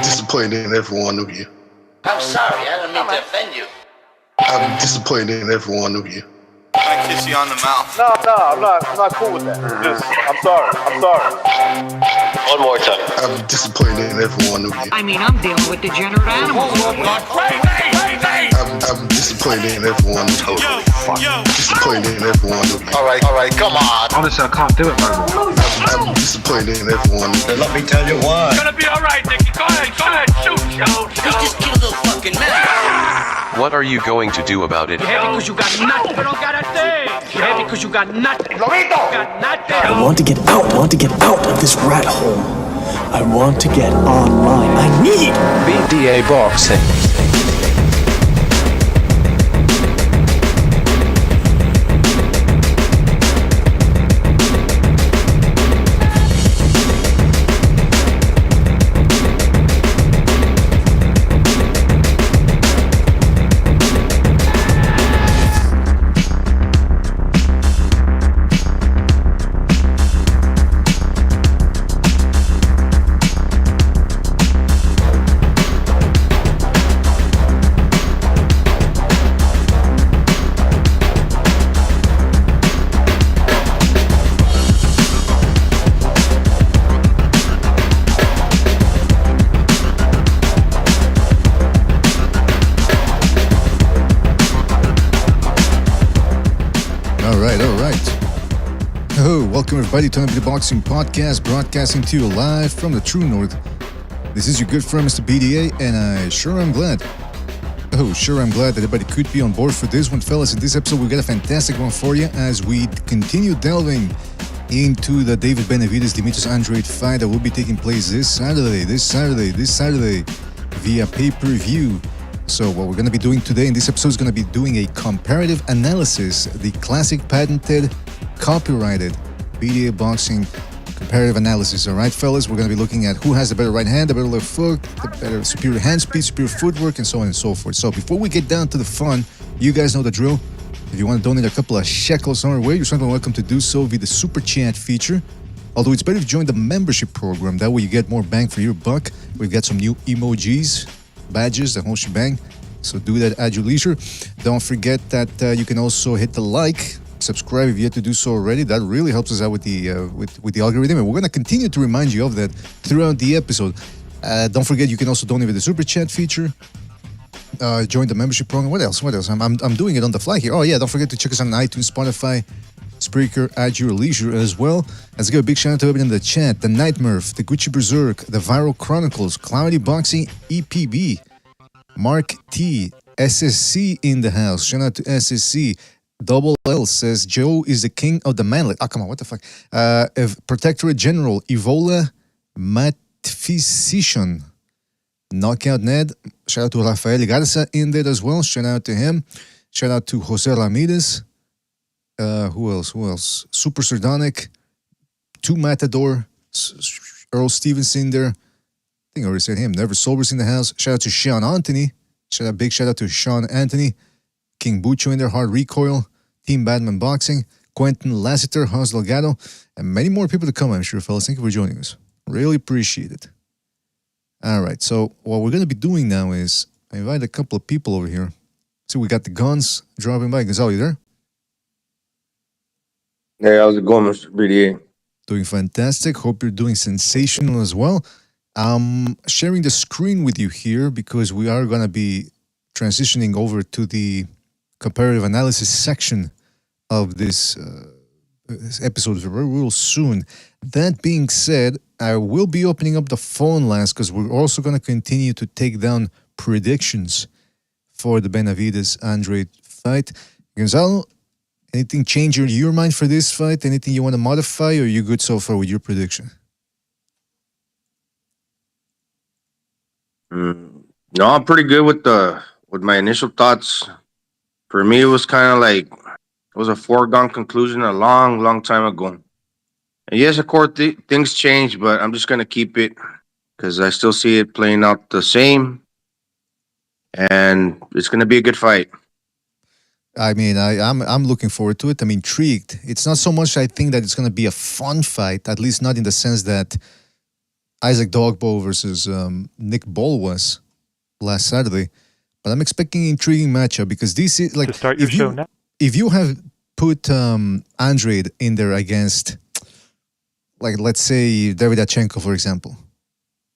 disappointed in every one of you. I'm sorry, I don't mean to offend you. I'm disappointed in every one of you. I kiss you on the mouth. No, I'm not cool with that. I'm sorry. One more time. I'm disappointed in every one of you. I mean, I'm dealing with degenerate animals. I'm disappointed in every one of you. Disappointed in every one of you. All right, come on. Honestly, I can't do it, man. I'm disappointed in every one of you. Let me tell you why. It's gonna be all right, Nicky. Go ahead, shoot. He just killed a fucking man. What are you going to do about it? You're happy because you got nothing. You don't got a thing. You're happy because you got nothing. You got nothing. I want to get out of this rat hole. I want to get online. I need BDA boxing. Welcome everybody to another boxing podcast, broadcasting to you live from the True North. This is your good friend Mr. BDA, and I'm glad that everybody could be on board for this one, fellas. In this episode, we got a fantastic one for you as we continue delving into the David Benavidez Demetrius Andrade fight that will be taking place this Saturday via pay-per-view. So what we're going to be doing today in this episode is going to be doing a comparative analysis, the classic patented, copyrighted BDA boxing comparative analysis. All right, fellas, we're going to be looking at who has the better right hand, the better left foot, the better superior hand speed, superior footwork, and so on and so forth. So before we get down to the fun, you guys know the drill. If you want to donate a couple of shekels on our way, you're certainly welcome to do so via the super chat feature. Although it's better if you join the membership program. That way you get more bang for your buck. We've got some new emojis, badges, the whole shebang. So do that at your leisure. Don't forget that you can also hit the like, subscribe if you yet to do so already. That really helps us out with the algorithm, and we're going to continue to remind you of that throughout the episode. Don't forget you can also donate with the super chat feature. Join the membership program. What else? I'm doing it on the fly here. Oh yeah, don't forget to check us on iTunes, Spotify, Spreaker at your leisure as well. Let's give a big shout out to everybody in the chat. The Night Murph, the Gucci Berserk, the Viral Chronicles, Cloudy Boxing, EPB, Mark T, SSC in the house. Shout out to SSC. Double L says Joe is the king of the manlet. Come on, what the fuck? Protectorate General Evola Matphysician. Knockout Ned. Shout out to Rafael Garza in there as well. Shout out to him. Shout out to Jose Ramirez. Who else? Super Sardonic. Two Matador. Earl Stevens in there. I think I already said him. Never Sober's in the house. Shout out to Sean Anthony. Big shout out to Sean Anthony. King Bucho in there, Hard Recoil, Team Badman Boxing, Quentin Lassiter, Hans Delgado, and many more people to come, I'm sure, fellas. Thank you for joining us. Really appreciate it. All right, so what we're going to be doing now is I invite a couple of people over here. See, we got the guns dropping by. Gonzalo, you there? Hey, how's it going, Mr. BDA? Doing fantastic. Hope you're doing sensational as well. I'm sharing the screen with you here because we are going to be transitioning over to the comparative analysis section of this episode real soon. That being said, I will be opening up the phone lines because we're also going to continue to take down predictions for the Benavidez-Andrade fight. Gonzalo, anything change your mind for this fight? Anything you want to modify, or are you good so far with your prediction? No, I'm pretty good with my initial thoughts. For me, it was kind of like it was a foregone conclusion a long time ago. And yes, of course, things change, but I'm just gonna keep it because I still see it playing out the same, and it's gonna be a good fight. I mean, I'm looking forward to it. I'm intrigued. It's not so much I think that it's gonna be a fun fight, at least not in the sense that Isaac Dogbo versus Nick Ball was last Saturday. But I'm expecting an intriguing matchup because this is like To start your show now. if you have put Andrade in there against, like, let's say Davidachenko, for example,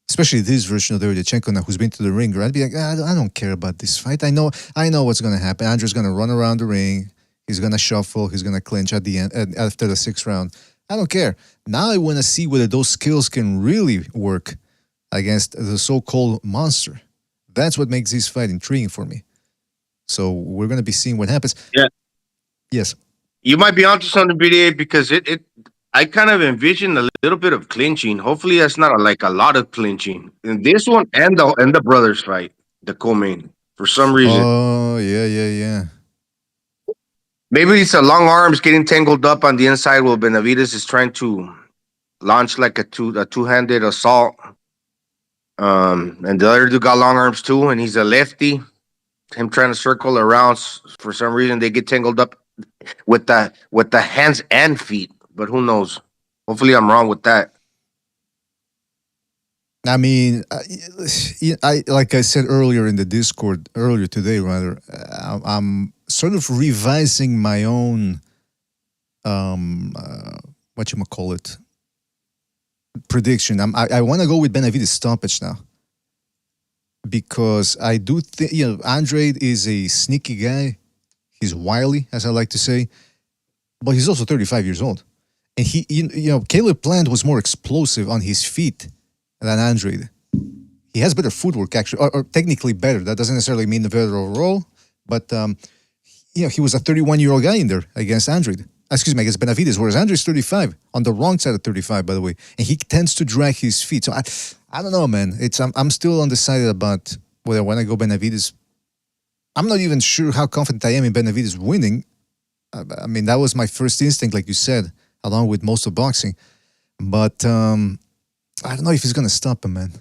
especially this version of Davidachenko now, who's been to the ring, I'd be like, I don't care about this fight. I know what's going to happen. Andrade's going to run around the ring. He's going to shuffle. He's going to clinch at the end after the 6th round. I don't care. Now I want to see whether those skills can really work against the so-called monster. That's what makes this fight intriguing for me. So we're going to be seeing what happens. Yeah. Yes. You might be onto something, BDA, because I kind of envision a little bit of clinching. Hopefully, that's not a lot of clinching in this one and the brothers fight, the co-main, for some reason. Oh, yeah. Maybe it's a long arms getting tangled up on the inside while Benavidez is trying to launch like a two-handed assault. And the other dude got long arms too, and he's a lefty. Him trying to circle around, for some reason they get tangled up with the hands and feet. But who knows? Hopefully, I'm wrong with that. I mean, I like I said earlier in the Discord earlier today, rather, I'm sort of revising my own whatchamacallit prediction. I want to go with Benavidez stoppage now because I do think Andrade is a sneaky guy. He's wily, as I like to say, but he's also 35 years old, and Caleb Plant was more explosive on his feet than Andrade. He has better footwork, actually, or technically better. That doesn't necessarily mean the better overall, but he was a 31-year-old guy in there against Andrade. Excuse me, against Benavidez, whereas Andrade's 35, on the wrong side of 35, by the way, and he tends to drag his feet. So I don't know, man. I'm still undecided about whether I want to go Benavidez. I'm not even sure how confident I am in Benavidez winning. I mean, that was my first instinct, like you said, along with most of boxing. But I don't know if he's gonna stop him, man.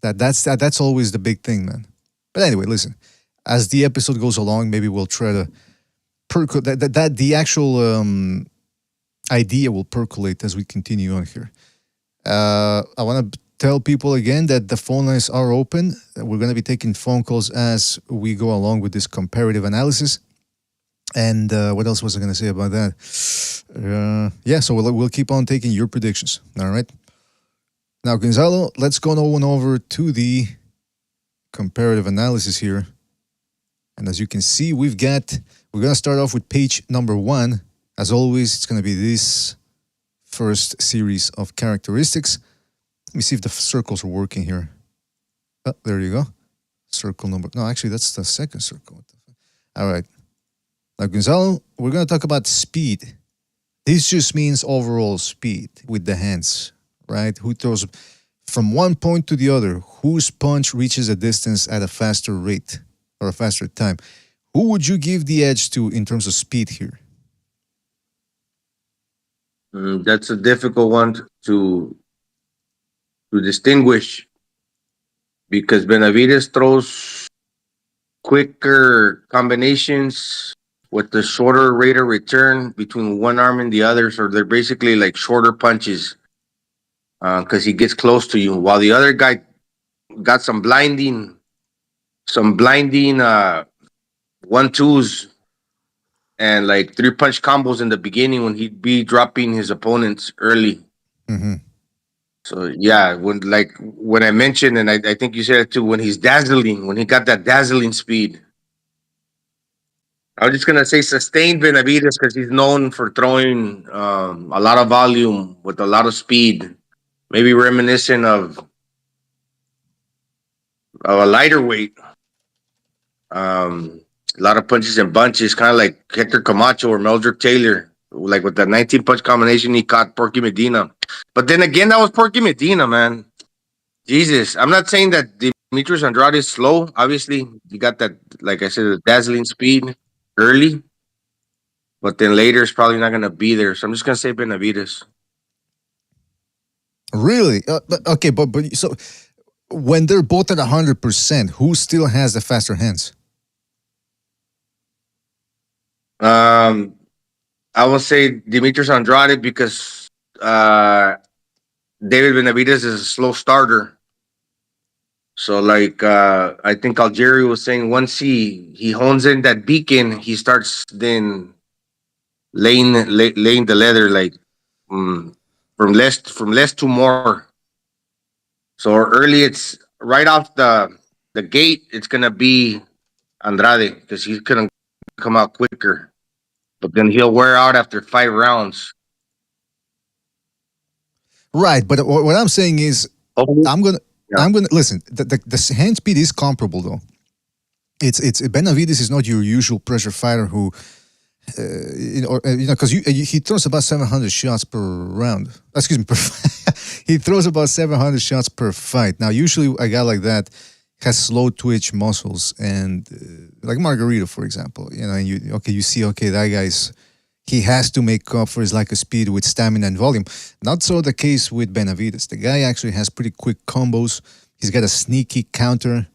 That's always the big thing, man. But anyway, listen. As the episode goes along, maybe we'll try to percolate that the actual idea will percolate as we continue on here. I want to tell people again that the phone lines are open. We're going to be taking phone calls as we go along with this comparative analysis. And what else was I going to say about that? So we'll keep on taking your predictions. All right. Now, Gonzalo, let's go on over to the comparative analysis here. And as you can see, we're going to start off with page number 1. As always, it's going to be this first series of characteristics. Let me see if the circles are working here. Oh, there you go. Circle number... No, actually, that's the second circle. All right. Now, Gonzalo, we're going to talk about speed. This just means overall speed with the hands, right? Who throws from one point to the other? Whose punch reaches a distance at a faster rate or a faster time? Who would you give the edge to in terms of speed here? That's a difficult one to distinguish because Benavidez throws quicker combinations with the shorter rate of return between one arm and the other. So they're basically like shorter punches because he gets close to you, while the other guy got some blinding 1-2s and like 3-punch combos in the beginning when he'd be dropping his opponents early. Mm-hmm. So yeah, when I mentioned, and I think you said it too, when he got that dazzling speed. I was just gonna say sustained Benavidez because he's known for throwing a lot of volume with a lot of speed, maybe reminiscent of a lighter weight. A lot of punches and bunches, kind of like Hector Camacho or Meldrick Taylor, like with that 19-punch combination he caught Porky Medina. But then again, that was Porky Medina, man. Jesus, I'm not saying that Demetrius Andrade is slow. Obviously, he got that, like I said, the dazzling speed early, but then later it's probably not going to be there. So I'm just going to say Benavidez. Really? Okay, but so when they're both at 100%, who still has the faster hands? I will say Demetrius Andrade because David Benavidez is a slow starter. So like I think Algeria was saying, once he hones in that beacon, he starts then laying the leather like from less to more. So early, it's right off the gate. It's gonna be Andrade because he's gonna come out quicker, but then he'll wear out after 5 rounds. Right, but what I'm saying is, Hopefully, I'm gonna yeah. I'm gonna listen. The hand speed is comparable though. It's Benavidez is not your usual pressure fighter who, because he throws about 700 shots per round. Excuse me, he throws about 700 shots per fight. Now, usually a guy like that has slow twitch muscles, and like Margarito, for example, and you see, that guy's. He has to make up for his lack of speed with stamina and volume. Not so the case with Benavidez. The guy actually has pretty quick combos. He's got a sneaky counter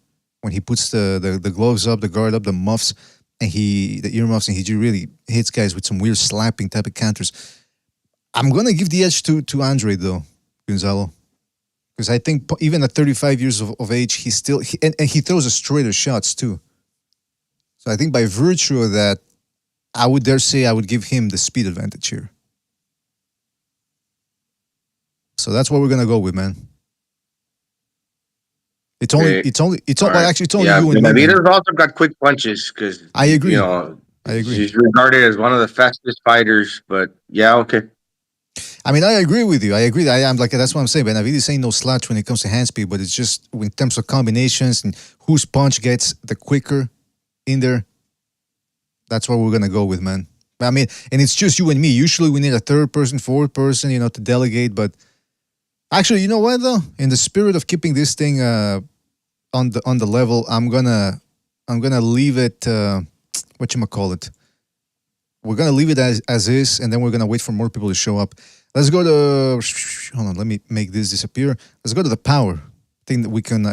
when he puts the gloves up, the guard up, the muffs, and the earmuffs, and he really hits guys with some weird slapping type of counters. I'm gonna give the edge to Andrade though, Gonzalo, because I think even at 35 years of age, he throws a straighter shots too. So I think by virtue of that, I would dare say I would give him the speed advantage here. So that's what we're gonna go with, man. It's only Okay. well, actually it's only Yeah, you and me. Benavidez also got quick punches because I agree. I agree. He's regarded as one of the fastest fighters. But yeah, okay. I mean, I agree with you. I agree. I'm like, that's what I'm saying. Benavidez ain't no slouch when it comes to hand speed, but it's just in terms of combinations and whose punch gets the quicker in there. That's what we're gonna go with, man. I mean, and it's just you and me. Usually we need a third person, fourth person, to delegate. But actually, you know what though? In the spirit of keeping this thing on the level, I'm gonna leave it. Whatchamacallit? We're gonna leave it as is, and then we're gonna wait for more people to show up. Let's go to. Hold on, let me make this disappear. Let's go to the power thing that we can.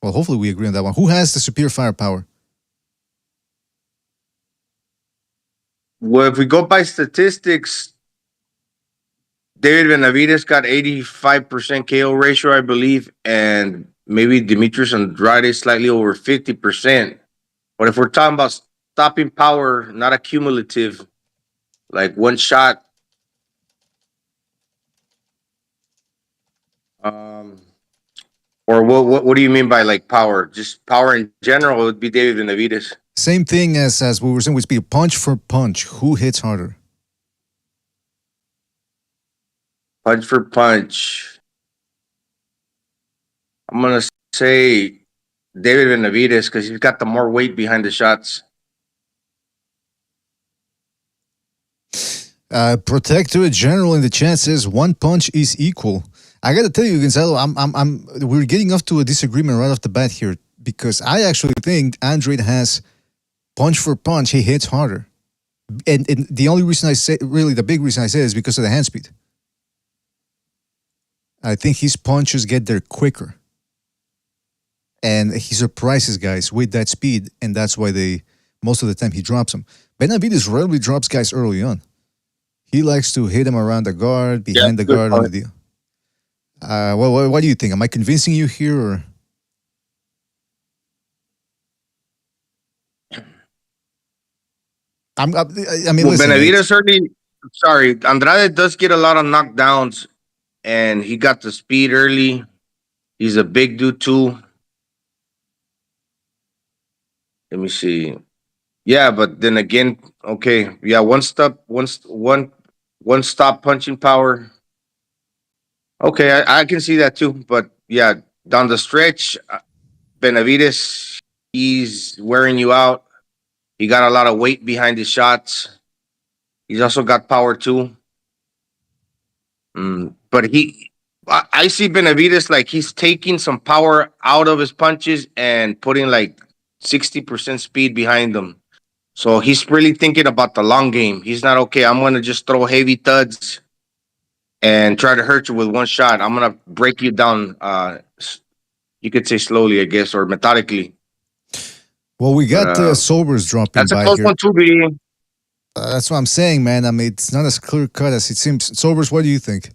Well, hopefully we agree on that one. Who has the superior firepower? Well, if we go by statistics, David Benavidez got 85% KO ratio, I believe, and maybe Demetrius Andrade slightly over 50%. But if we're talking about stopping power, not a cumulative, like one shot, or what do you mean by like power? Just power in general, it would be David Benavidez. Same thing as we were saying with speed. Punch for punch, who hits harder? Punch for punch. I'm gonna say David Benavidez because he's got the more weight behind the shots. Protectorate General in the chat says one punch is equal. I gotta tell you, Gonzalo, we're getting off to a disagreement right off the bat here because I actually think Andrade has punch for punch, he hits harder. And the only reason I say, really the big reason I say is because of the hand speed. I think his punches get there quicker. And he surprises guys with that speed, and that's why most of the time he drops them. Benavidez rarely drops guys early on. He likes to hit them around the guard, behind the guard. On the deal. What do you think? Am I convincing you here, or? I mean, listen, Benavidez certainly. Sorry, Andrade does get a lot of knockdowns, and he got the speed early. He's a big dude too. Let me see. Yeah, but then again, okay, yeah, one stop punching power. Okay, I can see that too. But yeah, down the stretch, Benavidez, he's wearing you out. He got a lot of weight behind his shots. He's also got power too. But I see Benavidez like he's taking some power out of his punches and putting like 60% speed behind them. So he's really thinking about the long game. He's not, okay, I'm going to just throw heavy thuds and try to hurt you with one shot. I'm going to break you down, you could say slowly, I guess, or methodically. Well, we got Sobers dropping by here. That's a close one too, B. That's what I'm saying, man. I mean, it's not as clear cut as it seems. Sobers, what do you think?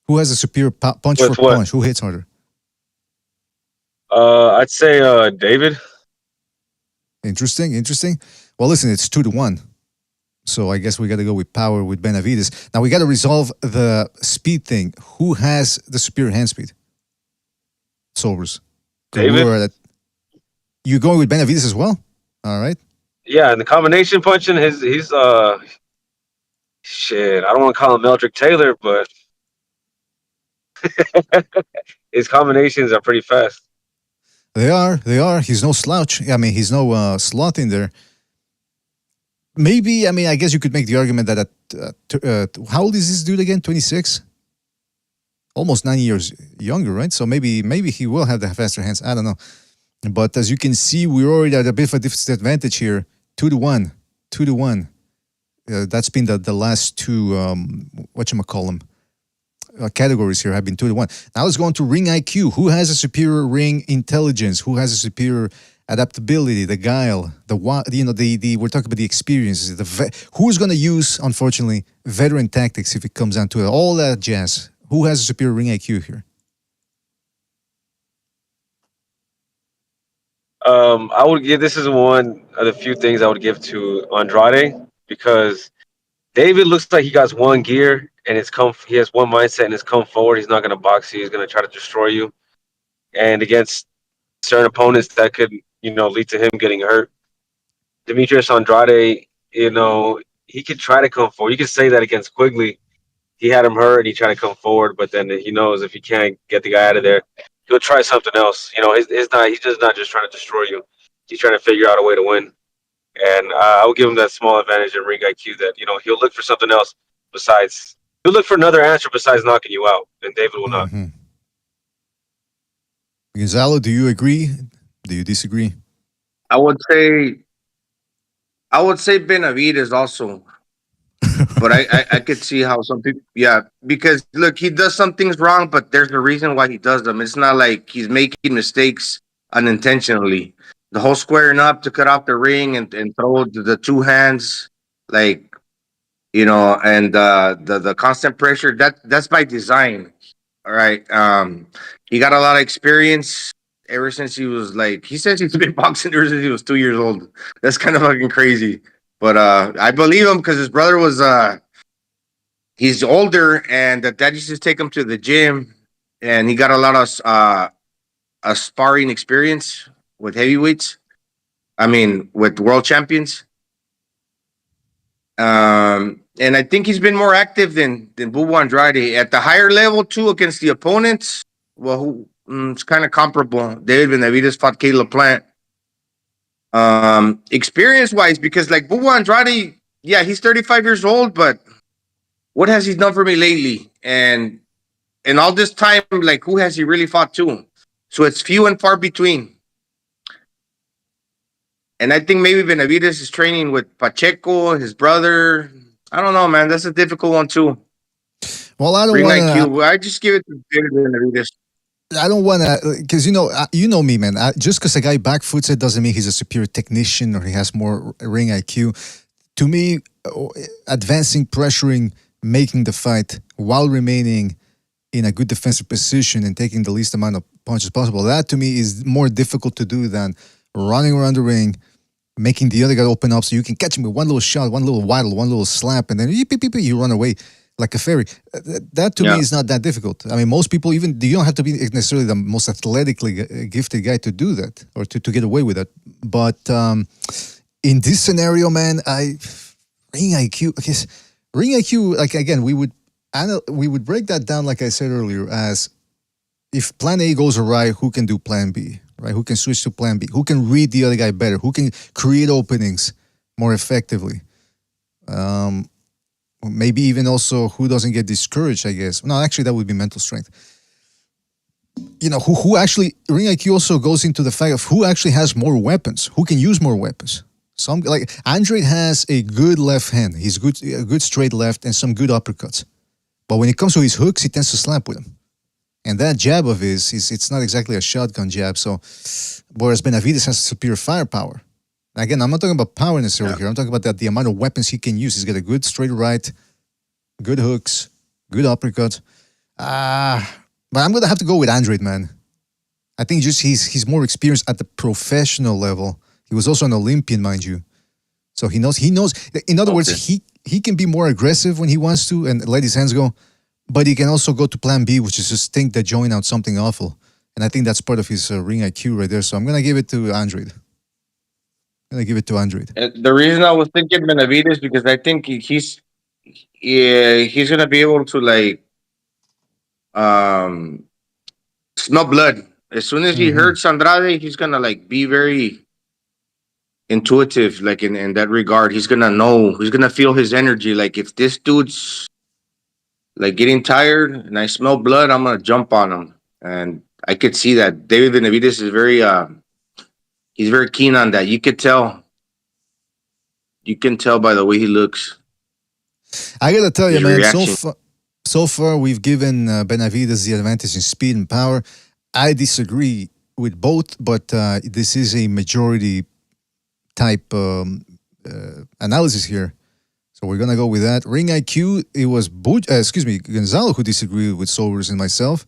Who has a superior punch With for what? punch? Who hits harder? I'd say David. Interesting, interesting. Well, listen, it's 2-1. So I guess we got to go with power with Benavidez. Now we got to resolve the speed thing. Who has the superior hand speed? Solvers. David. You going with Benavidez as well? All right. Yeah, and the combination punching, he's shit. I don't want to call him Meldrick Taylor, but his combinations are pretty fast. They are. He's no slouch. I mean, he's no slot in there. Maybe, I mean, I guess you could make the argument that how old is this dude again? 26? Almost 9 years younger, right? So maybe he will have the faster hands. I don't know. But as you can see, we're already at a bit of a disadvantage here. 2-1. 2-1. That's been the last two, whatchamacallem, categories here have been 2-1. Now let's go on to ring IQ. Who has a superior ring intelligence? Who has a superior adaptability, the guile, we're talking about the experiences, who's going to use, unfortunately, veteran tactics if it comes down to it, all that jazz. Who has a superior ring IQ here? I would give, this is one of the few things I would give to Andrade, because David looks like he got one gear and he has one mindset and it's come forward. He's not going to box you. He's going to try to destroy you. And against certain opponents that could, lead to him getting hurt. Demetrius Andrade, he could try to come forward. You could say that against Quigley. He had him hurt and he tried to come forward, but then he knows if he can't get the guy out of there, he'll try something else. He's just not just trying to destroy you. He's trying to figure out a way to win. And I would give him that small advantage in ring IQ that, he'll look for something else he'll look for another answer besides knocking you out, and David will not. Gonzalo, do you agree? Do you disagree? I would say Benavidez also. But I could see how some people, because look, he does some things wrong, but there's a reason why he does them. It's not like he's making mistakes unintentionally. The whole squaring up to cut off the ring and throw the two hands, and the constant pressure, that's by design. All right. He got a lot of experience ever since he was he says he's been boxing ever since he was 2 years old. That's kind of fucking crazy. But I believe him because his brother was he's older, and that dad used to take him to the gym, and he got a lot of sparring experience with heavyweights. I mean, with world champions. And I think he's been more active than Bubu Andrade at the higher level too against the opponents. Well, it's kind of comparable. David Benavidez fought Caleb Plant. Experience-wise, because Bubu Andrade, he's 35 years old, but what has he done for me lately? And all this time, who has he really fought to? So it's few and far between. And I think maybe Benavidez is training with Pacheco, his brother. I don't know, man. That's a difficult one too. Well, I don't want to. I just give it to David Benavidez. I don't want to, because you know me, man. Just because a guy backfoots it doesn't mean he's a superior technician or he has more ring IQ. To me, advancing, pressuring, making the fight while remaining in a good defensive position and taking the least amount of punches possible, that to me is more difficult to do than running around the ring, making the other guy open up so you can catch him with one little shot, one little waddle, one little slap, and then you run away like a fairy. That to me is not that difficult. I mean, most people, you don't have to be necessarily the most athletically gifted guy to do that or to get away with that. But in this scenario, man, ring IQ, again, we would break that down, like I said earlier, as if plan A goes awry, who can do plan B, right? Who can switch to plan B? Who can read the other guy better? Who can create openings more effectively? Maybe even also who doesn't get discouraged, I guess. No, actually, that would be mental strength. Who actually, ring IQ also goes into the fact of who actually has more weapons, who can use more weapons. Some, Andrade has a good left hand. He's a good straight left and some good uppercuts. But when it comes to his hooks, he tends to slap with them. And that jab of his, it's not exactly a shotgun jab. So, whereas Benavidez has superior firepower. Again, I'm not talking about power necessarily here. I'm talking about the amount of weapons he can use. He's got a good straight right, good hooks, good uppercut. But I'm gonna have to go with Andrade, man. I think just he's more experienced at the professional level. He was also an Olympian, mind you. So he knows. In other words, he can be more aggressive when he wants to and let his hands go, but he can also go to plan B, which is just think the joint out something awful. And I think that's part of his ring IQ right there. So I'm gonna give it to Andrade. The reason I was thinking Benavidez because I think he's gonna be able to like smell blood. As soon as he hurts Andrade, he's gonna like be very intuitive, like in that regard. He's gonna know, he's gonna feel his energy. Like if this dude's like getting tired and I smell blood, I'm gonna jump on him. And I could see that David Benavidez is very he's very keen on that. You can tell by the way he looks. I gotta tell you, His man. reaction. So far, we've given Benavidez the advantage in speed and power. I disagree with both, but this is a majority type analysis here. So we're gonna go with that. Ring IQ, it was Gonzalo who disagreed with Solvers and myself.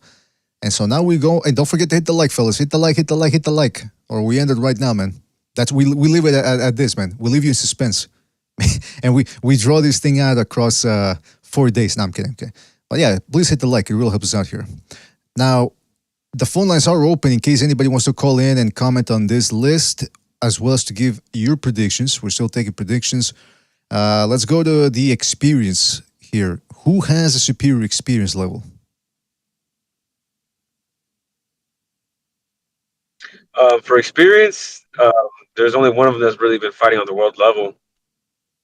And so now we go, and don't forget to hit the like, fellas. Hit the like, or we end it right now, man. That's we leave it at this, man. We leave you in suspense, and we draw this thing out across 4 days. No, I'm kidding. Okay, but yeah, please hit the like. It really helps us out here. Now, the phone lines are open in case anybody wants to call in and comment on this list, as well as to give your predictions. We're still taking predictions. Let's go to the experience here. Who has a superior experience level? For experience, there's only one of them that's really been fighting on the world level,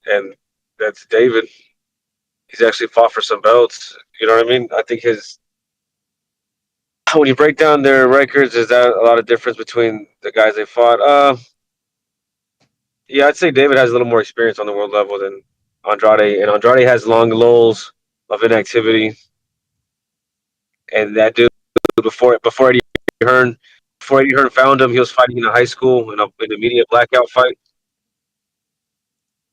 and that's David. He's actually fought for some belts. You know what I mean? I think when you break down their records, is that a lot of difference between the guys they fought? Yeah, I'd say David has a little more experience on the world level than Andrade, and Andrade has long lulls of inactivity. And that dude, before Eddie Hearn found him, he was fighting in high school in a media blackout fight.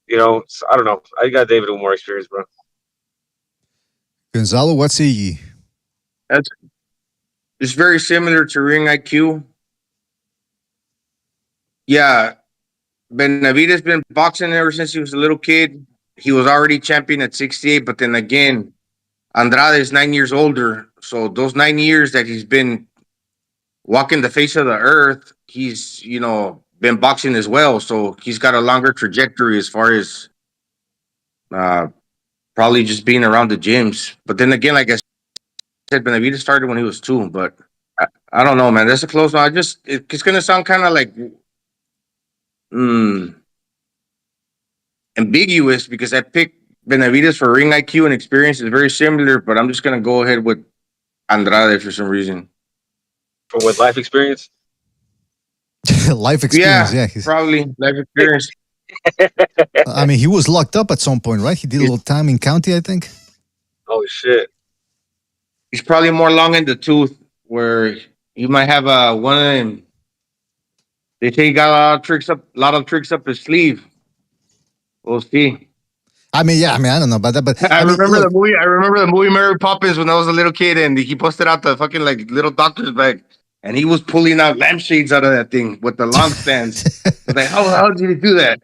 You know, so I don't know. I got David with more experience, bro. Gonzalo, what say ye? It's very similar to Ring IQ. Yeah, Benavidez been boxing ever since he was a little kid. He was already champion at 68, but then again, Andrade is 9 years older. So those 9 years that he's been walking the face of the earth, he's, been boxing as well. So he's got a longer trajectory as far as probably just being around the gyms. But then again, like I said, Benavidez started when he was 2, but I don't know, man. That's a close one. It's going to sound kind of like ambiguous because I picked Benavidez for ring IQ and experience is very similar, but I'm just going to go ahead with Andrade for some reason. For what, life experience? Life experience, yeah. Probably life experience. I mean, he was locked up at some point, right? He did a little time in county, I think. Oh, shit. He's probably more long in the tooth where you might have one of them. They say he got a lot of tricks up his sleeve. We'll see. I mean, I don't know about that, but I remember the movie. I remember the movie Mary Poppins when I was a little kid, and he busted out the fucking like little doctor's bag, and he was pulling out lampshades out of that thing with the long stands. Like, how did he do that?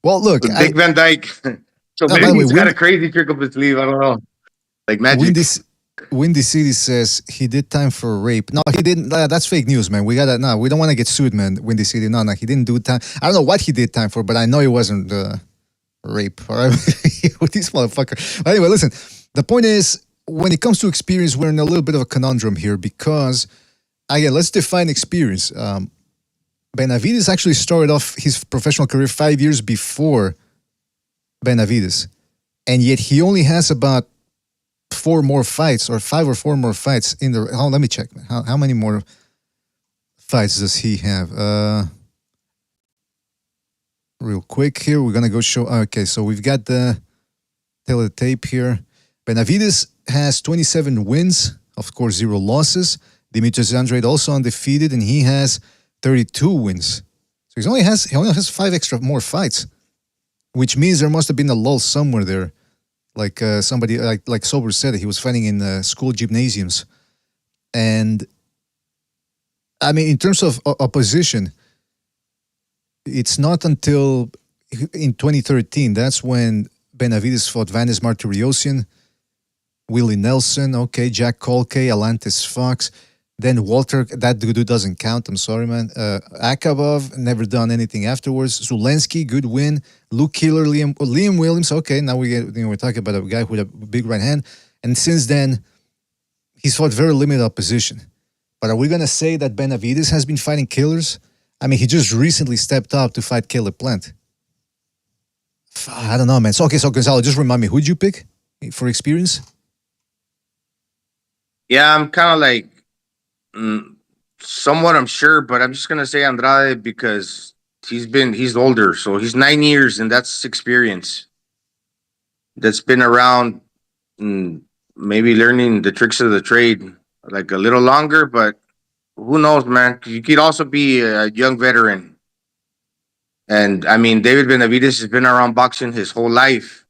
Well, look, Dick Van Dyke. So maybe he's got a crazy trick up his sleeve. I don't know, like magic. Windy City says he did time for rape. No, he didn't. That's fake news, man. We don't want to get sued, man. Windy City. No, he didn't do time. I don't know what he did time for, but I know it wasn't rape. All right, with this motherfucker. But anyway, listen. The point is, when it comes to experience, we're in a little bit of a conundrum here because, again, let's define experience. Benavidez actually started off his professional career 5 years before Benavidez, and yet he only has about 4 more fights or 5 or 4 more fights in the. Oh, let me check. How many more fights does he have? Real quick here, we're gonna go show. Okay, so we've got the tape here. Benavidez has 27 wins, of course, 0 losses. Demetrius Andrade also undefeated, and he has 32 wins. So he only has 5 extra more fights, which means there must have been a lull somewhere there Like somebody like Sober said, he was fighting in school gymnasiums, and I mean, in terms of opposition, it's not until in 2013 that's when Benavidez fought Vanes Martiriosian, Willie Nelson, okay, Jack Colkay, Alantis Fox. Then Walter, that dude doesn't count. I'm sorry, man. Akabov, never done anything afterwards. Zulensky, good win. Luke Killer, Liam Williams. Okay, now we're talking about a guy with a big right hand. And since then, he's fought very limited opposition. But are we gonna say that Benavidez has been fighting killers? I mean, he just recently stepped up to fight Caleb Plant. I don't know, man. So Gonzalo, just remind me, who'd you pick for experience? Yeah, I'm kind of like somewhat unsure, but I'm just gonna say Andrade because he's older, so he's 9 years, and that's experience. That's been around, maybe learning the tricks of the trade like a little longer, but who knows, man? You could also be a young veteran. And I mean, David Benavidez has been around boxing his whole life.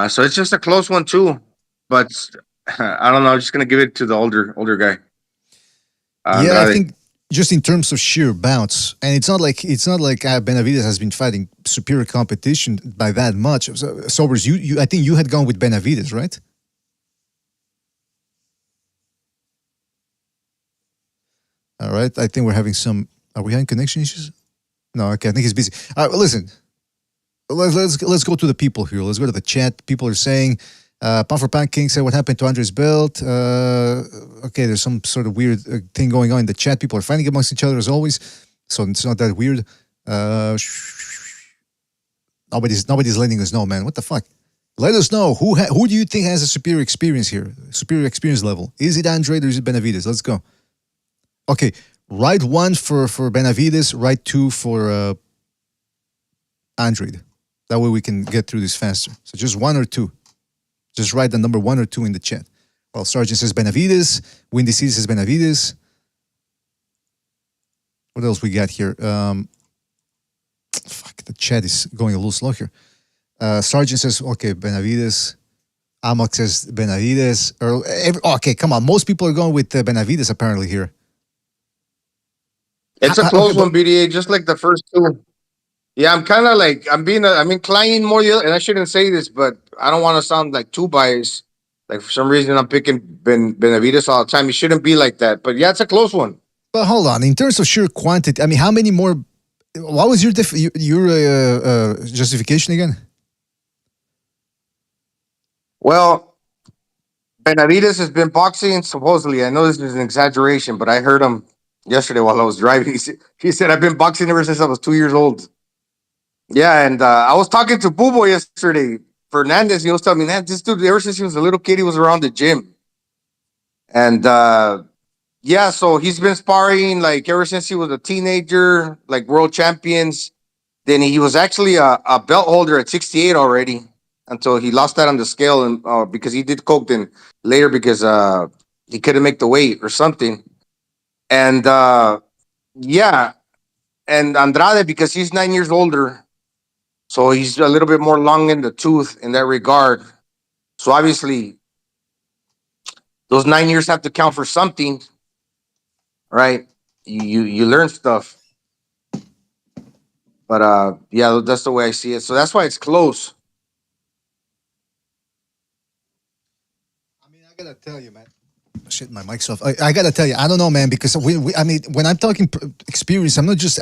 So it's just a close one too. But I don't know. I'm just gonna give it to the older guy. Yeah, I think just in terms of sheer bounce, and it's not like Benavidez has been fighting superior competition by that much. So, Sobers, you I think you had gone with Benavidez, right? All right. I think we're having some. Are we having connection issues? No. Okay. I think he's busy. All right. Well, listen. Let's go to the people here. Let's go to the chat. People are saying, Pound for Pound King said, what happened to Andre's belt? Okay, there's some sort of weird thing going on in the chat. People are fighting amongst each other as always, so it's not that weird. Nobody's letting us know, man. What the fuck? Let us know who do you think has a superior experience here? Superior experience level. Is it Andrade or is it Benavidez? Let's go. Okay, write 1 for Benavidez. Write 2 for Andrade. That way we can get through this faster. So just 1 or 2. Just write the number 1 or 2 in the chat. Well, Sergeant says Benavidez. Windy City says Benavidez. What else we got here? Fuck, the chat is going a little slow here. Sergeant says, okay, Benavidez. Amok says Benavidez. Okay, come on. Most people are going with Benavidez apparently here. It's a close one, BDA, just like the first 2. Yeah, I'm kind of like, I'm inclining more, and I shouldn't say this, but I don't want to sound like too biased. Like, for some reason, I'm picking Benavidez all the time. It shouldn't be like that. But yeah, it's a close one. But hold on. In terms of sheer quantity, I mean, how many more? What was your justification again? Well, Benavidez has been boxing, supposedly. I know this is an exaggeration, but I heard him yesterday while I was driving. He said, I've been boxing ever since I was 2 years old. Yeah, and I was talking to Bubo yesterday, Fernandez. He was telling me, man, this dude, ever since he was a little kid, he was around the gym. And yeah, so he's been sparring like ever since he was a teenager, like world champions. Then he was actually a belt holder at 68 already until he lost that on the scale, and because he did coke then later because he couldn't make the weight or something. And yeah, and Andrade, because he's 9 years older. So he's a little bit more long in the tooth in that regard. So obviously, those 9 years have to count for something, right? You learn stuff. But yeah, that's the way I see it. So that's why it's close. I mean, I gotta tell you, man. Shit, my mic's off. I gotta tell you, I don't know, man, because I mean, when I'm talking experience, I'm not just.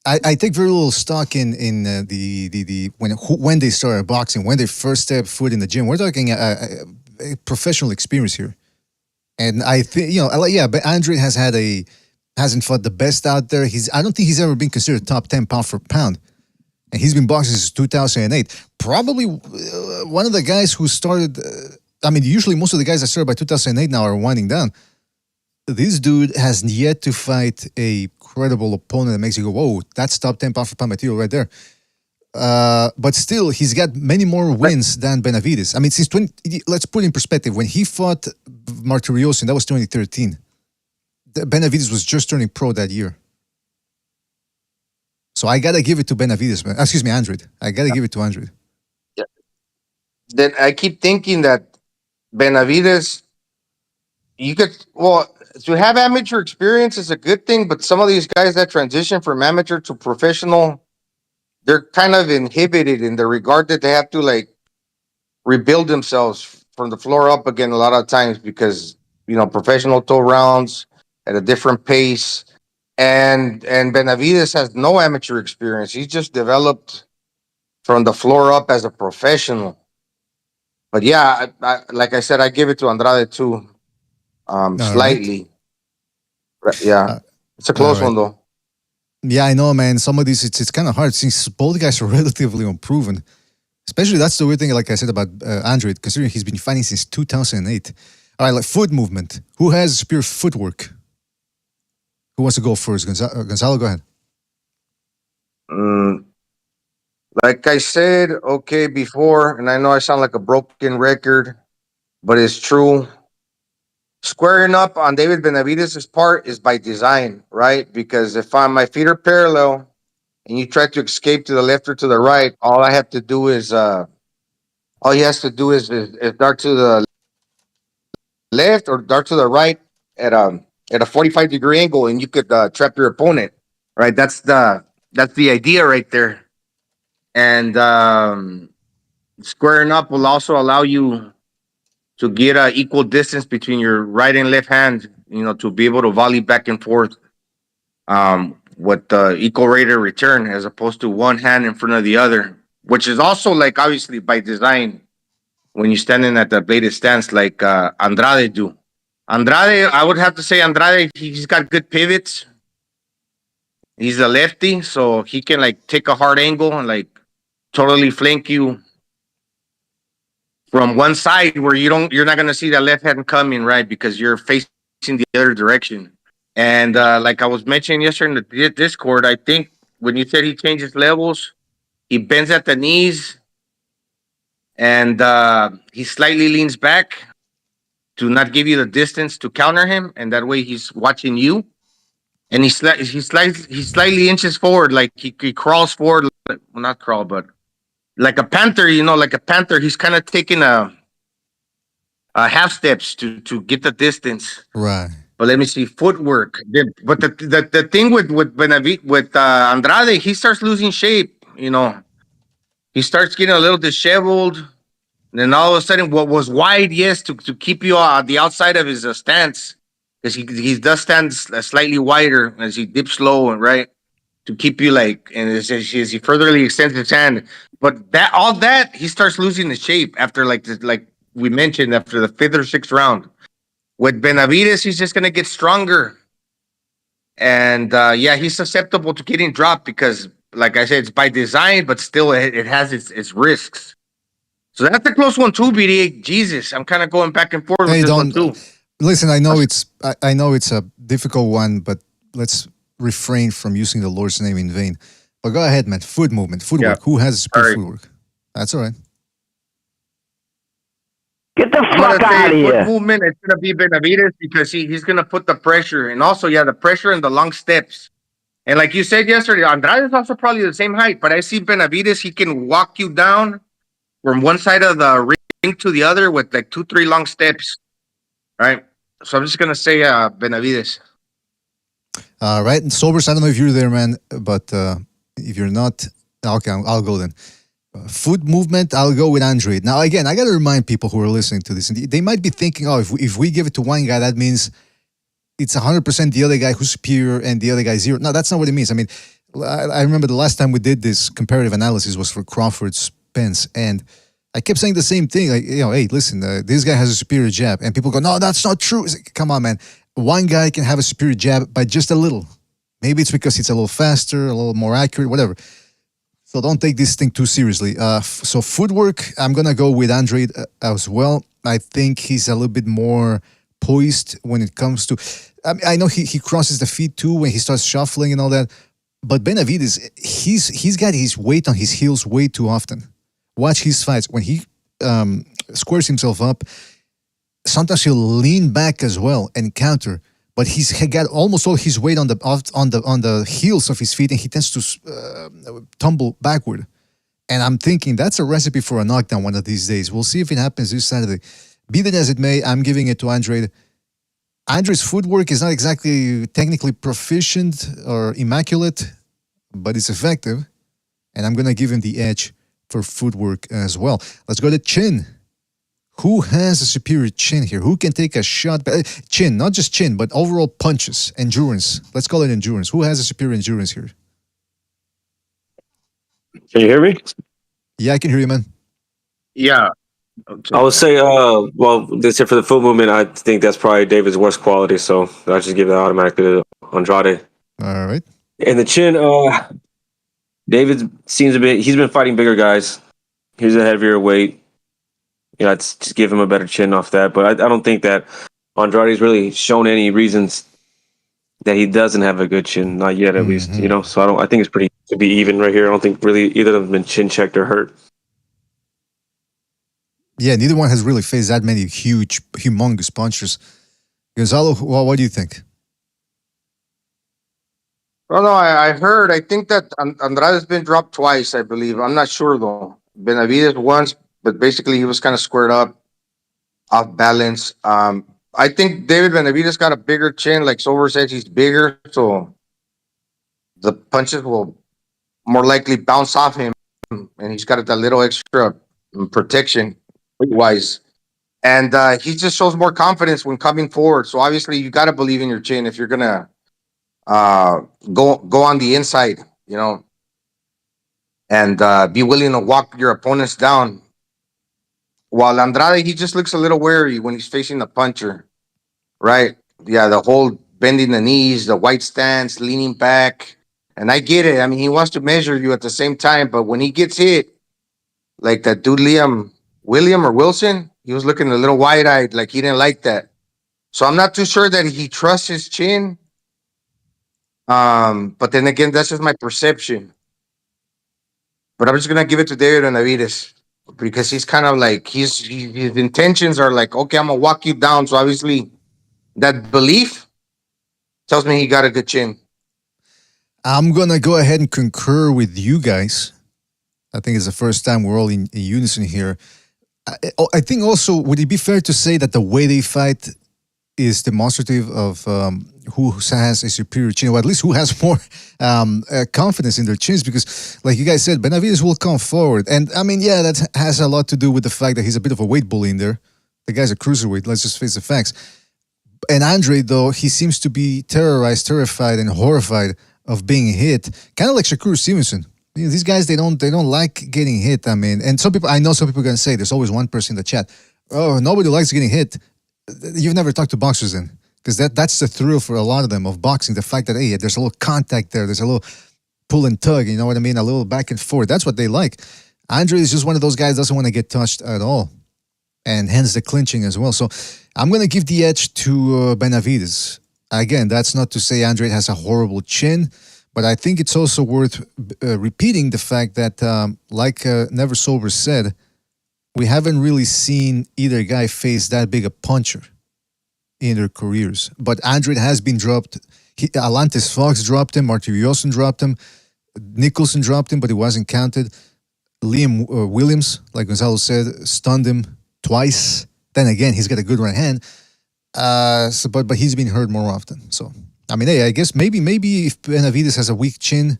I take very little stock in the when they started boxing, when they first stepped foot in the gym. We're talking a professional experience here, and I think yeah, but Andre hasn't fought the best out there. I don't think he's ever been considered top 10 pound for pound, and he's been boxing since 2008. Probably one of the guys who started. I mean, usually most of the guys that started by 2008 now are winding down. This dude has yet to fight a credible opponent that makes you go, whoa, that's top 10 pound for pound material right there. But still, he's got many more wins than Benavidez. I mean, let's put it in perspective. When he fought Martiriosian, that was 2013. Benavidez was just turning pro that year. So I got to give it to Benavidez, man. Excuse me, Andrade. I got to give it to Andrade. then I keep thinking that Benavidez, you could, well, to have amateur experience is a good thing, but some of these guys that transition from amateur to professional, they're kind of inhibited in the regard that they have to like rebuild themselves from the floor up again a lot of times because professional toe rounds at a different pace, and Benavides has no amateur experience. He's just developed from the floor up as a professional. But yeah, like I said, I give it to Andrade too, All right. slightly. Yeah, Uh, it's a all close right. one though. Yeah, I know, man. Some of these, it's kind of hard since both guys are relatively unproven. Especially that's the weird thing, like I said about Andrade, considering he's been fighting since 2008. All right, like foot movement. Who has superior footwork? Who wants to go first? Gonzalo, go ahead. Mm, like I said, okay, before, and I know I sound like a broken record, but it's true. Squaring up on David Benavidez' part is by design, right? Because if my feet are parallel and you try to escape to the left or to the right, all he has to do is dart to the left or dart to the right at a 45-degree angle, and you could trap your opponent, right? That's the idea right there. And squaring up will also allow you to get a equal distance between your right and left hand, to be able to volley back and forth with the equal rate of return as opposed to one hand in front of the other, which is also like obviously by design when you're standing at the bladed stance like Andrade do. Andrade, I would have to say Andrade, he's got good pivots. He's a lefty, so he can like take a hard angle and like totally flank you from one side where you're not gonna see that left hand coming, right? Because you're facing the other direction. And like I was mentioning yesterday in the Discord, I think when you said he changes levels, he bends at the knees and he slightly leans back to not give you the distance to counter him, and that way he's watching you. And he slightly inches forward, like he crawls forward, well, not crawl, but like a panther, like a panther. He's kind of taking a half steps to get the distance. Right. But let me see footwork. But the thing with Andrade, he starts losing shape. He starts getting a little disheveled. And then all of a sudden, what was wide, yes, to keep you on the outside of his stance, because he does stand slightly wider as he dips low and right to keep you like, and as he furtherly extends his hand. But that he starts losing the shape after like we mentioned after the fifth or sixth round. With Benavidez, he's just gonna get stronger, and yeah, he's susceptible to getting dropped because, like I said, it's by design, but still it has its risks. So that's a close one too, BD. Jesus, I'm kind of going back and forth with this one too. Listen, I know it's a difficult one, but let's refrain from using the Lord's name in vain. But go ahead, man. Foot movement, footwork. Yeah. Who has superior footwork? That's all right. Get the fuck out of here. Foot movement, it's gonna be Benavidez because he's gonna put the pressure, and also the pressure and the long steps. And like you said yesterday, Andrade is also probably the same height, but I see Benavidez, he can walk you down from one side of the ring to the other with like 2-3 long steps, right? So I'm just gonna say Benavidez. Right, and Sobers, I don't know if you're there, man, but if you're not, okay, I'll go then. Foot movement, I'll go with Andrade. Now, again, I got to remind people who are listening to this, and they might be thinking, oh, if we give it to one guy, that means it's 100% the other guy who's superior and the other guy zero. No, that's not what it means. I mean, I remember the last time we did this comparative analysis was for Crawford Spence, and I kept saying the same thing. Like, hey, listen, this guy has a superior jab, and people go, no, that's not true. It's like, come on, man. One guy can have a superior jab by just a little. Maybe it's because it's a little faster, a little more accurate, whatever. So don't take this thing too seriously. So footwork, I'm going to go with Andrade as well. I think he's a little bit more poised when it comes to... I know he crosses the feet too when he starts shuffling and all that. But Benavidez, he's got his weight on his heels way too often. Watch his fights. When he squares himself up, sometimes he'll lean back as well and counter. But he's got almost all his weight on the heels of his feet, and he tends to tumble backward. And I'm thinking that's a recipe for a knockdown one of these days. We'll see if it happens this Saturday. Be that as it may, I'm giving it to Andrade. Andrade's footwork is not exactly technically proficient or immaculate, but it's effective. And I'm going to give him the edge for footwork as well. Let's go to chin. Who has a superior chin here? Who can take a shot? Chin, not just chin, but overall punches. Endurance. Let's call it endurance. Who has a superior endurance here? Can you hear me? Yeah, I can hear you, man. Yeah. I would say, well, this here for the foot movement, I think that's probably David's worst quality. So I just give that automatically to Andrade. All right. And the chin, David seems a bit. He's been fighting bigger guys. He's a heavier weight. I'd just give him a better chin off that. But I don't think that Andrade's really shown any reasons that he doesn't have a good chin. Not yet, at least. So I think it's pretty to be even right here. I don't think really either of them have been chin checked or hurt. Yeah, neither one has really faced that many humongous punchers. Gonzalo, what do you think? Well, no, I heard. I think that Andrade's been dropped twice, I believe. I'm not sure, though. Benavidez once, but basically he was kind of squared up, off balance. I think David Benavidez got a bigger chin. Like Silver said, he's bigger, so the punches will more likely bounce off him, and he's got that little extra protection wise. And he just shows more confidence when coming forward. So obviously you got to believe in your chin if you're going to go on the inside, and be willing to walk your opponents down. While Andrade, he just looks a little wary when he's facing the puncher, right? Yeah, the whole bending the knees, the white stance, leaning back. And I get it. I mean, he wants to measure you at the same time, but when he gets hit, like that dude Wilson, he was looking a little wide-eyed, like he didn't like that. So I'm not too sure that he trusts his chin. But then again, that's just my perception. But I'm just gonna give it to David Benavidez because he's kind of like his intentions are like, okay, I'm gonna walk you down. So obviously, that belief tells me he got a good chin. I'm gonna go ahead and concur with you guys. I think it's the first time we're all in unison here. I think also, would it be fair to say that the way they fight is demonstrative of who has a superior chin, or at least who has more confidence in their chins? Because, like you guys said, Benavidez will come forward. And, I mean, yeah, that has a lot to do with the fact that he's a bit of a weight bully in there. The guy's a cruiserweight. Let's just face the facts. And Andrade, though, he seems to be terrorized, terrified, and horrified of being hit. Kind of like Shakur Stevenson. These guys, they don't like getting hit. I mean, and I know some people are going to say, there's always one person in the chat, oh, nobody likes getting hit. You've never talked to boxers then, because that's the thrill for a lot of them of boxing. The fact that, hey, there's a little contact there, there's a little pull and tug, you know what I mean? A little back and forth. That's what they like. Andre is just one of those guys doesn't want to get touched at all, and hence the clinching as well. So I'm going to give the edge to Benavidez. Again, that's not to say Andrade has a horrible chin, but I think it's also worth repeating the fact that, like Never Sober said, we haven't really seen either guy face that big a puncher in their careers. But Andrade has been dropped. Alantis Fox dropped him. Marty Yosin dropped him. Nicholson dropped him, but it wasn't counted. Liam Williams, like Gonzalo said, stunned him twice. Then again, he's got a good right hand. But he's been hurt more often. So, I mean, hey, I guess maybe if Benavidez has a weak chin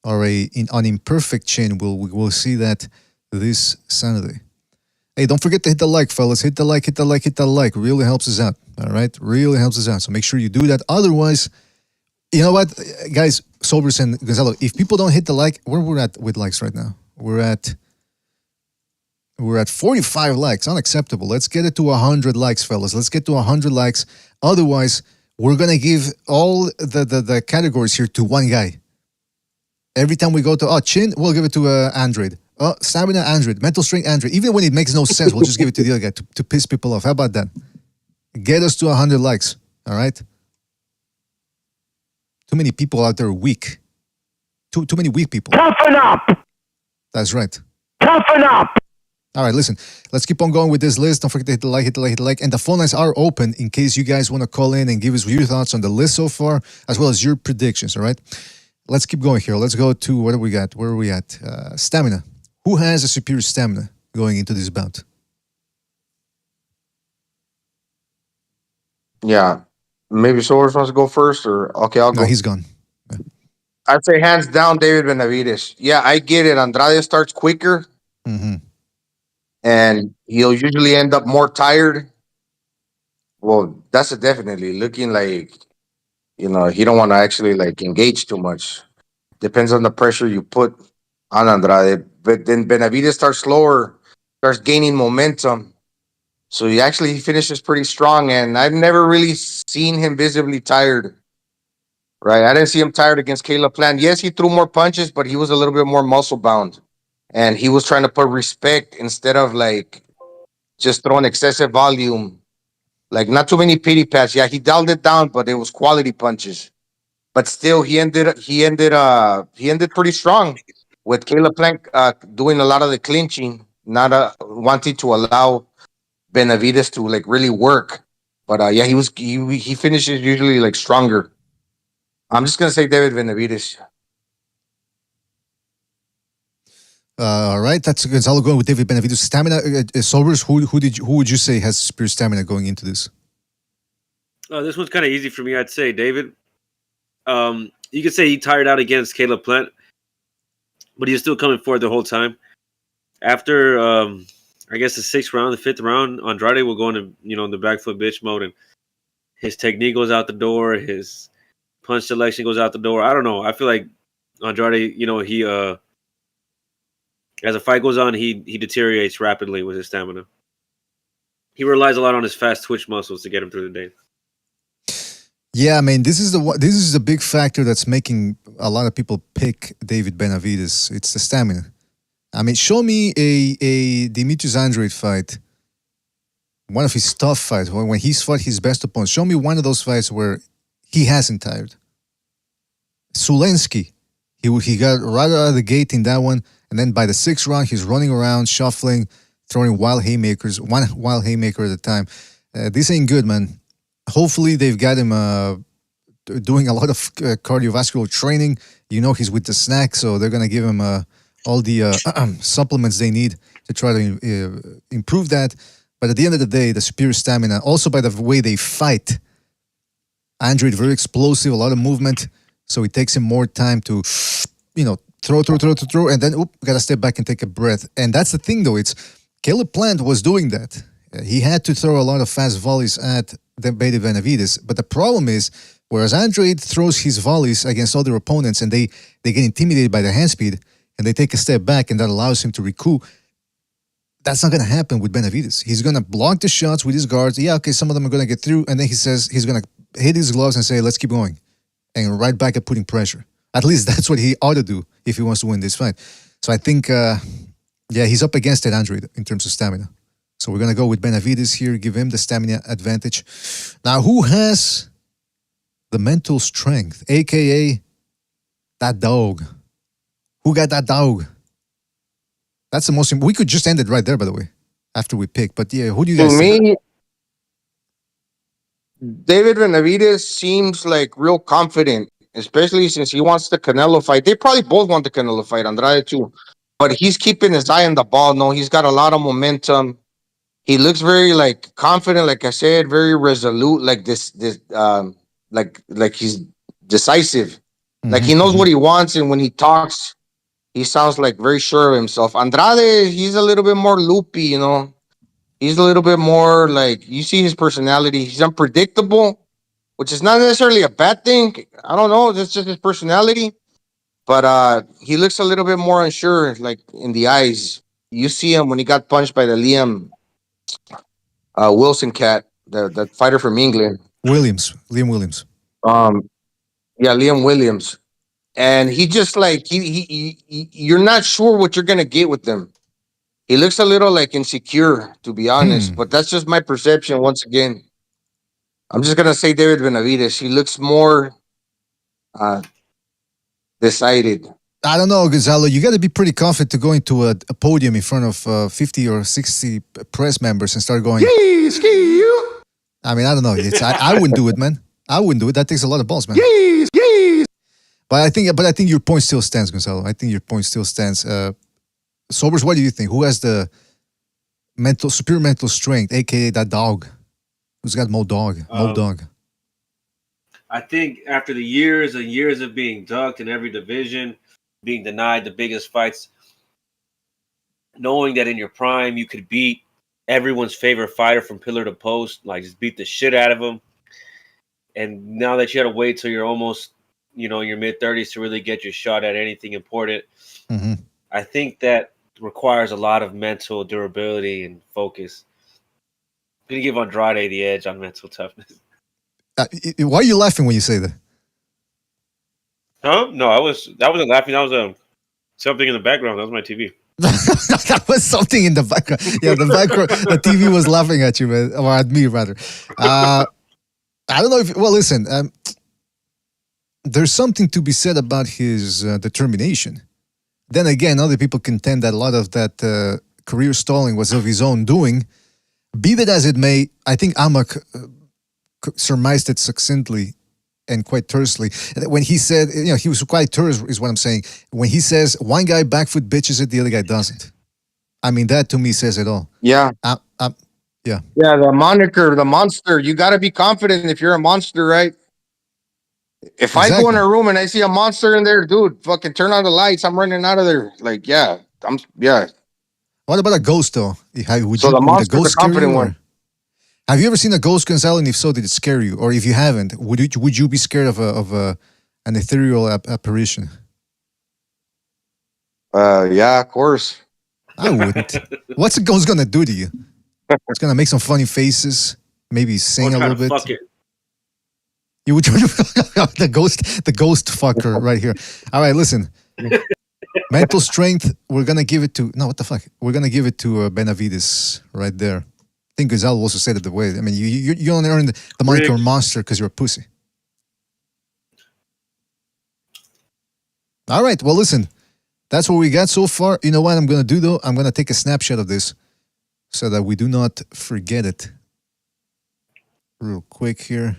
or an imperfect chin, we'll see that this Saturday. Hey, don't forget to hit the like, fellas. Hit the like. Really helps us out. All right? Really helps us out. So make sure you do that. Otherwise, you know what? Guys, Sobers and Gonzalo, if people don't hit the like, where we're at with likes right now? We're at 45 likes. Unacceptable. Let's get it to 100 likes, fellas. Let's get to 100 likes. Otherwise, we're going to give all the categories here to one guy. Every time we go to, chin, we'll give it to Andrade. Stamina, Andrade. Mental strength, Andrade. Even when it makes no sense, we'll just give it to the other guy to piss people off. How about that? Get us to 100 likes. All right? Too many people out there are weak. Too many weak people. Toughen up! That's right. Toughen up! All right, listen. Let's keep on going with this list. Don't forget to hit the like. And the phone lines are open in case you guys want to call in and give us your thoughts on the list so far, as well as your predictions, all right? Let's keep going here. Let's go to, what do we got? Where are we at? Stamina. Who has a superior stamina going into this bout? Yeah. Maybe Soares wants to go first, or okay, I'll No, go. he's gone. I'd say hands down, David Benavidez. Yeah, I get it. Andrade starts quicker, Hmm. and he'll usually end up more tired. Well, that's a definitely looking like he don't want to actually like engage too much. Depends on the pressure you put on Andrade. But then Benavidez starts slower, starts gaining momentum. So he finishes pretty strong, and I've never really seen him visibly tired. Right, I didn't see him tired against Caleb Plant. Yes, he threw more punches, but he was a little bit more muscle bound, and he was trying to put respect instead of like just throwing excessive volume. Like not too many pity pats. Yeah, he dialed it down, but it was quality punches. But still, he ended pretty strong with Caleb Plank doing a lot of the clinching, not wanting to allow Benavidez to like really work. But yeah, he finishes usually like stronger. I'm just gonna say David Benavidez. All right, that's Gonzalo going with David Benavidez. Stamina, Sobers. Who would you say has superior stamina going into this? This one's kind of easy for me. I'd say David. You could say he tired out against Caleb Plant, but he was still coming forward the whole time. After I guess the fifth round, Andrade will go into the back foot bitch mode, and his technique goes out the door. His punch selection goes out the door. I don't know. I feel like Andrade, he as the fight goes on, he deteriorates rapidly with his stamina. He relies a lot on his fast twitch muscles to get him through the day. Yeah, I mean, this is the big factor that's making a lot of people pick David Benavidez. It's the stamina. I mean, show me a Demetrius Andrade fight, one of his tough fights, when he's fought his best opponents. Show me one of those fights where he hasn't tired. Sulensky, he got right out of the gate in that one, and then by the sixth round, he's running around, shuffling, throwing wild haymakers, one wild haymaker at a time. This ain't good, man. Hopefully, they've got him doing a lot of cardiovascular training. He's with the snack, so they're going to give him all the supplements they need to try to improve that. But at the end of the day, the superior stamina, also by the way they fight, Andrade, very explosive, a lot of movement, so it takes him more time to, throw, and then, got to step back and take a breath. And that's the thing, though. It's Caleb Plant was doing that. He had to throw a lot of fast volleys at David Benavidez. But the problem is, whereas Andrade throws his volleys against other opponents and they get intimidated by the hand speed and they take a step back and that allows him to recoup, that's not going to happen with Benavidez. He's going to block the shots with his guards. Yeah, okay, some of them are going to get through. And then he says he's going to hit his gloves and say, let's keep going. And right back at putting pressure. At least that's what he ought to do if he wants to win this fight. So I think, he's up against it, Andrade, in terms of stamina. So we're going to go with Benavidez here, give him the stamina advantage. Now, who has the mental strength, a.k.a. that dog? Who got that dog? That's the most... We could just end it right there, by the way, after we pick. But yeah, who do you guys think? To me, David Benavidez seems like real confident, especially since he wants the Canelo fight. They probably both want the Canelo fight, Andrade too. But he's keeping his eye on the ball. No, he's got a lot of momentum. He looks very like confident, like I said, very resolute, like like he's decisive. Like he knows what he wants, and when he talks, he sounds like very sure of himself. Andrade, he's a little bit more loopy, He's a little bit more like, you see his personality. He's unpredictable, which is not necessarily a bad thing. I don't know. That's just his personality. But he looks a little bit more unsure, like in the eyes. You see him when he got punched by the Liam Wilson cat, the fighter from England. Liam Williams. Yeah, Liam Williams. And he just like, he you're not sure what you're going to get with them. He looks a little like insecure, to be honest, but that's just my perception. Once again, I'm just gonna say David Benavidez. He looks more decided. I don't know, Gonzalo. You got to be pretty confident to go into a podium in front of 50 or 60 press members and start going. I mean, I don't know. I wouldn't do it, man. I wouldn't do it. That takes a lot of balls, man. But I think your point still stands, Gonzalo. I think your point still stands. Sobers, what do you think? Who has the superior mental strength, aka that dog? Who's got Mo Dog? Mo Dog. I think after the years and years of being ducked in every division, being denied the biggest fights, knowing that in your prime you could beat everyone's favorite fighter from pillar to post, like just beat the shit out of them. And now that you had to wait till you're almost, in your mid-30s to really get your shot at anything important, I think that requires a lot of mental durability and focus. I'm going to give Andrade the edge on mental toughness. Why are you laughing when you say that? Huh? No, that wasn't laughing. That was something in the background. That was my TV. That was something in the background. Yeah, the background. The TV was laughing at you, man, or at me rather. I don't know if. Well, listen. There's something to be said about his determination. Then again, other people contend that a lot of that career stalling was of his own doing. Be that as it may, I think Amak surmised it succinctly and quite tersely. When he said, he was quite terse, is what I'm saying. When he says one guy backfoot bitches it, the other guy doesn't. I mean, that to me says it all. Yeah. Yeah. Yeah, the moniker, the monster. You got to be confident if you're a monster, right? If I go in a room and I see a monster in there, dude, fucking turn on the lights. I'm running out of there. Like, yeah. What about a ghost, though? The monster, the confident one. Have you ever seen a ghost, Gonzalo? And if so, did it scare you? Or if you haven't, would you be scared of an ethereal apparition? Yeah, of course. I wouldn't. What's a ghost gonna do to you? It's gonna make some funny faces, maybe sing a little bit. Fuck it. You would the ghost fucker right here. All right, listen. Mental strength. We're gonna give it to what the fuck? We're gonna give it to Benavidez right there. I think Gonzalo also said it the way. I mean, you only earned the moniker monster because you're a pussy. All right. Well, listen. That's what we got so far. You know what I'm gonna do though? I'm gonna take a snapshot of this so that we do not forget it. Real quick here.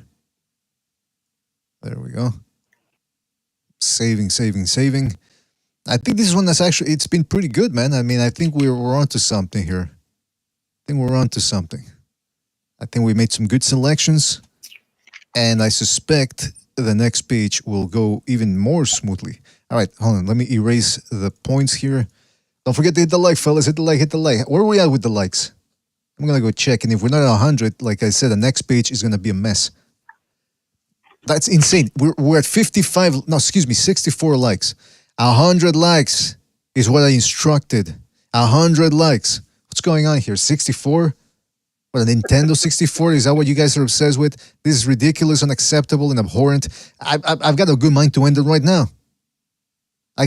There we go. Saving. I think this is one that's actually, it's been pretty good, man. I mean, I think we're onto something here. I think we made some good selections. And I suspect the next page will go even more smoothly. All right, hold on. Let me erase the points here. Don't forget to hit the like, fellas. Hit the like. Where are we at with the likes? I'm going to go check. And if we're not at 100, like I said, the next page is going to be a mess. That's insane. We're at 64 likes. 100 likes is what I instructed. 100 likes. What's going on here? 64? What, a Nintendo 64? Is that what you guys are obsessed with? This is ridiculous, unacceptable, and abhorrent. I've got a good mind to end it right now. You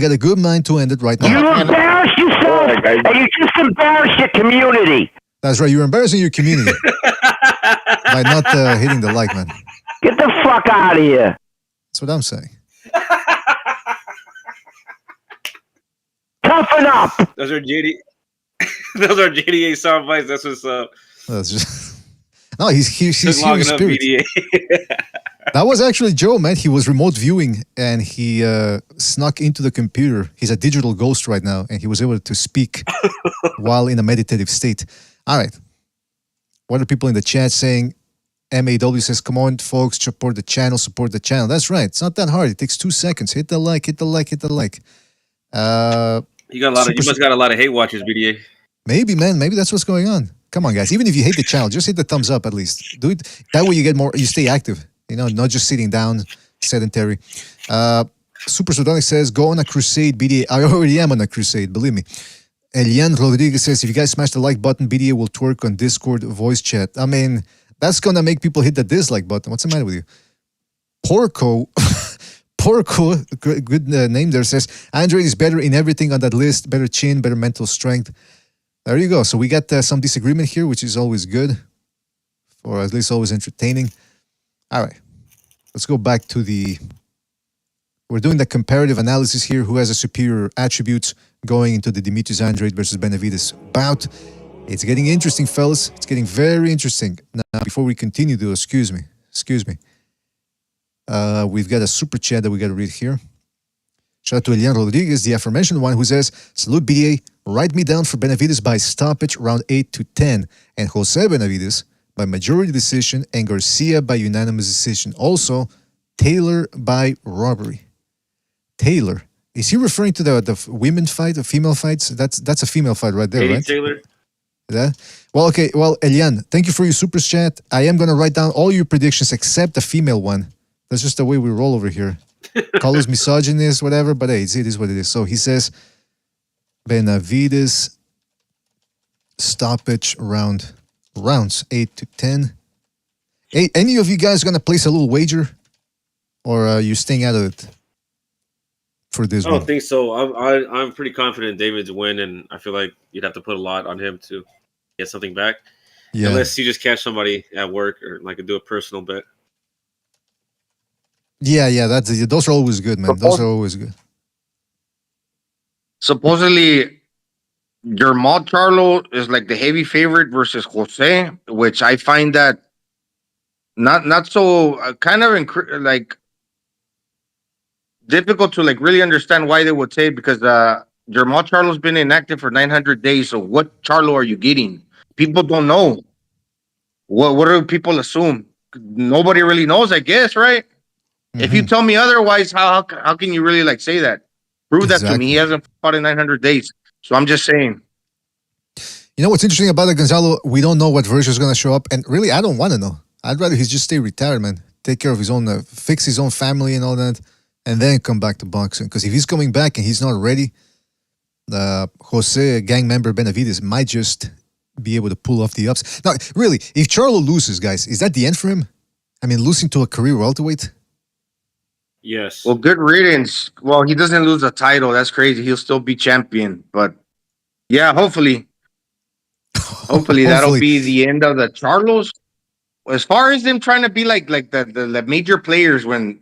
embarrass yourself, and you just embarrass your community. That's right. You're embarrassing your community by not hitting the like, man. Get the fuck out of here. That's what I'm saying. Toughen up. Those are JDA sound bites. That's what's up. That's just no. He's here in spirit. BDA. That was actually Joe, man. He was remote viewing and he snuck into the computer. He's a digital ghost right now, and he was able to speak while in a meditative state. All right. What are people in the chat saying? MAW says, come on, folks, support the channel. That's right. It's not that hard. It takes 2 seconds. Hit the like. You must got a lot of hate watchers, BDA. Maybe, man. Maybe that's what's going on. Come on, guys. Even if you hate the channel, just hit the thumbs up at least. Do it. That way you stay active. Not just sitting down, sedentary. Super Sudonic says, go on a crusade, BDA. I already am on a crusade, believe me. Elian Rodriguez says, if you guys smash the like button, BDA will twerk on Discord voice chat. I mean, that's going to make people hit the dislike button. What's the matter with you? Porco, good name there, says, Andrade is better in everything on that list. Better chin, better mental strength. There you go. So we got some disagreement here, which is always good. Or at least always entertaining. All right. Let's go back to we're doing the comparative analysis here. Who has a superior attributes going into the Demetrius Andrade versus Benavidez bout. It's getting interesting, fellas. It's getting very interesting. Now, before we continue, though, excuse me. We've got a super chat that we got to read here. Shout out to Elian Rodriguez, the aforementioned one, who says, salute BDA. Write Me Down for Benavidez by stoppage, round 8 to 10. And Jose Benavidez by majority decision and Garcia by unanimous decision. Also, Taylor by robbery. Taylor. Is he referring to the women fight, the female fights? That's a female fight right there, Katie right? Taylor. That? Well, okay. Well, Elian, thank you for your super chat. I am going to write down all your predictions except the female one. That's just the way we roll over here. Call us misogynist, whatever, but hey, it is what it is. So he says Benavidez stoppage rounds 8 to 10. Hey, any of you guys going to place a little wager? Or are you staying out of it for this I one? don't think so. I'm pretty confident David's win, and I feel like you'd have to put a lot on him to get something back. Yeah. Unless you just catch somebody at work or like do a personal bet. Yeah, those are always good, man. Those are always good. Supposedly, Germán Charlo is like the heavy favorite versus Jose, which I find that not so kind of like difficult to like really understand why they would say, because Germán Charlo's been inactive for 900 days. So what Charlo are you getting? People don't know. What do people assume? Nobody really knows, I guess, right? If you tell me otherwise, how can you really like say that? Prove that to me. He hasn't fought in 900 days. So I'm just saying. You know what's interesting about it, Gonzalo? We don't know what version is going to show up. And really, I don't want to know. I'd rather he just stay retired, man. Take care of his own, fix his own family and all that, and then come back to boxing. Because if he's coming back and he's not ready, Jose gang member Benavidez might just be able to pull off the ups. Now, really, if Charlo loses, guys, is that the end for him? I mean, losing to a career welterweight? Yes. Well, good riddance. Well, he doesn't lose a title. That's crazy. He'll still be champion. But yeah, hopefully that'll be the end of the Charlos. As far as them trying to be like the major players, when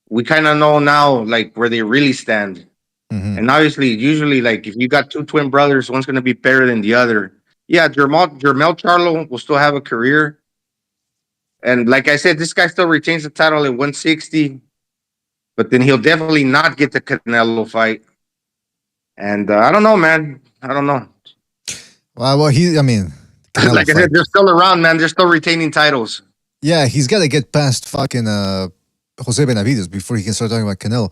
we kind of know now like where they really stand. And obviously, usually, like if you got two twin brothers, one's going to be better than the other. Yeah, Jermel Charlo will still have a career. And like I said, this guy still retains the title at 160. But then he'll definitely not get the Canelo fight. And I don't know, man. I don't know. Well, like I said, they're still around, man. They're still retaining titles. Yeah, he's got to get past fucking Jose Benavidez before he can start talking about Canelo.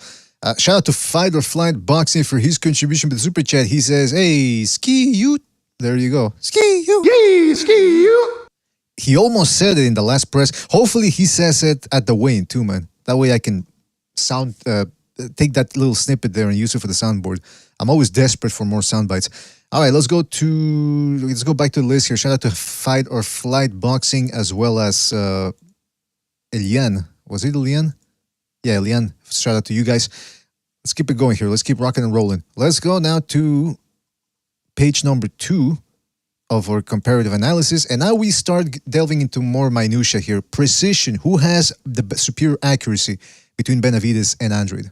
Shout out to Fight or Flight Boxing for his contribution to the super chat. He says, "Hey, ski you." There you go. Ski you. Yay, ski you. He almost said it in the last press. Hopefully he says it at the weigh-in too, man. That way I can take that little snippet there and use it for the soundboard. I'm always desperate for more sound bites. All right, let's go back to the list here. Shout out to Fight or Flight Boxing as well as Elian. Was it Elian? Yeah, Elian. Shout out to you guys. Let's keep it going here. Let's keep rocking and rolling. Let's go now to page number 2 of our comparative analysis. And now we start delving into more minutia here. Precision. Who has the superior accuracy between Benavidez and Andrade?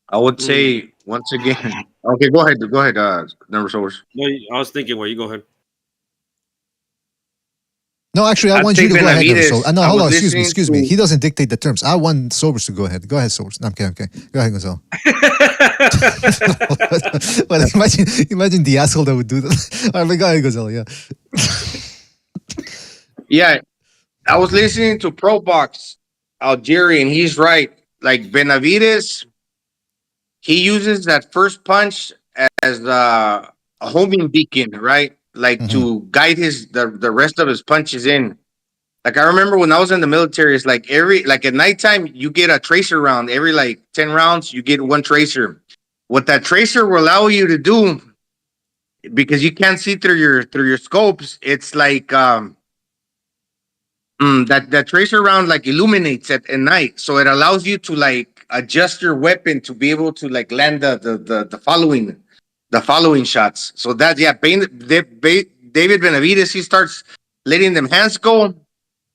I would say once again. Okay, go ahead. Go ahead, number source. No, I was thinking, well, you go ahead. No, actually, I want you to go ahead. So, no, hold on. Excuse me. He doesn't dictate the terms. I want Sobers to go ahead. Go ahead, Sobers. No, okay. Go ahead, Gonzalo. Well, imagine the asshole that would do that. All right, go ahead, Gonzalo. Yeah. Yeah, I was listening to Pro Box Algeria, and he's right. Like Benavidez, he uses that first punch as a homing beacon, right? Like to guide the rest of his punches in. Like I remember when I was in the military, it's like at nighttime you get a tracer round. Every like 10 rounds, you get one tracer. What that tracer will allow you to do, because you can't see through your scopes, it's like that tracer round like illuminates at night, so it allows you to like adjust your weapon to be able to like land the following shots. So that, yeah, David Benavidez, he starts letting them hands go.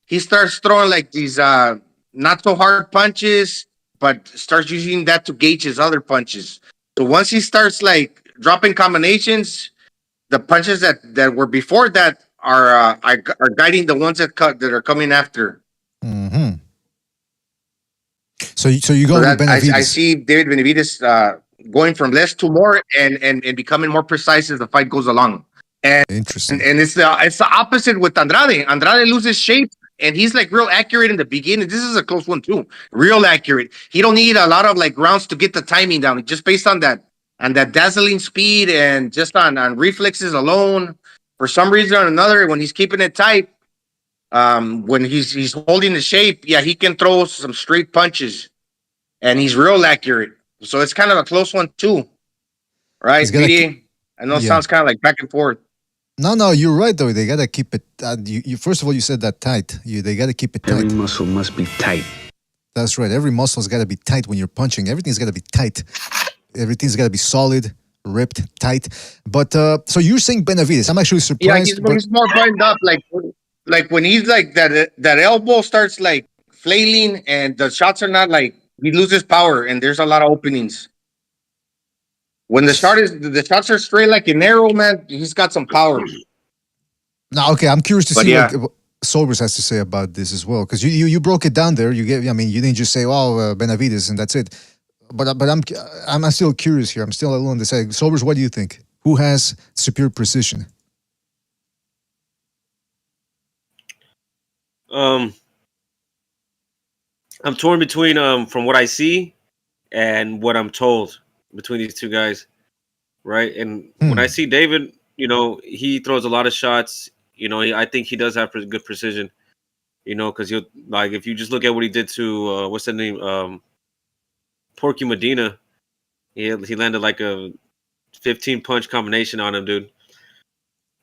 He starts throwing like these not so hard punches, but starts using that to gauge his other punches. So once he starts like dropping combinations, the punches that were before that are guiding the ones that are coming after. So you go So with that I Benavidez. see David Benavidez going from less to more and becoming more precise as the fight goes along. Interesting. And it's the opposite with Andrade. Andrade loses shape and he's like real accurate in the beginning. This is a close one too. Real accurate. He don't need a lot of like rounds to get the timing down. Just based on that dazzling speed and just on reflexes alone. For some reason or another, when he's keeping it tight, when he's holding the shape, yeah, he can throw some straight punches, and he's real accurate. So it's kind of a close one too, right? He's gonna BD, I know it yeah. sounds kind of like back and forth. No, you're right though. They gotta keep it. You first of all, you said that tight. They gotta keep it tight. Every muscle must be tight. That's right. Every muscle's gotta be tight when you're punching. Everything's gotta be tight. Everything's gotta be solid, ripped, tight. But so you're saying Benavidez? I'm actually Yeah, surprised. he's more buttoned up. Like when he's like that elbow starts like flailing, and the shots are not like he loses power, and there's a lot of openings. When the shots are straight like an arrow, man, he's got some power. Now, okay, I'm curious to But see yeah. what Sobers has to say about this as well, because you broke it down there. You didn't just say, "Oh, Benavidez," and that's it. But I'm still curious here. I'm still a little undecided. Sobers, what do you think? Who has superior precision? I'm torn between from what I see and what I'm told between these two guys, right? And when I see David, he throws a lot of shots. I think he does have good precision. Because he'll like if you just look at what he did to what's the name, Porky Medina, he landed like a 15 punch combination on him, dude.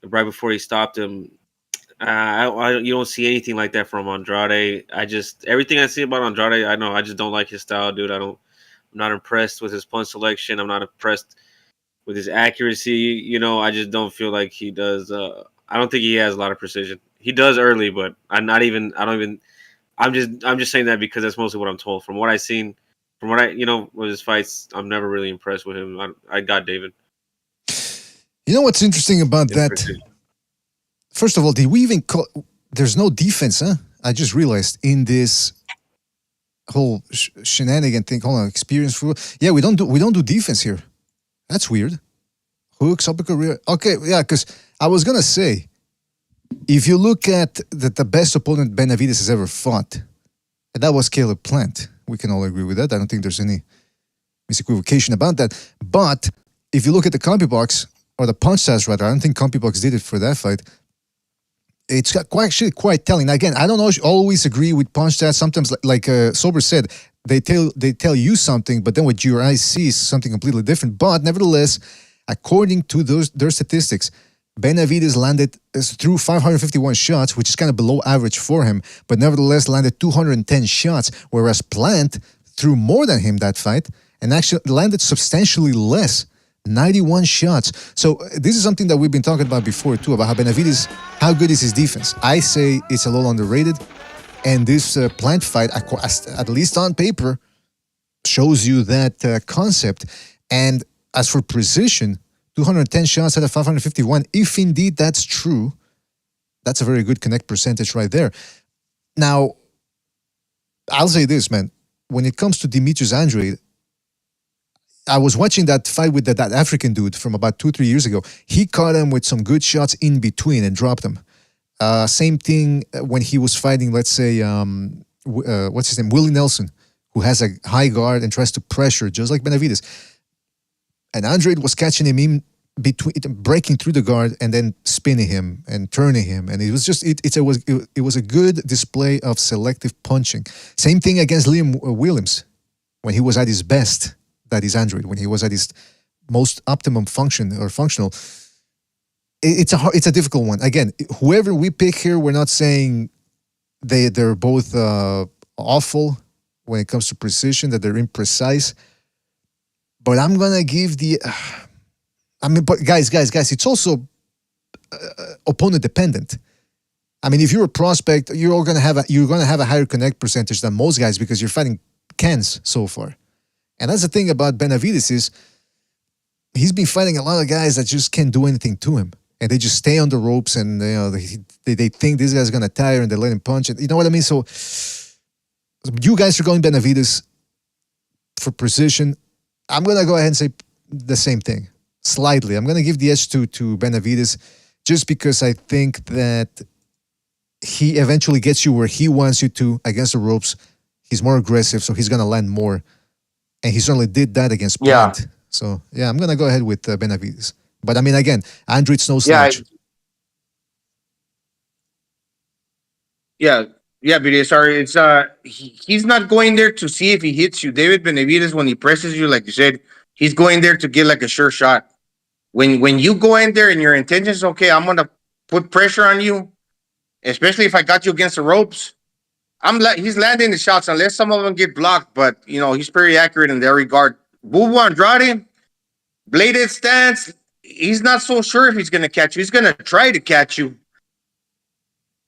Right before he stopped him. You don't see anything like that from Andrade. Everything I see about Andrade, I just don't like his style, dude. I'm not impressed with his punch selection. I'm not impressed with his accuracy. I just don't feel like he does. I don't think he has a lot of precision. He does early, but I'm just saying that because that's mostly what I'm told. From what I've seen, with his fights, I'm never really impressed with him. I got David. You know what's interesting about that? First of all, did we even call? There's no defense, huh? I just realized in this whole shenanigan thing. Hold on, experience for. Yeah, we don't do defense here. That's weird. Hooks, uppercut, rear. Okay, yeah, because I was gonna say, if you look at the best opponent Benavidez has ever fought, and that was Caleb Plant. We can all agree with that. I don't think there's any misequivocation about that. But if you look at the CompuBox, or the punch stats rather, I don't think CompuBox did it for that fight. It's actually quite telling. Again, I don't always agree with punch stats. Sometimes, like Sober said, they tell you something, but then what your eyes see is something completely different. But nevertheless, according to their statistics, Benavidez landed through 551 shots, which is kind of below average for him, but nevertheless landed 210 shots, whereas Plant threw more than him that fight and actually landed substantially less. 91 shots. So this is something that we've been talking about before too, about how Benavidez, how good is his defense. I say it's a little underrated, and this Plant fight, at least on paper, shows you that concept. And as for precision, 210 shots out of 551, if indeed that's true, that's a very good connect percentage right there. Now, I'll say this, man. When it comes to Demetrius Andrade, I was watching that fight with that African dude from about 2-3 years ago. He caught him with some good shots in between and dropped him. Same thing when he was fighting, let's say, what's his name? Willie Nelson, who has a high guard and tries to pressure, just like Benavidez. And Andrade was catching him in between, breaking through the guard and then spinning him and turning him. And it was just, it was a good display of selective punching. Same thing against Liam Williams when he was at his best. That is Andrade, when he was at his most optimum functional. It's a difficult one. Again, whoever we pick here, we're not saying they're both awful when it comes to precision, that they're imprecise. But I'm gonna give but guys, it's also opponent dependent. I mean, if you're a prospect, you're gonna have a higher connect percentage than most guys because you're fighting cans so far. And that's the thing about Benavidez is he's been fighting a lot of guys that just can't do anything to him, and they just stay on the ropes, and they think this guy's gonna tire, and they let him punch it. You know what I mean? So you guys are going Benavidez. for precision, I'm going to go ahead and say the same thing. Slightly. I'm going to give the edge to Benavidez just because I think that he eventually gets you where he wants you to against the ropes. He's more aggressive, so he's going to land more. And he certainly did that against Plant. So, yeah, I'm going to go ahead with Benavidez. But, I mean, again, Andrade's no slouch. Yeah, but sorry, it's he's not going there to see if he hits you. David Benavidez, when he presses you, like you said, he's going there to get like a sure shot. When you go in there and your intention is okay, I'm gonna put pressure on you, especially if I got you against the ropes. He's landing the shots unless some of them get blocked, but you know he's very accurate in that regard. Bubu Andrade, bladed stance. He's not so sure if he's gonna catch you. He's gonna try to catch you.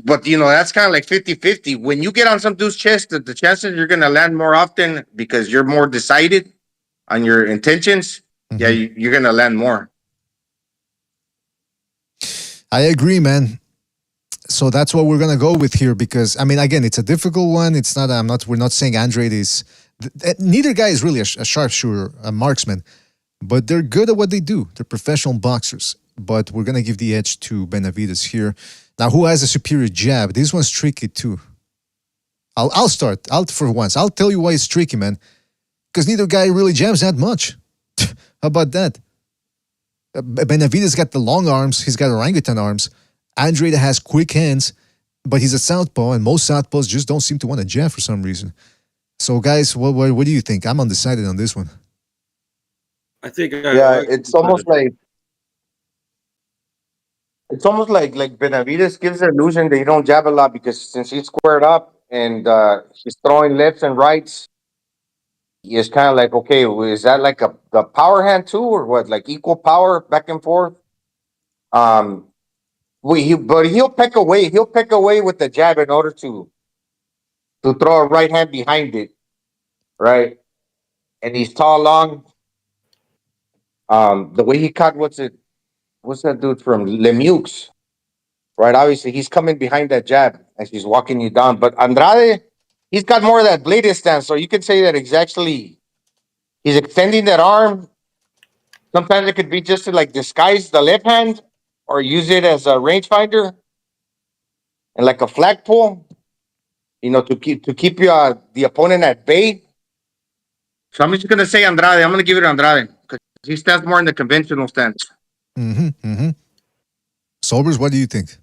But, you know, that's kind of like 50-50. When you get on some dude's chest, the chances you're going to land more often because you're more decided on your intentions. Mm-hmm. Yeah, you're going to land more. I agree, man. So that's what we're going to go with here because, I mean, again, it's a difficult one. It's not, we're not saying Andrade is, neither guy is really a sharpshooter, a marksman, but they're good at what they do. They're professional boxers. But we're going to give the edge to Benavidez here. Now, who has a superior jab? This one's tricky, too. I'll start. For once. I'll tell you why it's tricky, man. Because neither guy really jabs that much. How about that? Benavidez got the long arms. He's got orangutan arms. Andrade has quick hands, but he's a southpaw, and most southpaws just don't seem to want to jab for some reason. So, guys, what do you think? I'm undecided on this one. I think... it's almost like... It's almost like Benavidez gives the illusion that you don't jab a lot because since he's squared up and he's throwing lefts and rights, it's kind of like, okay, is that like the power hand too, or what? Like equal power back and forth. But he'll pick away. He'll pick away with the jab in order to throw a right hand behind it, right? And he's tall, long. The way he cut, what's that dude from Lemieux? Right, obviously he's coming behind that jab as he's walking you down. But Andrade, he's got more of that bladed stance, so you can say that he's extending that arm. Sometimes it could be just to like disguise the left hand or use it as a rangefinder and like a flagpole, you know, to keep the opponent at bay. So I'm just gonna say Andrade. I'm gonna give it to Andrade because he stands more in the conventional stance. Sobers, what do you think?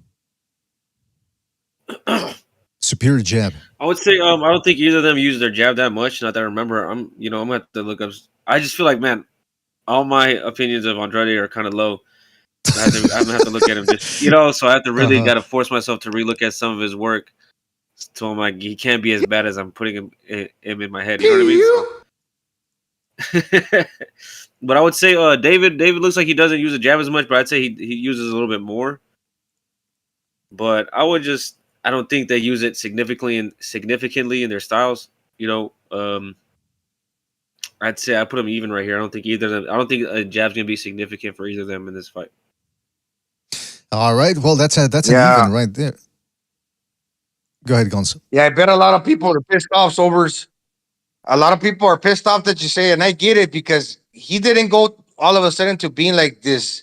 Superior jab. I would say I don't think either of them use their jab that much. Not that I remember. I'm gonna have to look up. I just feel like, man, all my opinions of Andrade are kind of low. I'm gonna have to look at him just, so I have to really got to force myself to relook at some of his work. So I'm like, he can't be as bad as I'm putting him in my head. You know what I mean? So. But I would say David looks like he doesn't use the jab as much, but I'd say he uses a little bit more. But I don't think they use it significantly in their styles. I'd say I put them even right here. I don't think a jab's gonna be significant for either of them in this fight. All right. Well, that's an even right there. Go ahead, Gonzo. Yeah, I bet a lot of people are pissed off, Sobers. A lot of people are pissed off that you say, and I get it because he didn't go all of a sudden to being like this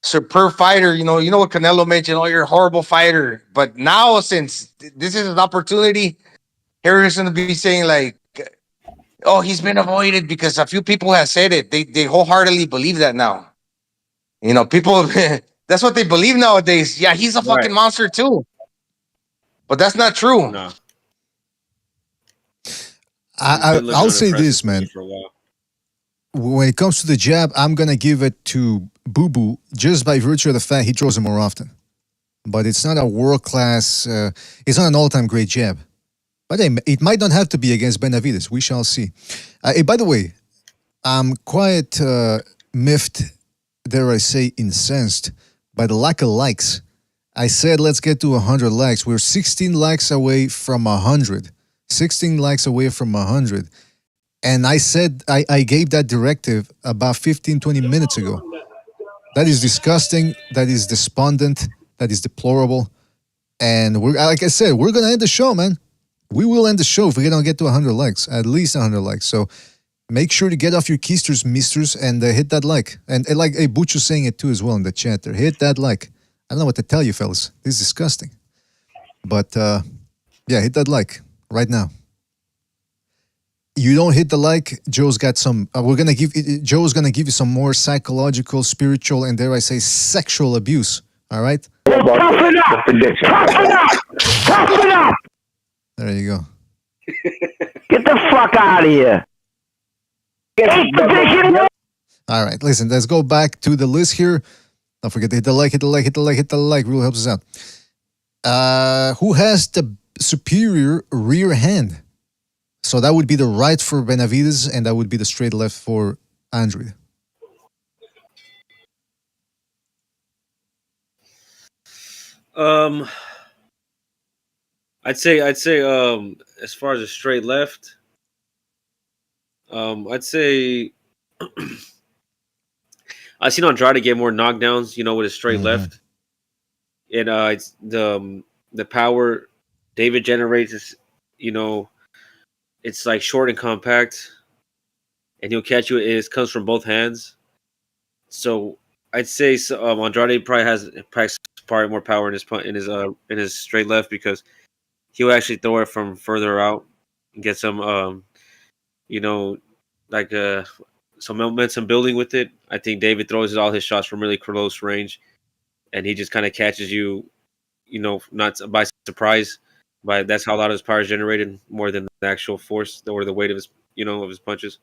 superb fighter. You know what Canelo mentioned, you're a horrible fighter. But now, since this is an opportunity, Harris going to be saying like, oh, he's been avoided because a few people have said it. They wholeheartedly believe that now. People, that's what they believe nowadays. Yeah, he's a fucking monster too. But that's not true. No. I'll say this, man. When it comes to the jab, I'm going to give it to Boo Boo just by virtue of the fact he throws it more often. But it's not a world-class, it's not an all-time great jab. But hey, it might not have to be against Benavidez. We shall see. Hey, by the way, I'm quite miffed, dare I say, incensed by the lack of likes. I said, let's get to 100 likes. We're 16 likes away from 100. 16 likes away from 100. And I said, I gave that directive about 15, 20 minutes ago. That is disgusting. That is despondent. That is deplorable. And like I said, we're going to end the show, man. we will end the show if we don't get to 100 likes, at least 100 likes. So make sure to get off your keisters, misters, and hit that like. And like hey, Butch saying it too as well in the chat there. Hit that like. I don't know what to tell you, fellas. This is disgusting. But yeah, hit that like right now. You don't hit the like, Joe's got some. Joe's gonna give you some more psychological, spiritual, and dare I say, sexual abuse. All right. Toughen up! Toughen up! Toughen up! There you go. Get the fuck out of here! Eighth position! All right, listen. Let's go back to the list here. Don't forget to hit the like, hit the like, hit the like, hit the like. Really helps us out. Who has the superior rear hand? So that would be the right for Benavidez, and that would be the straight left for Andrade. I'd say as far as a straight left, I'd say I've seen Andrade get more knockdowns, with his straight left. And it's the power David generates is, it's like short and compact, and he'll catch you. It comes from both hands. So I'd say Andrade packs probably more power in his straight left because he'll actually throw it from further out and get some some momentum building with it. I think David throws all his shots from really close range, and he just kind of catches you, not by surprise. But that's how a lot of his power is generated, more than the actual force or the weight of his, of his punches.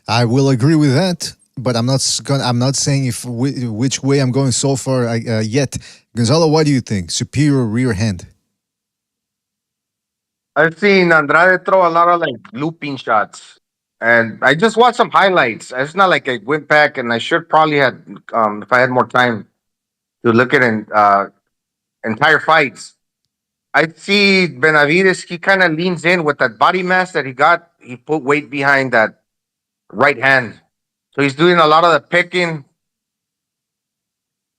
I will agree with that, but I'm not saying which way I'm going so far yet. Gonzalo, what do you think? Superior rear hand? I've seen Andrade throw a lot of like looping shots, and I just watched some highlights. It's not like I went back, and I should probably had if I had more time to look at entire fights. I see Benavidez. He kind of leans in with that body mass that he got. He put weight behind that right hand, so he's doing a lot of the picking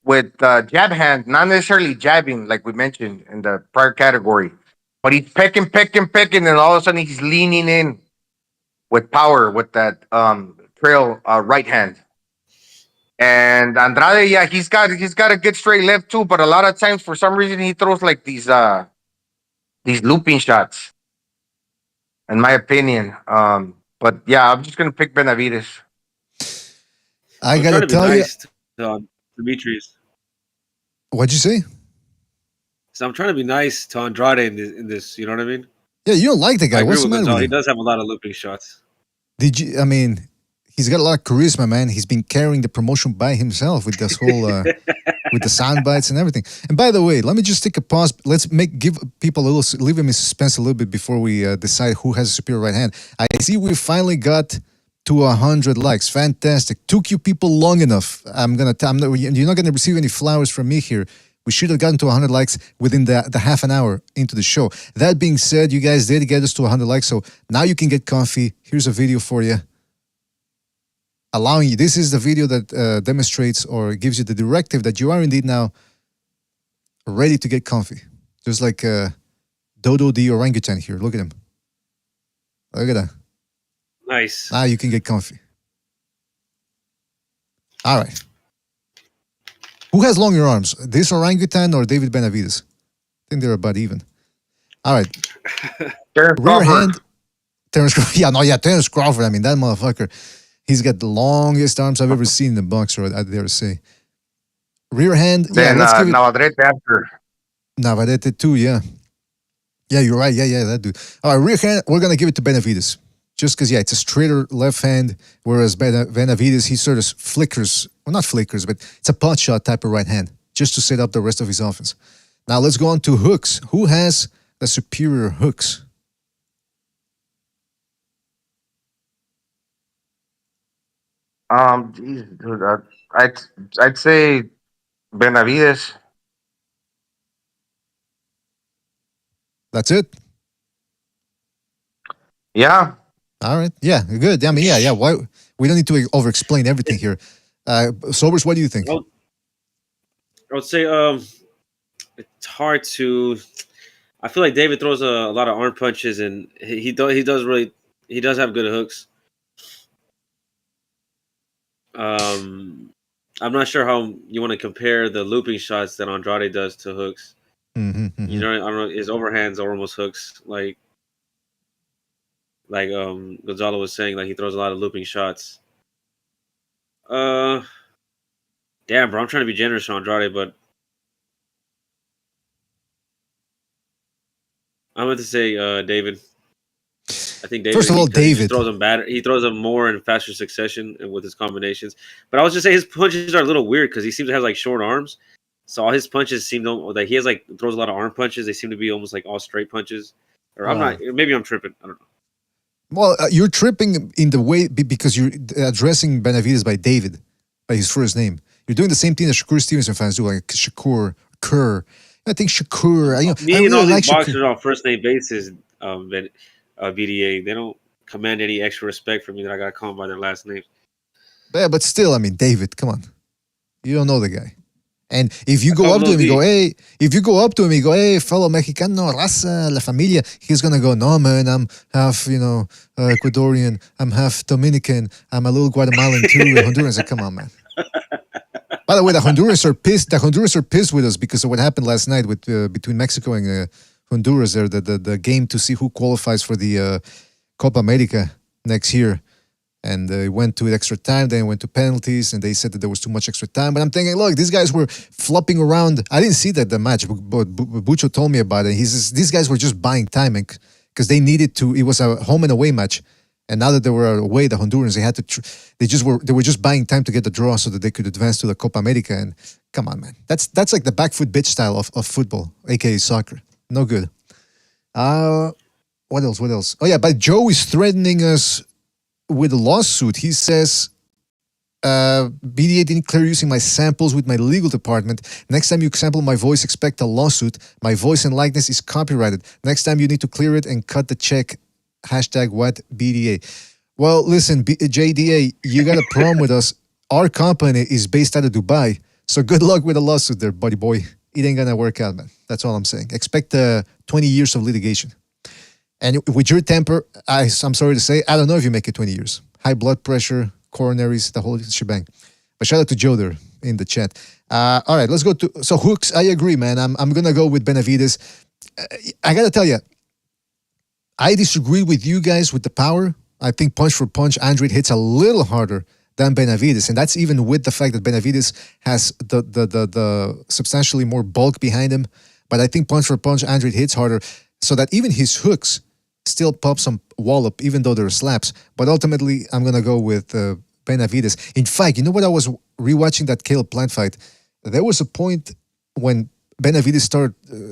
with jab hand, not necessarily jabbing like we mentioned in the prior category. But he's picking, and all of a sudden he's leaning in with power with that trail right hand. And Andrade, yeah, he's got a good straight left too, but a lot of times for some reason he throws like these looping shots, in my opinion. But yeah, I'm just gonna pick Benavidez. I gotta tell you, Demetrius. What'd you say? So I'm trying to be nice to Andrade in this. You know what I mean? Yeah, you don't like the guy. What's the matter with He you? does have a lot of looping shots. I mean, he's got a lot of charisma, man. He's been carrying the promotion by himself with this whole, with the sound bites and everything. And by the way, let me just take a pause. Let's give people leave them in suspense a little bit before we decide who has a superior right hand. I see we finally got to 100 likes. Fantastic. Took you people long enough. You're not gonna receive any flowers from me here. We should have gotten to 100 likes within the half an hour into the show. That being said, you guys did get us to 100 likes, so now you can get comfy. Here's a video for you. Allowing you, this is the video that demonstrates or gives you the directive that you are indeed now ready to get comfy. Just like Dodo the orangutan here. Look at him. Look at that. Nice. Now you can get comfy. All right. Who has longer arms? This orangutan or David Benavidez? I think they're about even. All right. Rear hand. Terence Crawford. I mean, that motherfucker. He's got the longest arms I've ever seen in a boxer, I dare say. Rear hand. Then let's give it Navarrete after. Navarrete too, yeah. Yeah, you're right. Yeah, that dude. All right, rear hand, we're going to give it to Benavidez. Just because, yeah, it's a straighter left hand, whereas Benavidez, he sort of flickers. Well, not flickers, but it's a pot shot type of right hand, just to set up the rest of his offense. Now, let's go on to hooks. Who has the superior hooks? Geez, dude, I'd say Benavidez. That's it? Yeah. All right. Yeah, good. I mean, yeah. Why we don't need to over-explain everything here. Sobers, what do you think? Well, I would say it's hard to. I feel like David throws a lot of arm punches, and he does have good hooks. I'm not sure how you want to compare the looping shots that Andrade does to hooks. You know, I don't know, his overhands are almost hooks. Like Gonzalo was saying, like he throws a lot of looping shots. Damn, bro, I'm trying to be generous to Andrade, but I'm going to say David. I think David. First of all, David throws them better. He throws them more in faster succession and with his combinations. But I was just say his punches are a little weird because he seems to have like short arms. So all his punches seem to like he has like throws a lot of arm punches. They seem to be almost like all straight punches. Or I'm not. Maybe I'm tripping. I don't know. Well, you're tripping in the way because you're addressing Benavidez by David, by his first name. You're doing the same thing that Shakur Stevenson fans do, like Shakur, Kerr. I think Shakur. I really and all like these boxers on first name basis. BDA, they don't command any extra respect from me that I got to call them by their last names. Yeah, but still, I mean, David, come on, you don't know the guy. And if you go up to him, you go, hey. If you go up to him, you go, hey, fellow Mexicano, raza, la familia. He's gonna go, no, man, I'm half, Ecuadorian. I'm half Dominican. I'm a little Guatemalan too. Honduran. Like, come on, man. By the way, the Honduras are pissed. The Honduras are pissed with us because of what happened last night with between Mexico and Honduras. There, the game to see who qualifies for the Copa America next year. And it went to extra time, then it went to penalties, and they said that there was too much extra time. But I'm thinking, look, these guys were flopping around. I didn't see the match, but Bucho told me about it. He says these guys were just buying time because they needed to. It was a home and away match, and now that they were away, the Hondurans they had to. They were just buying time to get the draw so that they could advance to the Copa America. And come on, man, that's like the back foot bitch style of football, aka soccer. No good. What else? What else? Oh yeah, but Joe is threatening us with a lawsuit. He says, BDA didn't clear using my samples with my legal department. Next time you sample my voice, expect a lawsuit. My voice and likeness is copyrighted. Next time you need to clear it and cut the check. Hashtag what BDA. Well, listen, JDA, you got a problem with us. Our company is based out of Dubai. So good luck with the lawsuit there, buddy boy. It ain't gonna work out, man. That's all I'm saying. Expect 20 years of litigation. And with your temper, I'm sorry to say, I don't know if you make it 20 years. High blood pressure, coronaries, the whole shebang. But shout out to Joe there in the chat. All right, let's go to... So hooks, I agree, man. I'm going to go with Benavidez. I got to tell you, I disagree with you guys with the power. I think punch for punch, Andrade hits a little harder than Benavidez. And that's even with the fact that Benavidez has the substantially more bulk behind him. But I think punch for punch, Andrade hits harder so that even his hooks still pop some wallop, even though they're slaps. But ultimately, I'm going to go with Benavidez. In fact, you know what? I was rewatching that Caleb Plant fight. There was a point when Benavidez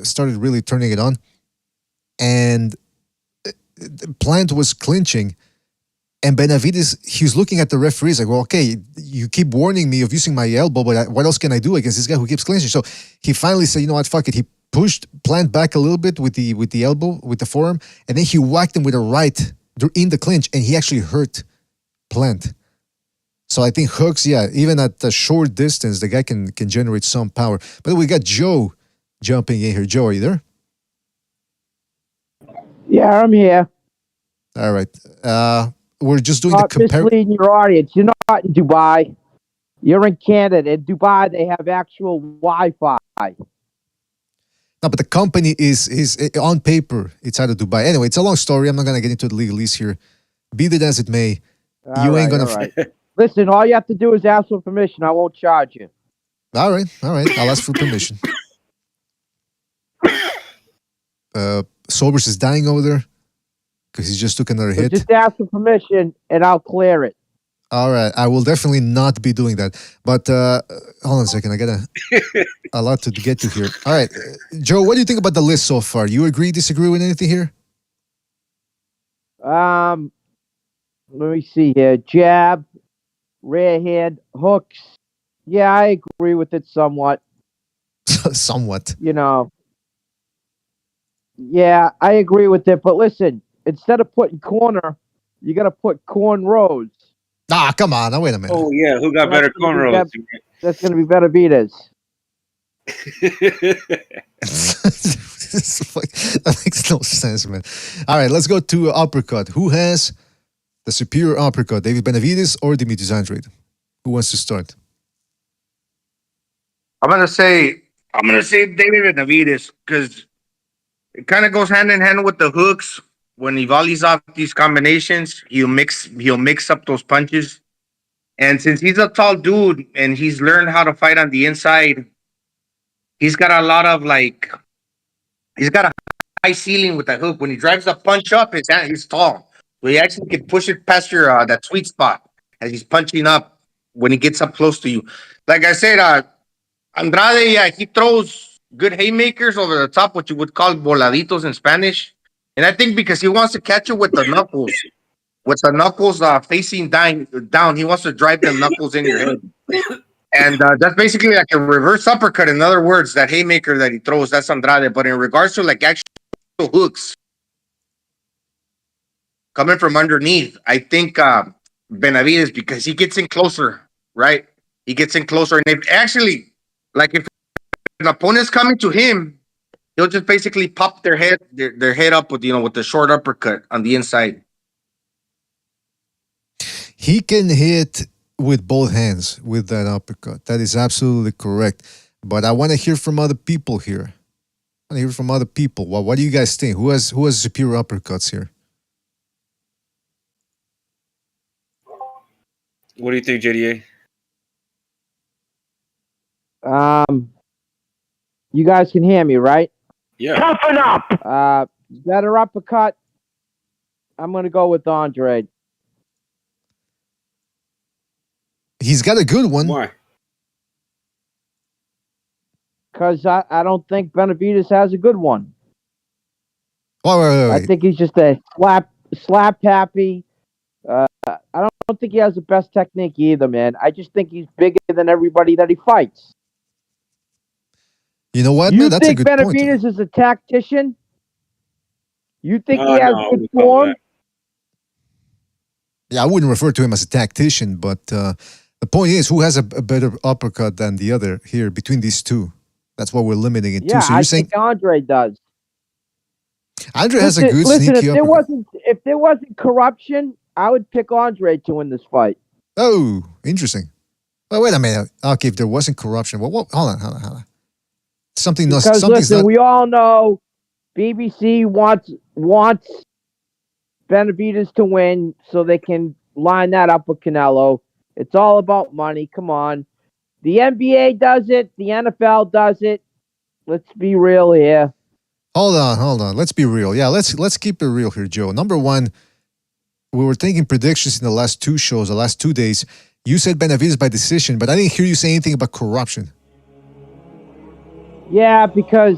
started really turning it on. And Plant was clinching. And Benavidez, he was looking at the referee. He's like, well, okay, you keep warning me of using my elbow, but what else can I do against this guy who keeps clinching? So he finally said, you know what, fuck it. He pushed Plant back a little bit with the elbow, with the forearm, and then he whacked him with a right in the clinch, and he actually hurt Plant. So I think hooks, yeah, even at a short distance, the guy can generate some power. But we got Joe jumping in here. Joe, are you there? Yeah, I'm here. All right. We're just doing the comparison. Misleading your audience. You're not in Dubai. You're in Canada. In Dubai, they have actual Wi-Fi. No, but the company is on paper. It's out of Dubai. Anyway, it's a long story. I'm not gonna get into the legalese here. Be it as it may, ain't gonna. Right. Listen, all you have to do is ask for permission. I won't charge you. All right. I'll ask for permission. Sobers is dying over there because he just took another hit. Just ask for permission, and I'll clear it. All right, I will definitely not be doing that. But hold on a second, I got a lot to get to here. All right, Joe, what do you think about the list so far? You agree, disagree with anything here? Let me see here. Jab, rear hand, hooks. Yeah, I agree with it somewhat. Somewhat. Yeah, I agree with it. But listen, instead of putting corner, you got to put cornrows. Ah, come on. Now, wait a minute. Oh, yeah. Who got better cornrows? That's going to be Benavidez. That makes no sense, man. All right, let's go to uppercut. Who has the superior uppercut, David Benavidez or Demetrius Andrade? Who wants to start? I'm gonna say David Benavidez because it kind of goes hand in hand with the hooks. When he volleys off these combinations, he'll mix up those punches. And since he's a tall dude and he's learned how to fight on the inside, he's got a lot of he's got a high ceiling with that hook. When he drives the punch up, he's tall, so he actually can push it past your that sweet spot as he's punching up when he gets up close to you. Like I said, Andrade, yeah, he throws good haymakers over the top, what you would call voladitos in Spanish. And I think because he wants to catch you with the knuckles, facing down, he wants to drive the knuckles in your head. And that's basically like a reverse uppercut. In other words, that haymaker that he throws, that's Andrade. But in regards to like actual hooks coming from underneath, I think Benavidez, because he gets in closer, right? He gets in closer. And if an opponent's coming to him, he'll just basically pop their head up with the short uppercut on the inside. He can hit with both hands with that uppercut. That is absolutely correct. But I want to hear from other people here. What do you guys think? Who has superior uppercuts here? What do you think, JDA? You guys can hear me, right? Yeah. Toughen up! Better uppercut. I'm going to go with Andrade. He's got a good one. Why? Because I don't think Benavidez has a good one. Wait. I think he's just a slap happy. I don't think he has the best technique either, man. I just think he's bigger than everybody that he fights. You know what, you man? That's a think good Benavidez point. is a tactician? You think he has good form? Yeah, I wouldn't refer to him as a tactician, but the point is, who has a better uppercut than the other here between these two? That's what we're limiting it to. So you're saying think Andrade does. Andrade has a good sneaky uppercut. If there wasn't corruption, I would pick Andrade to win this fight. Oh, interesting. Well, wait a minute. Okay, if there wasn't corruption, well, hold on. We all know BBC wants Benavidez to win so they can line that up with Canelo. It's all about money. Come on. The NBA does it. The NFL does it. Let's be real here. Hold on. Let's be real. Yeah, let's keep it real here, Joe. Number one, we were taking predictions in the last two shows, the last 2 days. You said Benavidez by decision, but I didn't hear you say anything about corruption. Yeah, because,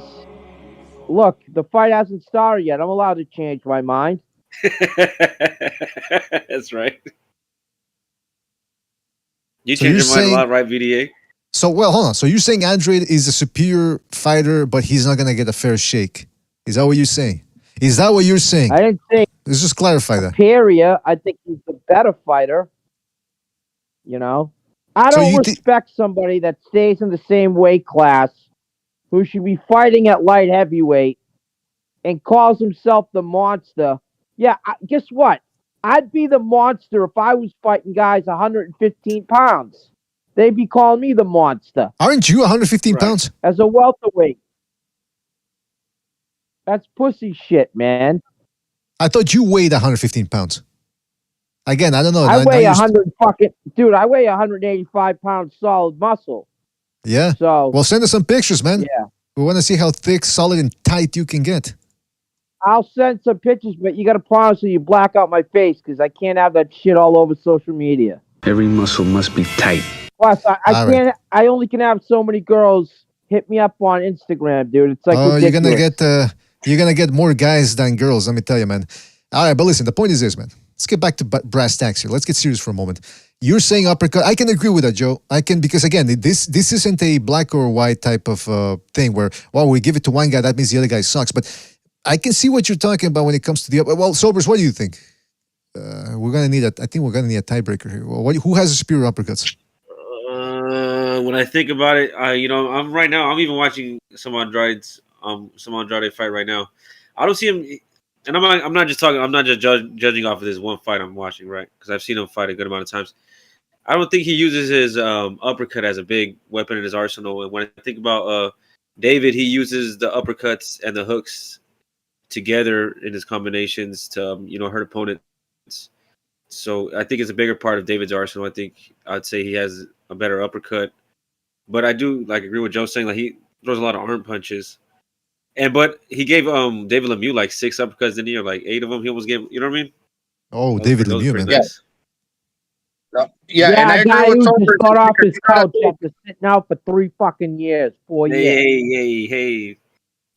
look, the fight hasn't started yet. I'm allowed to change my mind. That's right. You changed your mind a lot, right, VDA? So, well, hold on. So you're saying Andrade is a superior fighter, but he's not going to get a fair shake. Is that what you're saying? Is that what you're saying? I didn't say let's just clarify that. Superior. I think he's the better fighter. You know? I don't respect somebody that stays in the same weight class who should be fighting at light heavyweight and calls himself the monster. Yeah, guess what? I'd be the monster if I was fighting guys 115 pounds. They'd be calling me the monster. Aren't you 115 pounds? As a welterweight. That's pussy shit, man. I thought you weighed 115 pounds. Again, I don't know. I weigh 100 fucking... Dude, I weigh 185 pounds solid muscle. Yeah? So, well, send us some pictures, man. Yeah. We want to see how thick, solid, and tight you can get. I'll send some pictures, but you got to promise me you black out my face because I can't have that shit all over social media. Every muscle must be tight. Plus, I can't. Right. I only can have so many girls hit me up on Instagram, dude. It's like ridiculous. You're gonna get more guys than girls. Let me tell you, man. All right, but listen. The point is this, man. Let's get back to brass tacks here. Let's get serious for a moment. You're saying uppercut. I can agree with that, Joe. I can, because again, this isn't a black or white type of thing where, well, we give it to one guy, that means the other guy sucks. But I can see what you're talking about when it comes to the well, Sobers. What do you think? We're gonna need I think we're gonna need a tiebreaker here. Well, who has the superior uppercuts? When I think about it, I'm right now. I'm even watching some Andrade's some Andrade fight right now. I don't see him, and I'm not just judging off of this one fight I'm watching, right? Because I've seen him fight a good amount of times. I don't think he uses his uppercut as a big weapon in his arsenal. And when I think about David, he uses the uppercuts and the hooks together in his combinations to hurt opponents. So I think it's a bigger part of David's arsenal. I think I'd say he has a better uppercut, but I do agree with Joe saying he throws a lot of arm punches. But he gave David Lemieux like 6 uppercuts, didn't he? Or like 8 of them. He almost gave. You know what I mean? Oh, David Lemieux, man. Nice. Yeah, and I a guy agree who with just got off his couch Tolbert. after sitting out for 3 fucking years, 4 years. Hey.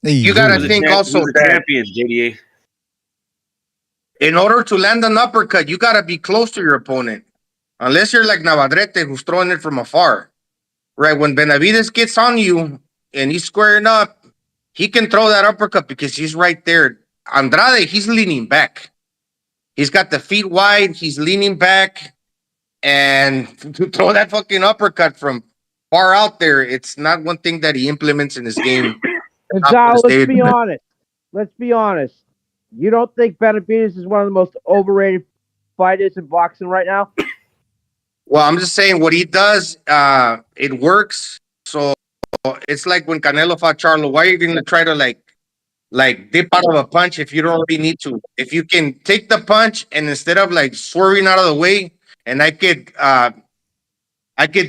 You got to think also that champion, JDA. in order to land an uppercut, you got to be close to your opponent. Unless you're like Navarrete, who's throwing it from afar. Right? When Benavidez gets on you and he's squaring up, he can throw that uppercut because he's right there. Andrade, he's leaning back. He's got the feet wide. He's leaning back. And to throw that fucking uppercut from far out there, it's not one thing that he implements in his game. Let's be honest. You don't think Benavidez is one of the most overrated fighters in boxing right now? Well, I'm just saying what he does, it works. So it's like when Canelo fought Charlo. Why are you going to try to like dip out of a punch if you don't really need to? If you can take the punch and instead of like swerving out of the way, and I could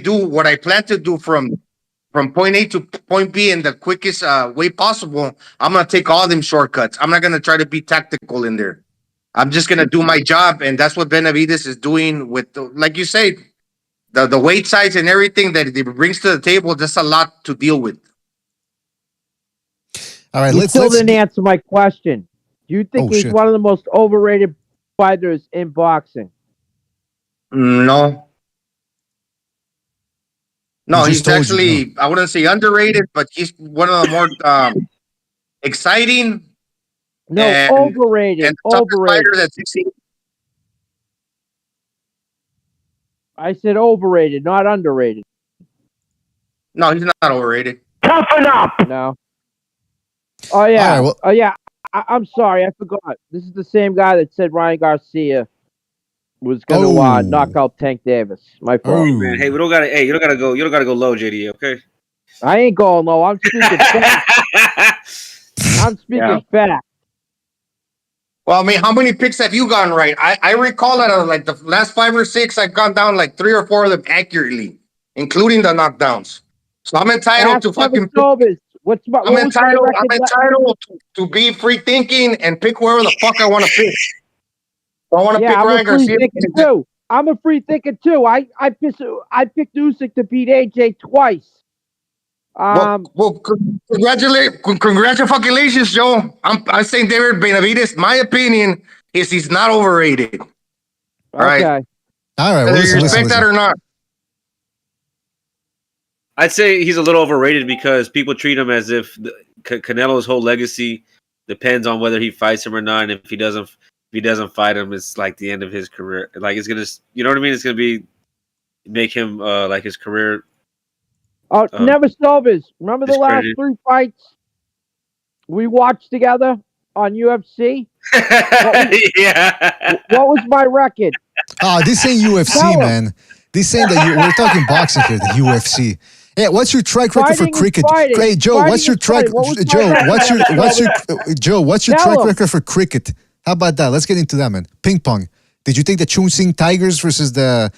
do what I plan to do from point A to point B in the quickest way possible, I'm going to take all them shortcuts. I'm not going to try to be tactical in there. I'm just going to do my job, and that's what Benavidez is doing with, like you say, the weight size and everything that he brings to the table. That's a lot to deal with. All right, let's didn't answer my question. Do you think he's one of the most overrated fighters in boxing? No, he's actually, I wouldn't say underrated, but he's one of the more exciting. Overrated. And overrated. That's succeeded. I said overrated, not underrated. No, he's not overrated. Toughen up. No. Oh yeah. I'm sorry, I forgot. This is the same guy that said Ryan Garcia was gonna knock out Tank Davis. My fault. Man, hey, you don't gotta go low, JD, okay? I ain't going low. I'm speaking facts. I'm speaking facts. Well, I mean, how many picks have you gotten right? I recall that like the last 5 or 6, I've gone down like 3 or 4 of them accurately, including the knockdowns. So I'm entitled to fucking. I'm entitled to be free thinking and pick wherever the fuck I want to pick. I want to pick Ryan Garcia. Too. I'm a free thinker too. I picked Usyk to beat AJ twice. Congratulations, Joe. I'm saying David Benavidez. My opinion is he's not overrated. All right. Whether you respect that or not. I'd say he's a little overrated because people treat him as if Canelo's whole legacy depends on whether he fights him or not. And if he doesn't fight him, it's like the end of his career. Like it's gonna, you know what I mean? It's gonna make him like his career. Never Silvers. Remember the last 3 fights we watched together on UFC? What was my record? This ain't UFC, man. This ain't that we're talking boxing here. The UFC. Yeah, what's your track record for cricket? Hey, Joe, what's your track? Joe, what's your track record for cricket? How about that? Let's get into that, man. Ping pong. Did you take the Chun Sing Tigers versus the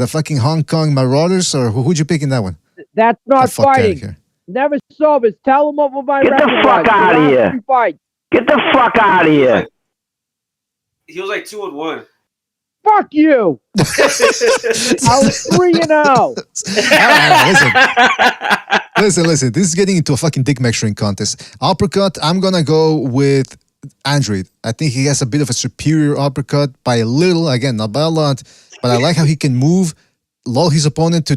fucking Hong Kong Marauders, or who'd you pick in that one? That's not fighting. Never Silvers. Tell them what my record was. Get the fuck out of here. Get the fuck out of here. He was like 2-1. Fuck you. I was 3-0. Listen. This is getting into a fucking dick measuring contest. Uppercut, I'm going to go with Andrade. I think he has a bit of a superior uppercut by a little, again, not by a lot, but I like how he can move, lull his opponent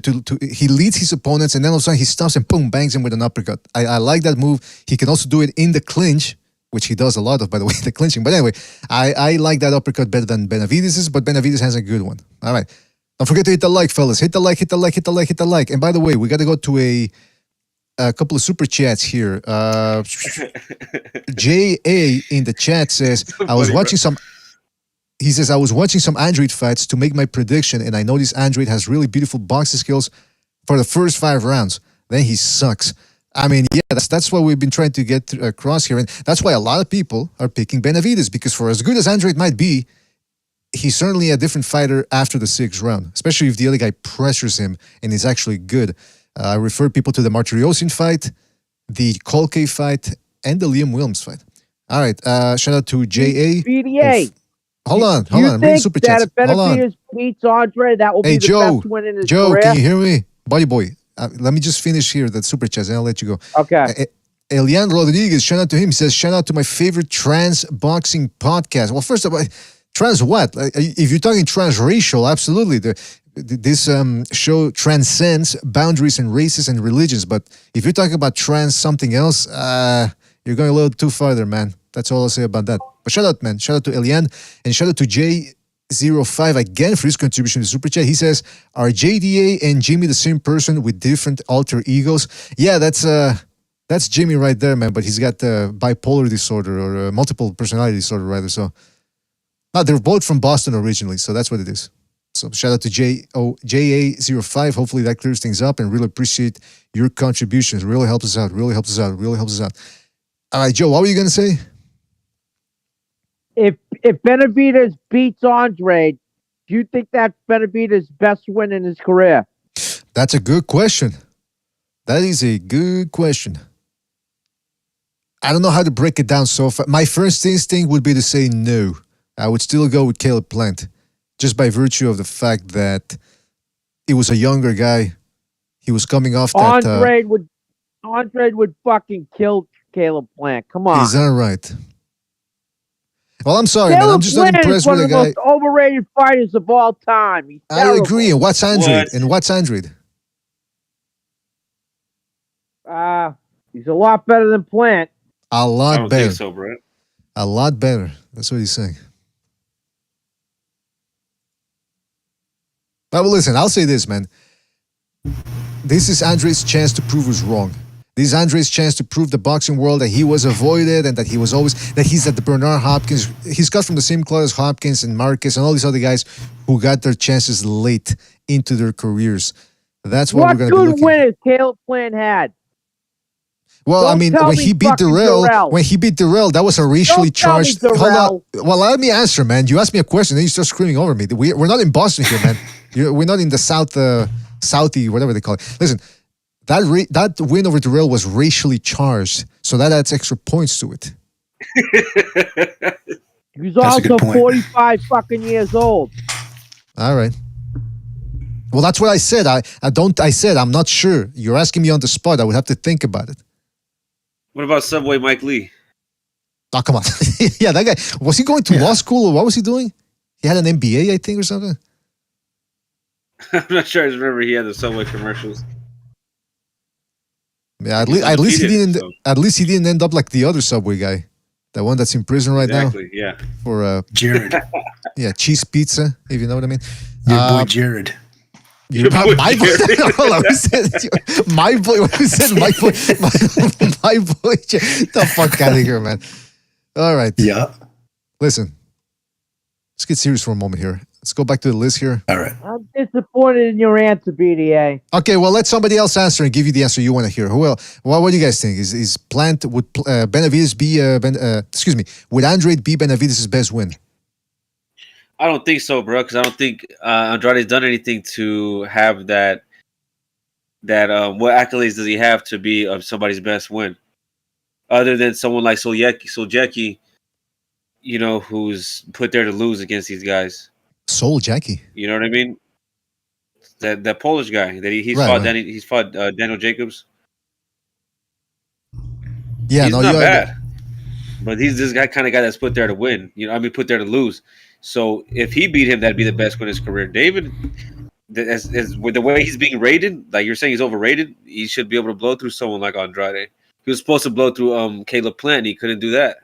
he leads his opponents, and then all of a sudden he stops and boom, bangs him with an uppercut. I like that move. He can also do it in the clinch, which he does a lot of, by the way, the clinching. But anyway, I like that uppercut better than Benavidez's, but Benavidez has a good one. All right. Don't forget to hit the like, fellas. Hit the like. And by the way, we got to go to a a couple of super chats here. J.A. in the chat says, I was watching some. He says, I was watching some Andrade fights to make my prediction, and I noticed Andrade has really beautiful boxing skills for the first 5 rounds. Then he sucks. I mean, yeah, that's what we've been trying to get across here. And that's why a lot of people are picking Benavidez, because for as good as Andrade might be, he's certainly a different fighter after the 6th round, especially if the other guy pressures him and is actually good. I refer people to the Martirosyan fight, the Kolke fight, and the Liam Williams fight. All right, shout out to J.A. BDA. Hold on. You I'm reading super think chats. that if Benavidez beats Andre, that will be the best win in his career? Can you hear me? Buddy boy, let me just finish here that super chats and I'll let you go. Okay. Elian Rodriguez, shout out to him. He says, shout out to my favorite trans boxing podcast. Well, first of all, trans what? If you're talking transracial, absolutely. This show transcends boundaries and races and religions. But if you're talking about trans something else, you're going a little too far there, man. That's all I'll say about that. But shout out, man. Shout out to Elian and shout out to J05 again for his contribution to Super Chat. He says, are JDA and Jimmy the same person with different alter egos? Yeah, that's Jimmy right there, man. But he's got bipolar disorder or multiple personality disorder, rather. So, no, they're both from Boston originally. So that's what it is. So shout out to JA05. Hopefully that clears things up, and really appreciate your contributions. Really helps us out. Really helps us out. Really helps us out. All right, Joe, what were you going to say? If Benavidez beats Andrade, do you think that's Benavidez' best win in his career? That's a good question. That is a good question. I don't know how to break it down so far. My first instinct would be to say no. I would still go with Caleb Plant, just by virtue of the fact that he was a younger guy. He was coming off that. Andrade would fucking kill Caleb Plant. Come on. Is that right? Well, I'm sorry, Caleb man. I'm just Plant not impressed is one with of the the guy. most overrated fighters of all time. He's I terrible. agree. And what's Andrade? And what's Andrade? He's a lot better than Plant. A lot I don't better. think so, Brett. A lot better. That's what he's saying. Well, listen, I'll say this, man. This is Andrade's chance to prove us wrong. This is Andrade's chance to prove the boxing world that he was avoided and that he was always, that he's at the Bernard Hopkins. He's got from the same class as Hopkins and Marcus and all these other guys who got their chances late into their careers. That's what we're going to be looking What good win has Caleb Plant had? Well, Don't I mean, tell when me he beat fucking Durrell, Durrell. that was a racially Don't tell me charged. Hold Durrell. on. Well, let me answer, man. You asked me a question, then you start screaming over me. We're not in Boston here, man. We're not in the Southie, whatever they call it. Listen, that win over Durrell was racially charged, so that adds extra points to it. He's also 45 fucking years old. All right. Well, that's what I said. I said I'm not sure. You're asking me on the spot. I would have to think about it. What about Subway Mike Lee? Oh, come on. Yeah, that guy. Was he going to law school or what was he doing? He had an MBA, I think, or something. I'm not sure. I just remember he had the Subway commercials. Yeah, at least he didn't end up like the other Subway guy, the one that's in prison right now. Exactly. Yeah. For Jared. Yeah, cheese pizza, if you know what I mean. Your boy Jared. My boy. Hold on, who said my boy? Who said my boy? My boy. Get the fuck out of here, man. All right. Yeah. Listen, let's get serious for a moment here. Let's go back to the list here. All right. I'm disappointed in your answer, BDA. Okay, well, let somebody else answer and give you the answer you want to hear. Who else? What do you guys think? Is Plant, would Benavidez be, would Andrade be Benavidez' best win? I don't think so, bro, because I don't think Andrade's done anything to have that. What accolades does he have to be of somebody's best win, other than someone like Soljecki, you know, who's put there to lose against these guys. Soljecki. You know what I mean? That Polish guy that he's fought. Right. He's fought Daniel Jacobs. Yeah, he's not bad, but he's this kind of guy that's put there to win. You know, I mean, put there to lose. So if he beat him, that'd be the best win in his career. David, as with the way he's being rated, like you're saying, he's overrated. He should be able to blow through someone like Andrade. He was supposed to blow through Caleb Plant. And he couldn't do that.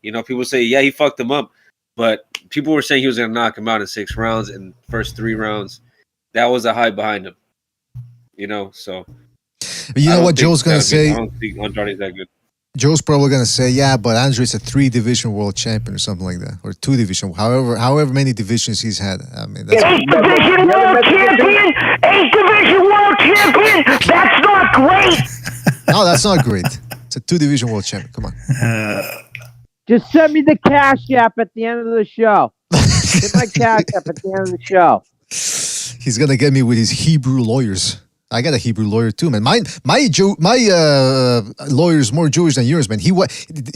You know, people say, yeah, he fucked him up, but people were saying he was going to knock him out in 6 rounds and first 3 rounds. That was a hype behind him. You know, so But you know what Joe's gonna say? I don't think Andrade's that good. Joe's probably gonna say, yeah, but Andre's a 3-division world champion or something like that, or 2-division, however many divisions he's had. I mean, that's 8th division world champion. 8th division world champion. That's not great. no, that's not great. It's a 2-division world champion. Come on. Just send me the cash app at the end of the show. Get my cash app at the end of the show. He's gonna get me with his Hebrew lawyers. I got a Hebrew lawyer too, man. My lawyer is more Jewish than yours, man. You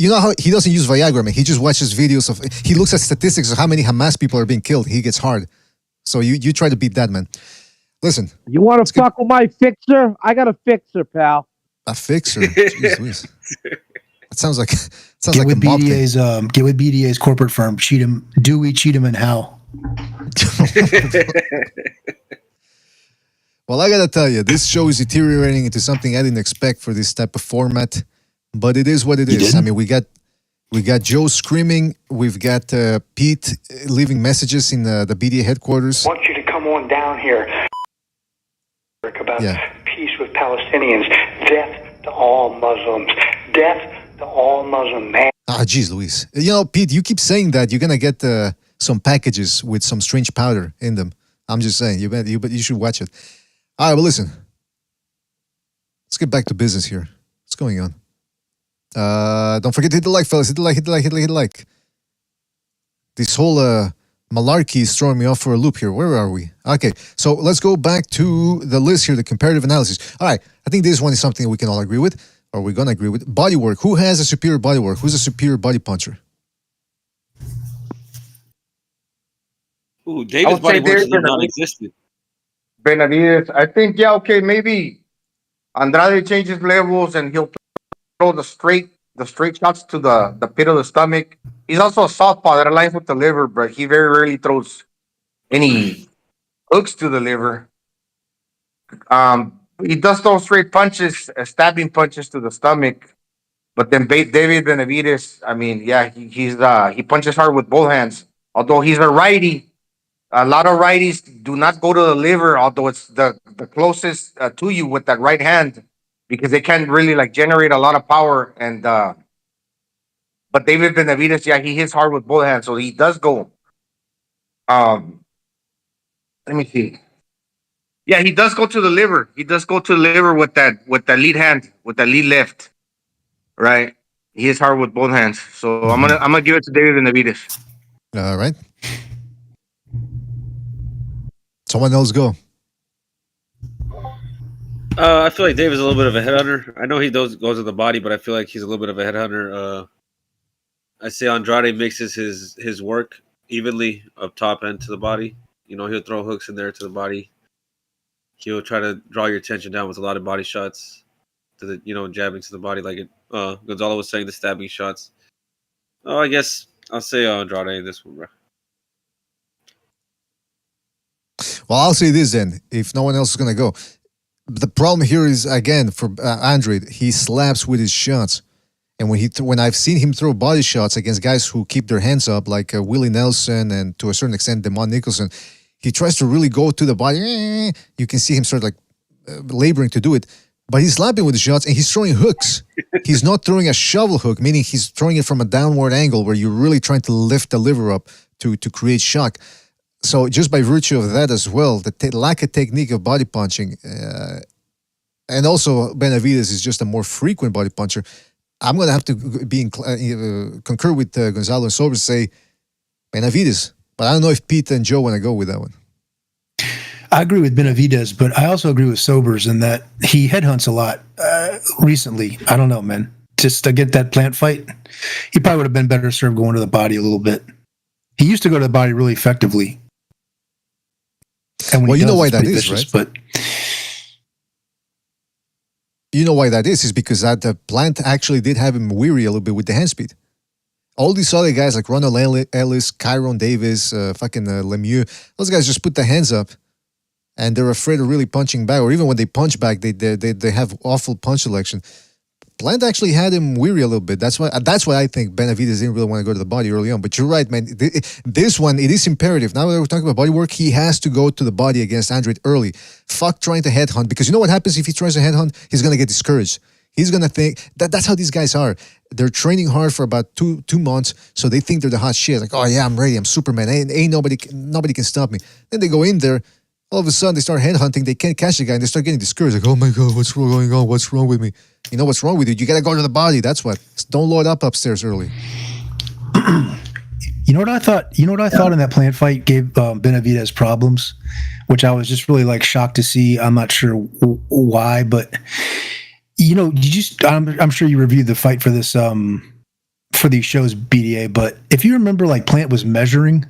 know how he doesn't use Viagra, man. He just watches videos of. He looks at statistics of how many Hamas people are being killed. He gets hard. So you try to beat that, man. Listen. You want to fuck with my fixer? I got a fixer, pal. A fixer. Jeez Louise. It sounds like get with a mob BDA's get with BDA's corporate firm. Cheat him. Dewey, cheat him, and how? Well, I gotta tell you, this show is deteriorating into something I didn't expect for this type of format, but it is what it is. I mean, we got Joe screaming, we've got Pete leaving messages in the BDA headquarters. I want you to come on down here about peace with Palestinians, death to all Muslims, death to all Muslim man. Ah, geez, Luis. You know, Pete, you keep saying that you're gonna get some packages with some strange powder in them. I'm just saying, you should watch it. All right, well, listen. Let's get back to business here. What's going on? Don't forget to hit the like, fellas. Hit the like, hit the like, hit the like, hit the like. This whole malarkey is throwing me off for a loop here. Where are we? Okay, so let's go back to the list here, the comparative analysis. All right, I think this one is something we can all agree with, or we're going to agree with. Body work. Who has a superior body work? Who's a superior body puncher? Ooh, David's body work is non-existent. Benavidez, I think, maybe Andrade changes levels and he'll throw the straight shots to the pit of the stomach. He's also a southpaw that aligns with the liver, but he very rarely throws any hooks to the liver. He does throw straight punches, stabbing punches to the stomach. But then David Benavidez, I mean, he punches hard with both hands. Although he's a righty, a lot of righties do not go to the liver, although it's the closest to you with that right hand, because they can't really generate a lot of power. And but David Benavidez, he hits hard with both hands, so he does go. Let me see. Yeah, he does go to the liver. He does go to the liver with that lead hand, with that lead left. Right. He hits hard with both hands. So I'm gonna give it to David Benavidez. All right. Someone else go. I feel like David's a little bit of a headhunter. I know he goes to the body, but I feel like he's a little bit of a headhunter. I say Andrade mixes his work evenly up top and to the body. You know, he'll throw hooks in there to the body. He'll try to draw your attention down with a lot of body shots to the, jabbing to the body like Gonzalo was saying, the stabbing shots. Oh, I guess I'll say Andrade in this one, bro. Well, I'll say this then, if no one else is going to go. The problem here is, again, for Andrade, he slaps with his shots. And when I've seen him throw body shots against guys who keep their hands up, like Willie Nelson and to a certain extent, Demond Nicholson, he tries to really go to the body. You can see him sort of laboring to do it. But he's slapping with the shots and he's throwing hooks. He's not throwing a shovel hook, meaning he's throwing it from a downward angle where you're really trying to lift the liver up to create shock. So just by virtue of that as well, the lack of technique of body punching, and also Benavidez is just a more frequent body puncher. I'm going to have to concur with Gonzalo and Sobers, say Benavidez. But I don't know if Pete and Joe want to go with that one. I agree with Benavidez, but I also agree with Sobers in that he headhunts a lot recently. I don't know, man. Just to get that plant fight, he probably would have been better served going to the body a little bit. He used to go to the body really effectively. And well, you know why that is, right? But you know why that is because that plant actually did have him weary a little bit with the hand speed. All these other guys like Ronald Ellis, Kyron Davis, Lemieux, those guys just put their hands up and they're afraid of really punching back. Or even when they punch back, they have awful punch selection. Plant actually had him weary a little bit. That's why I think Benavidez didn't really want to go to the body early on. But you're right, man. This one, it is imperative. Now that we're talking about body work, he has to go to the body against Andrade early. Fuck trying to headhunt, because you know what happens if he tries to headhunt? He's gonna get discouraged. He's gonna think that's how these guys are. They're training hard for about two months, so they think they're the hot shit. Like, oh yeah, I'm ready. I'm Superman. Ain't nobody can stop me. Then they go in there. All of a sudden, they start headhunting. They can't catch the guy, and they start getting discouraged. Like, oh my god, what's going on? What's wrong with me? You know what's wrong with you? You gotta go to the body. That's what. Don't load up upstairs early. You know what I thought? You know what I thought in that plant fight gave Benavidez problems, which I was just really like shocked to see. I'm not sure why, but you know, I'm sure you reviewed the fight for this for these shows, BDA. But if you remember, like Plant was measuring.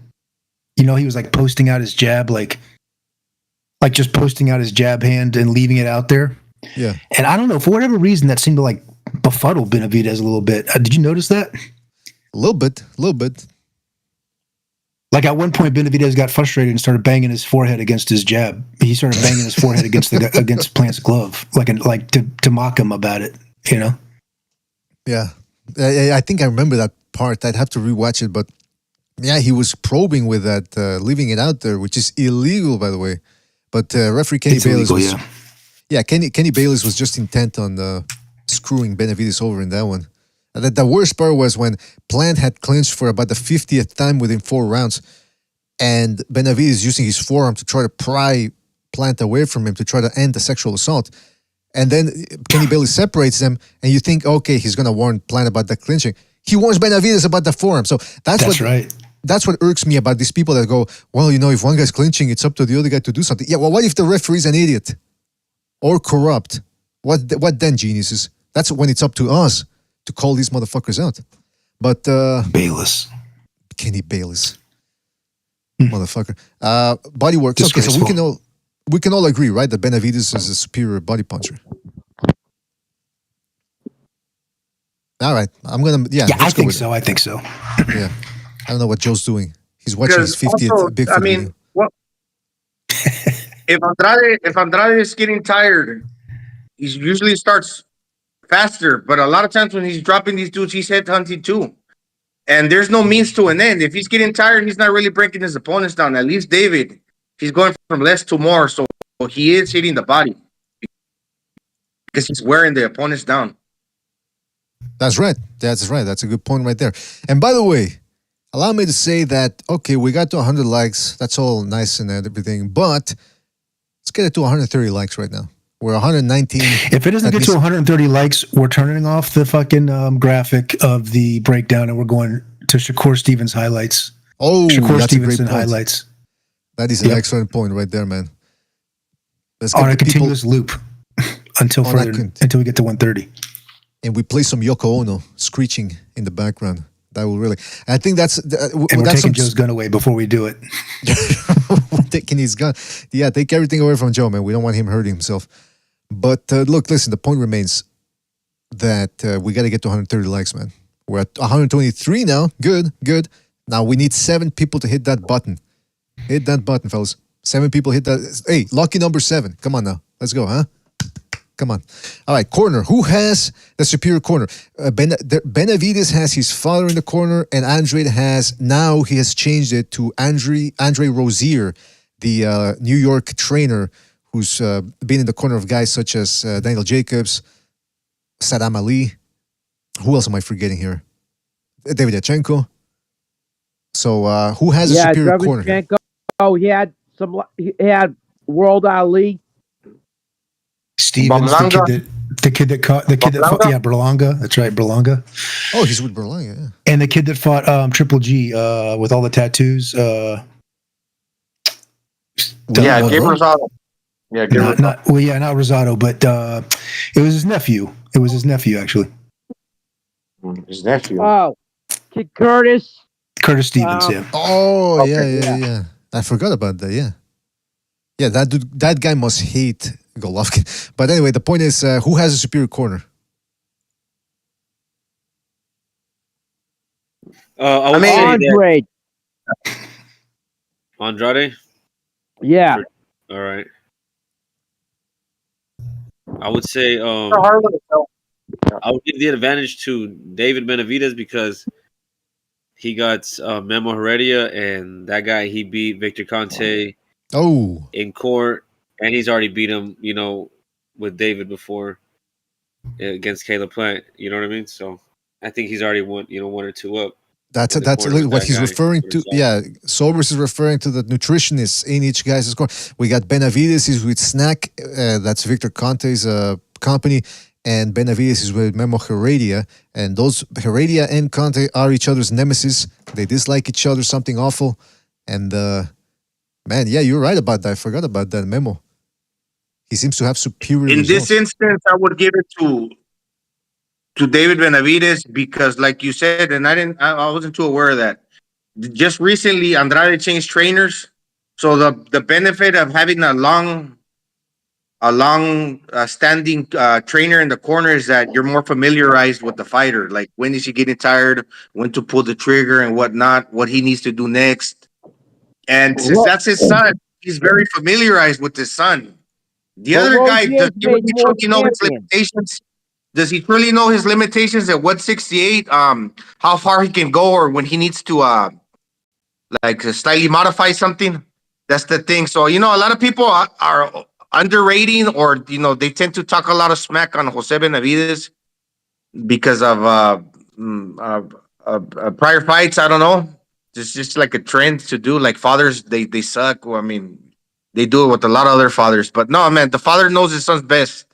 You know, he was like posting out his jab, like just posting out his jab hand and leaving it out there. Yeah. And I don't know, for whatever reason, that seemed to like befuddle Benavidez a little bit. Did you notice that? A little bit. Like at one point, Benavidez got frustrated and started banging his forehead against his jab. He started banging his forehead against Plant's glove, like to mock him about it, you know? Yeah. I think I remember that part. I'd have to rewatch it, but yeah, he was probing with that, leaving it out there, which is illegal, by the way. But referee Kenny Bayless was, Kenny Bayless was just intent on screwing Benavidez over in that one. The worst part was when Plant had clinched for about the 50th time within 4 rounds, and Benavidez using his forearm to try to pry Plant away from him to try to end the sexual assault. And then Kenny Bayless separates them, and you think, okay, he's going to warn Plant about the clinching. He warns Benavidez about the forearm. So that's right. That's what irks me about these people that go, well, you know, if one guy's clinching, it's up to the other guy to do something. Yeah, well, what if the referee's an idiot or corrupt? What then, geniuses? That's when it's up to us to call these motherfuckers out. But Bayless. Kenny Bayless. Motherfucker. Body works. Okay, so we can all agree, right, that Benavidez is a superior body puncher. All right. I'm gonna I think so. Yeah. I don't know what Joe's doing. He's watching his 50th Bigfoot video. Well, if Andrade is getting tired, he usually starts faster. But a lot of times when he's dropping these dudes, he's headhunting too. And there's no means to an end. If he's getting tired, he's not really breaking his opponents down. At least David, he's going from less to more. So he is hitting the body because he's wearing the opponents down. That's right. That's a good point right there. And by the way, allow me to say that, okay, we got to 100 likes. That's all nice and everything. But let's get it to 130 likes right now. We're 119. If it doesn't get to 130 likes, we're turning off the fucking graphic of the breakdown and we're going to Shakur Stevens highlights. Oh, Shakur that's Stevenson a great point. highlights. That is an excellent point right there, man. Let's on a continuous loop until we get to 130. And we play some Yoko Ono screeching in the background. That will really. I think that's. And we're taking Joe's gun away before we do it. Taking his gun. Yeah, take everything away from Joe, man. We don't want him hurting himself. But look, listen. The point remains that we got to get to 130 likes, man. We're at 123 now. Good. Now we need 7 people to hit that button. Hit that button, fellas. 7 people hit that. Hey, lucky number 7. Come on now. Let's go, huh? Come on. All right, corner. Who has the superior corner? Benavidez has his father in the corner, and Andrade he has changed it to Andre Rozier, the New York trainer who's been in the corner of guys such as Daniel Jacobs, Saddam Ali. Who else am I forgetting here? David Yachenko. So who has a superior corner? Yachenko. Oh, he had World Ali. Stevens, the kid that fought, Berlanga. That's right, Berlanga. Oh, he's with Berlanga, yeah. And the kid that fought Triple G with all the tattoos. Gabe Rosado. Yeah, not Rosado, but it was his nephew. It was his nephew, actually. His nephew. Oh, Kid Curtis. Curtis Stevens, yeah. Oh, okay, yeah. I forgot about that, yeah. Yeah, that guy must hate Golovkin. But anyway, the point is, who has a superior corner? Andrade. Andrade? Yeah. All right. I would say I would give the advantage to David Benavidez because he got Memo Heredia, and that guy, he beat Victor Conte in court, and he's already beat him, with David before against Caleb Plant. You know what I mean? So I think he's already won, 1 or 2 up. That's what he's referring to. Yeah, Sobers is referring to the nutritionists in each guy's score. We got Benavidez is with Snack. That's Victor Conte's company. And Benavidez is with Memo Heredia. And those Heredia and Conte are each other's nemesis. They dislike each other, something awful. And man, yeah, you're right about that. I forgot about that Memo. He seems to have superior In results. this instance, I would give it to David Benavidez because, like you said, and I wasn't too aware of that. Just recently, Andrade changed trainers, so the benefit of having a long standing trainer in the corner is that you're more familiarized with the fighter. Like, when is he getting tired, when to pull the trigger and whatnot, what he needs to do next. And since that's his son, he's very familiarized with his son. The other guy, does he really truly know his limitations? Does he truly know his limitations at 168? How far he can go, or when he needs to slightly modify something? That's the thing. So, a lot of people are underrating, or they tend to talk a lot of smack on Jose Benavidez because of prior fights. I don't know. It's just like a trend to do. Like, fathers, they suck. Well, I mean, they do it with a lot of other fathers. But no, man, the father knows his son's best.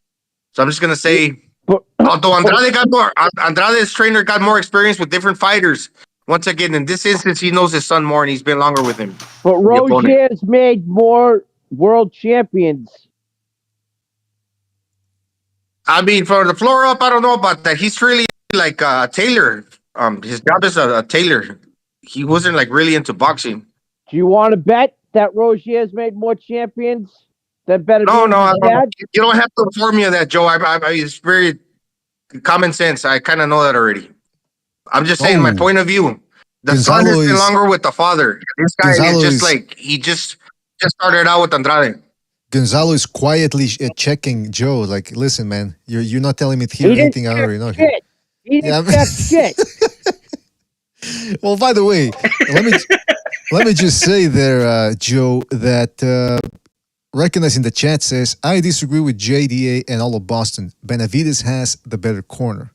So I'm just gonna say, although Andrade's trainer got more experience with different fighters. Once again, in this instance, he knows his son more, and he's been longer with him. But Rozier's made more world champions. I mean, from the floor up, I don't know about that. He's really like a tailor. His job is a tailor. He wasn't like really into boxing. Do you want to bet that Rozier's made more champions than Benavidez? No. You don't have to inform me of that, Joe. It's very common sense. I kind of know that already. I'm just saying my point of view. The son has been longer with the father. This guy is just like, he just started out with Andrade. Gonzalo is quietly checking Joe. Like, listen, man, you're not telling me to hear anything I already know. He didn't check shit. Well, by the way, let me just say there, Joe, that recognizing the chat says, I disagree with JDA and all of Boston. Benavidez has the better corner.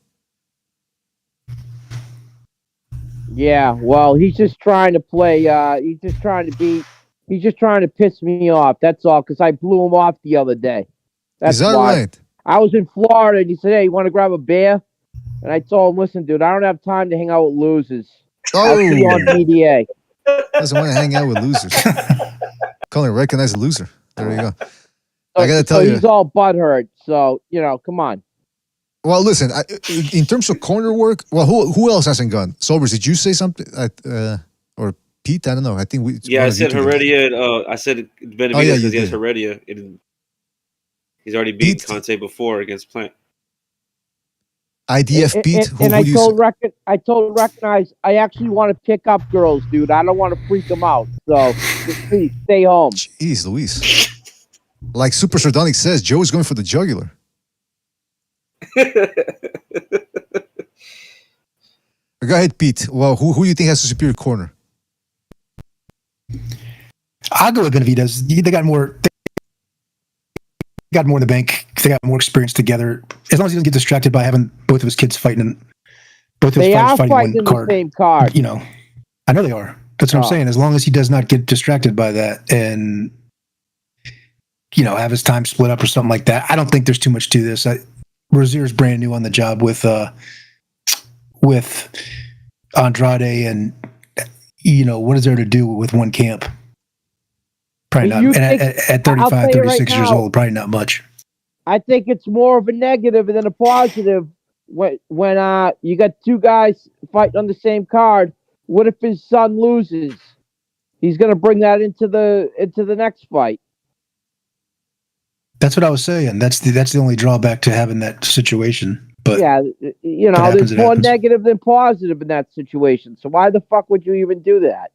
Yeah, well, he's just trying to play. He's just trying to piss me off. That's all, because I blew him off the other day. That's Is that why. right? I was in Florida, and he said, hey, you want to grab a beer? And I told him, listen, dude, I don't have time to hang out with losers. I'll see you on PDA. Doesn't want to hang out with losers. Calling recognize a loser. There you go. So, I got to tell you. He's all butthurt, so, come on. Well, listen, in terms of corner work, well, who else hasn't gone? Sobers, did you say something? Or Pete? I don't know. I think we. Yeah, I said Heredia. I said Benavidez because he has Heredia. He's already beat Conte before against Plant. IDF Pete? And I told Recognize, I actually want to pick up girls, dude. I don't want to freak them out. So, just please, stay home. Jeez, Luis. Like Super Sardonic says, Joe is going for the jugular. Go ahead, Pete. Well, who do you think has a superior corner? I'll go with Benavidez. They got more. They got more in the bank. They got more experience together. As long as he doesn't get distracted by having both of his kids fighting, both of his fighters fighting one card. The same card. I know they are. That's what I'm saying. As long as he does not get distracted by that and have his time split up or something like that, I don't think there's too much to this. Rozier's brand new on the job with Andrade, and what is there to do with one camp? Probably not. And at 35, 36 years old, probably not much. I think it's more of a negative than a positive when you got two guys fighting on the same card. What if his son loses? He's going to bring that into the next fight. That's what I was saying. That's the only drawback to having that situation. But yeah, there's more negative than positive in that situation. So why the fuck would you even do that?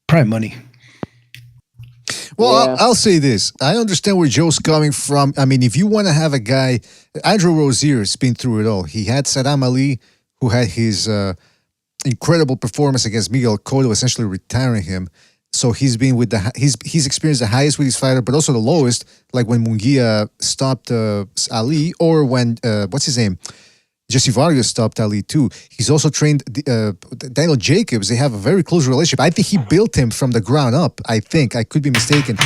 Probably money. Well, Yeah. I'll say this. I understand where Joe's coming from. I mean, if you want to have a guy, Andrew Rozier has been through it all. He had Saddam Ali, who had his incredible performance against Miguel Cotto, essentially retiring him. So he's been with he's experienced the highest with his fighter, but also the lowest, like when Munguia stopped Ali, or when what's his name, Jesse Vargas stopped Ali too. He's also trained Daniel Jacobs. They have a very close relationship. I think he built him from the ground up. I could be mistaken.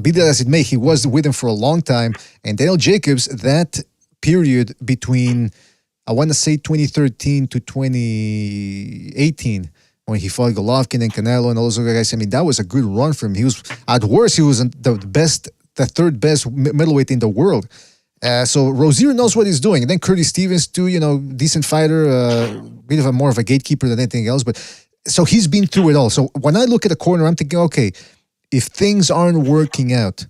Be that as it may, he was with him for a long time. And Daniel Jacobs, that period between, I want to say 2013 to 2018, when he fought Golovkin and Canelo and all those other guys. I mean, that was a good run for him. He was, at worst, he was the third best middleweight in the world. So Rozier knows what he's doing. And then Curtis Stevens too, decent fighter, bit of more of a gatekeeper than anything else. But so he's been through it all. So when I look at the corner, I'm thinking, okay, if things aren't working out,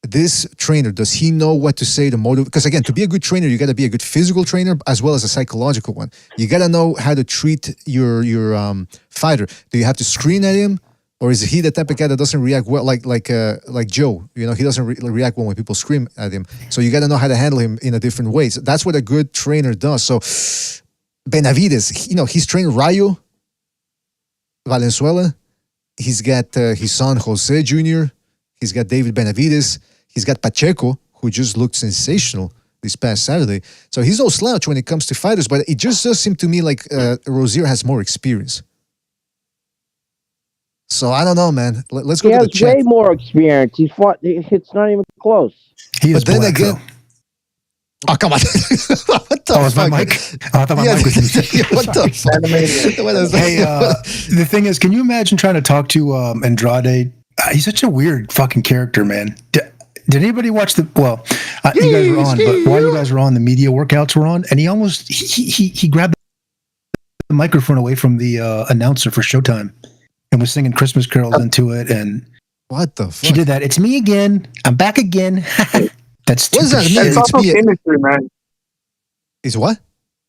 this trainer, does he know what to say to motivate? Because again, to be a good trainer, you got to be a good physical trainer as well as a psychological one. You got to know how to treat your fighter. Do you have to screen at him? Or is he the type of guy that doesn't react well, like Joe? He doesn't react well when people scream at him. So you got to know how to handle him in a different way. So that's what a good trainer does. So Benavidez, he's trained Rayo Valenzuela. He's got his son Jose Jr. He's got David Benavidez. He's got Pacheco, who just looked sensational this past Saturday. So he's no slouch when it comes to fighters, but it just does seem to me like Rozier has more experience. So I don't know, man. Let's go to the chat. He has way more experience. He's fought. It's not even close. He is but then black, again, oh come on! What the was my mic? Oh, I thought my mic was muted. What the fuck? What is that? Hey, the thing is, can you imagine trying to talk to Andrade? He's such a weird fucking character, man. Did anybody watch the? Well, you guys were on, but while you guys were on, the media workouts were on, and he almost he grabbed the microphone away from the announcer for Showtime. And was singing Christmas carols into it, and what the fuck? He did that. It's me again. I'm back again. That's what does that mean? It's also chemistry, man. Is what?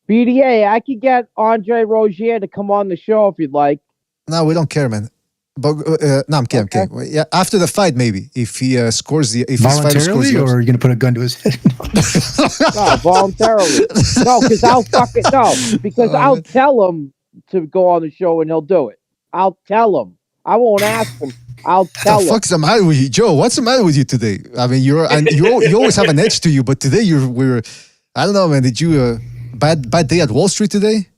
BDA, I could get Andre Rozier to come on the show if you'd like. No, we don't care, man. But no, I'm kidding. Okay. Yeah, after the fight, maybe if he scores his fighter scores or are you gonna put a gun to his head? No, voluntarily. No, because I'll tell him to go on the show and he'll do it. I'll tell him. I won't ask him. I'll tell him. What the fuck's the matter with you, Joe? What's the matter with you today? I mean, you always have an edge to you, but today I don't know, man. Did you bad day at Wall Street today?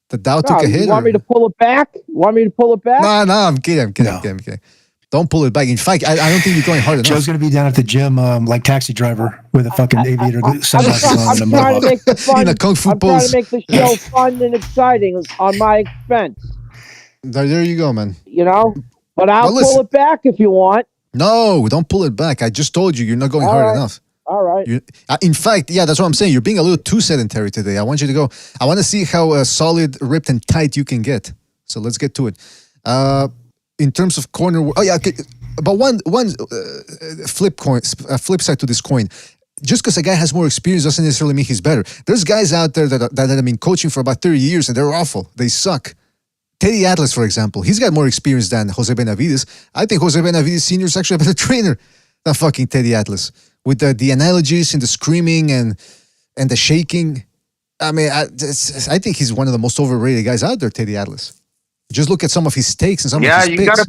The Dow took a hit. You want me to pull it back? No, I'm kidding. Don't pull it back. In fact, I don't think you're going hard enough. Joe's going to be down at the gym like Taxi Driver with a fucking aviator sunglasses on. I'm trying to make the fun. In a kung fu pose. I'm trying to make the show fun and exciting on my expense. There you go, man. But I'll pull it back if you want. No, don't pull it back. I just told you're not going hard enough. All right. In fact, yeah, that's what I'm saying. You're being a little too sedentary today. I want you to go. I want to see how solid, ripped, and tight you can get. So let's get to it. In terms of corner, okay. But one flip side to this coin. Just because a guy has more experience doesn't necessarily mean he's better. There's guys out there that have been coaching for about 30 years and they're awful. They suck. Teddy Atlas, for example, he's got more experience than Jose Benavidez. I think Jose Benavidez Sr. is actually a better trainer than fucking Teddy Atlas. With the analogies and the screaming and the shaking. I mean, I think he's one of the most overrated guys out there, Teddy Atlas. Just look at some of his takes and some of his picks.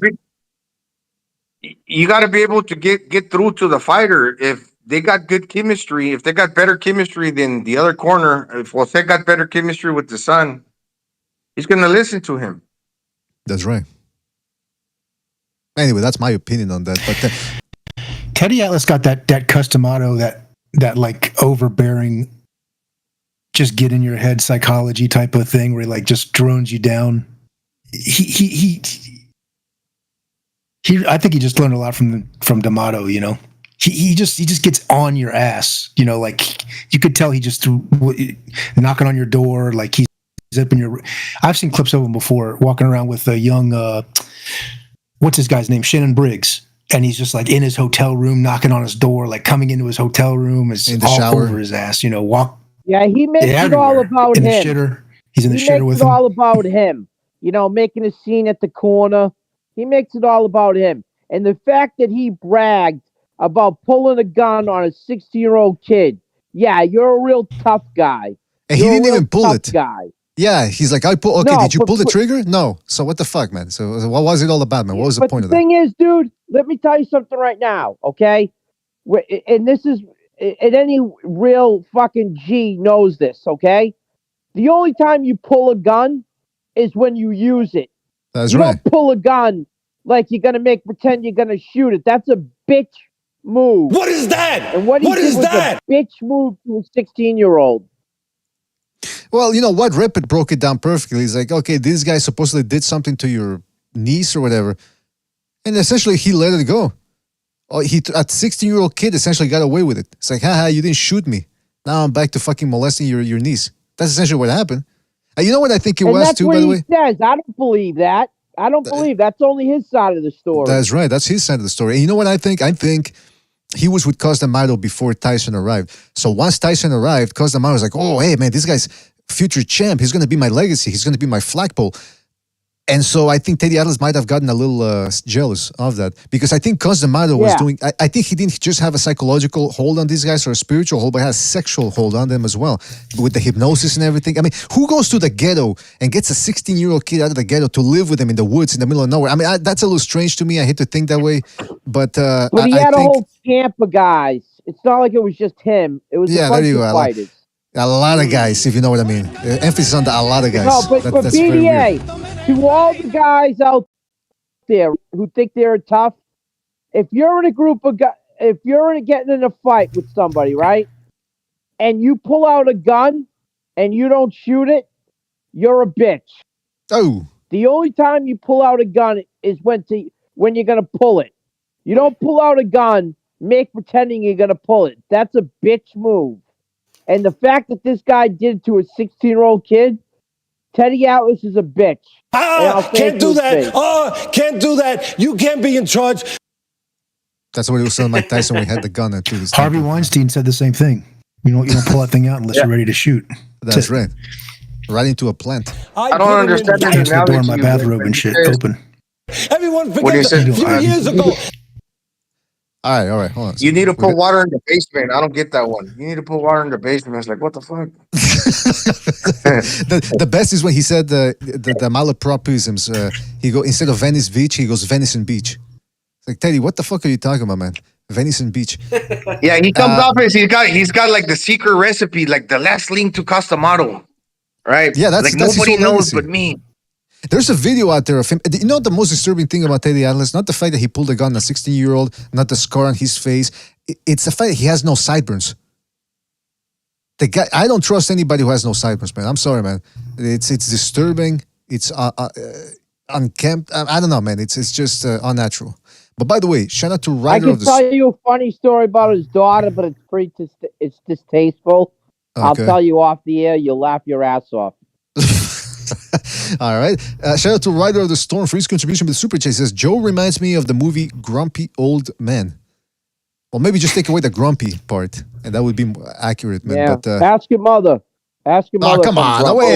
You gotta be able to get through to the fighter. If they got good chemistry, if they got better chemistry than the other corner, if Jose got better chemistry with the son, he's going to listen to him. That's right. Anyway, that's my opinion on that. But Teddy Atlas got that customado, that like overbearing, just get in your head psychology type of thing where he like just drones you down. I think he just learned a lot from D'Amato. He just gets on your ass. Like you could tell he just knocking on your door, like he's zipping your. I've seen clips of him before walking around with a young what's this guy's name, Shannon Briggs, and he's just like in his hotel room knocking on his door, like coming into his hotel room, is in the all shower over his ass, walk. Yeah, he makes it all about in him. The shitter. He's in the shitter with him. him. All about him. Making a scene at the corner. He makes it all about him. And the fact that he bragged about pulling a gun on a 16-year-old kid, yeah, you're a real tough guy. And You're he didn't a real even pull tough it. guy. Yeah, he's like, I pull. Okay, No, did you pull the but- trigger? No. So what the fuck, man? So what was it all about, man? What was the point of that? But the thing is, dude, let me tell you something right now, okay? And this is, and any real fucking G knows this, okay? The only time you pull a gun is when you use it. That's you right. don't pull a gun like you're gonna pretend you're gonna shoot it. That's a bitch move. What is that? And what he did was a bitch move to a 16-year-old. Well, you know what? Rip it broke it down perfectly. He's like, okay, this guy supposedly did something to your niece or whatever, and essentially he let it go. Oh, a 16-year-old kid essentially got away with it. It's like, haha, you didn't shoot me. Now I'm back to fucking molesting your niece. That's essentially what happened. And you know what I think it And was that's too, what by the he way? says. I don't believe that. I don't believe that's only his side of the story. That's right. That's his side of the story. And you know what I think? I think he was with Cus D'Amato before Tyson arrived. So once Tyson arrived, Cus D'Amato was like, oh, hey, man, this guy's future champ. He's going to be my legacy. He's going to be my flagpole. And so I think Teddy Atlas might have gotten a little jealous of that because I think Cus D'Amato was doing, I think he didn't just have a psychological hold on these guys or a spiritual hold, but has a sexual hold on them as well with the hypnosis and everything. I mean, who goes to the ghetto and gets a 16-year-old kid out of the ghetto to live with him in the woods in the middle of nowhere? I mean, that's a little strange to me. I hate to think that way, but he had a whole camp of guys. It's not like it was just him. It was a bunch of fighters. A lot of guys, if you know what I mean. Emphasis on the a lot of guys. No, but that's very weird. BDA, to all the guys out there who think they're tough, if you're in a group of guys, if you're getting in a fight with somebody, right, and you pull out a gun and you don't shoot it, you're a bitch. Oh. The only time you pull out a gun is when you're gonna pull it. You don't pull out a gun, pretending you're gonna pull it. That's a bitch move. And the fact that this guy did to a 16-year-old kid, Teddy Atlas is a bitch. Can't do that. Can't do that. You can't be in charge. That's what he was telling Mike Tyson when he had the gun and threw this. Harvey Weinstein said the same thing. You don't pull that thing out unless you're ready to shoot. That's right. Right into a plant. I don't understand I the door in my bathrobe and shit open. Everyone forget a few years ago. All right, hold on. You need to put water in the basement. I don't get that one. You need to put water in the basement. It's like, what the fuck? the best is when he said the malapropisms. He go instead of Venice Beach, he goes Venison Beach. It's like, Teddy, what the fuck are you talking about, man? Venison Beach. Yeah, he comes off as he's got like the secret recipe, like the last link to Cus D'Amato, right? Yeah, that's like that's nobody his knows legacy. but me. There's a video out there of him. You know the most disturbing thing about Teddy Atlas? Not the fact that he pulled a gun on a 16-year-old, not the scar on his face. It's the fact that he has no sideburns. The guy, I don't trust anybody who has no sideburns, man. I'm sorry, man. It's disturbing. It's unkempt. I don't know, man. It's just unnatural. But by the way, shout out to writer I of can the. tell you a funny story about his daughter, but it's distasteful. I'll tell you off the air. You'll laugh your ass off. All right. Shout out to Rider of the Storm for his contribution with Super Chat. He says, Joe reminds me of the movie Grumpy Old Man. Well, maybe just take away the grumpy part, and that would be more accurate, man. Yeah. But, ask your mother. Ask your mother. Oh, come on. Wait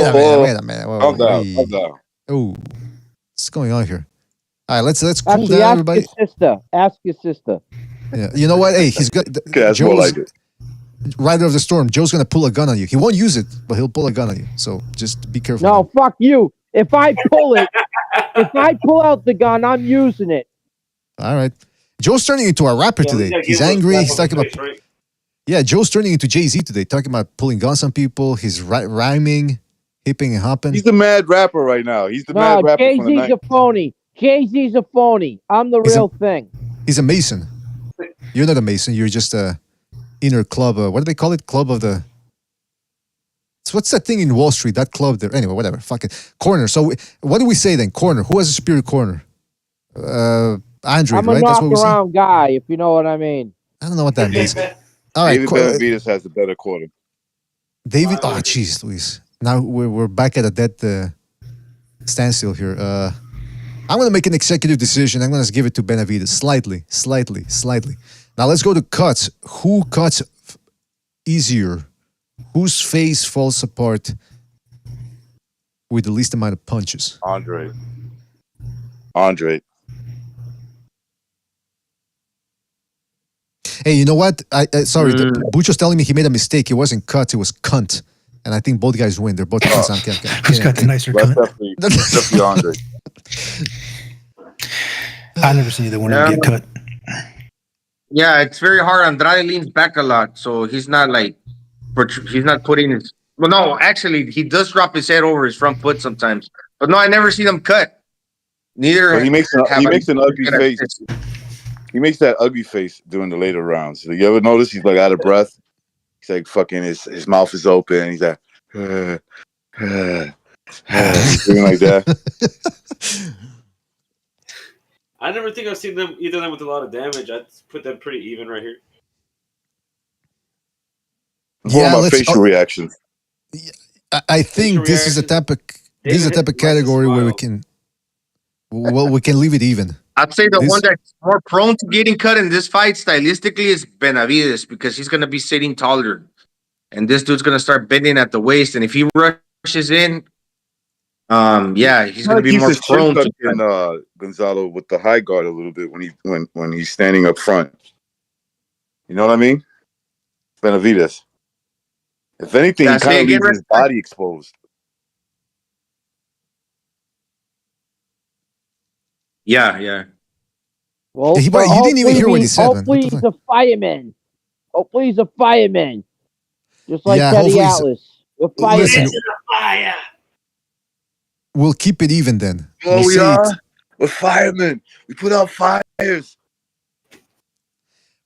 a minute. Calm down. Oh, what's going on here? All right, let's cool Actually, down, ask everybody. your sister. Ask your sister. Yeah. You know what? Hey, he's got Joe's Rider of the Storm. Joe's gonna pull a gun on you. He won't use it, but he'll pull a gun on you. So just be careful. No, fuck you. If I pull it, if I pull out the gun, I'm using it. All right. Joe's turning into a rapper today. He's angry. He's talking about. Yeah, Joe's turning into Jay-Z today, talking about pulling guns on people. He's rhyming, hipping and hopping. He's the mad rapper right now. He's the mad rapper. Jay-Z's a phony. Jay-Z's a phony. I'm the real thing. He's a Mason. You're not a Mason. You're just a inner club. What do they call it? Club of the. So what's that thing in Wall Street? That club there. Anyway, whatever. Fuck it. Corner. So what do we say then? Corner. Who has a spirit corner? Andrade, I'm a right? That's what we say. knock-around guy, if you know what I mean. I don't know what that means. All right. David Benavidez has the better quarter. David. Oh, jeez, Luis. Now we're back at a dead standstill here. I'm going to make an executive decision. I'm going to give it to Benavidez. Slightly. Now let's go to cuts. Who cuts easier? Whose face falls apart with the least amount of punches? Andrade. Hey, you know what? Sorry, Bucho's telling me he made a mistake. It wasn't cut, it was cunt. And I think both guys win. They're both cunts. Who's got the nicer That's cunt? definitely Andre. I never seen either one of them get cut. Yeah, it's very hard. Andrade leans back a lot, so he's not like he's not putting his. Well, no, actually, he does drop his head over his front foot sometimes. But no, I never see them cut. Neither. But he makes an ugly face. He makes that ugly face during the later rounds. You ever notice he's like out of breath? He's like fucking his mouth is open. He's like doing like that. I never think I've seen them either of them with a lot of damage. I'd put them pretty even right here. Yeah, about facial reactions. I think this is a type of category where we can leave it even. I'd say the one that's more prone to getting cut in this fight stylistically is Benavidez because he's going to be sitting taller. And this dude's going to start bending at the waist. And if he rushes in, he's going to be more prone to Gonzalo with the high guard a little bit when he's standing up front. You know what I mean? Benavidez. If anything, he kind of leaves his body exposed. Yeah. Well, he didn't even hear what he said. Hopefully he's a fireman. Hopefully he's a fireman. Just like Teddy Atlas. We're firemen. Fire. We'll keep it even then. Oh, we are? We're firemen. We put out fires.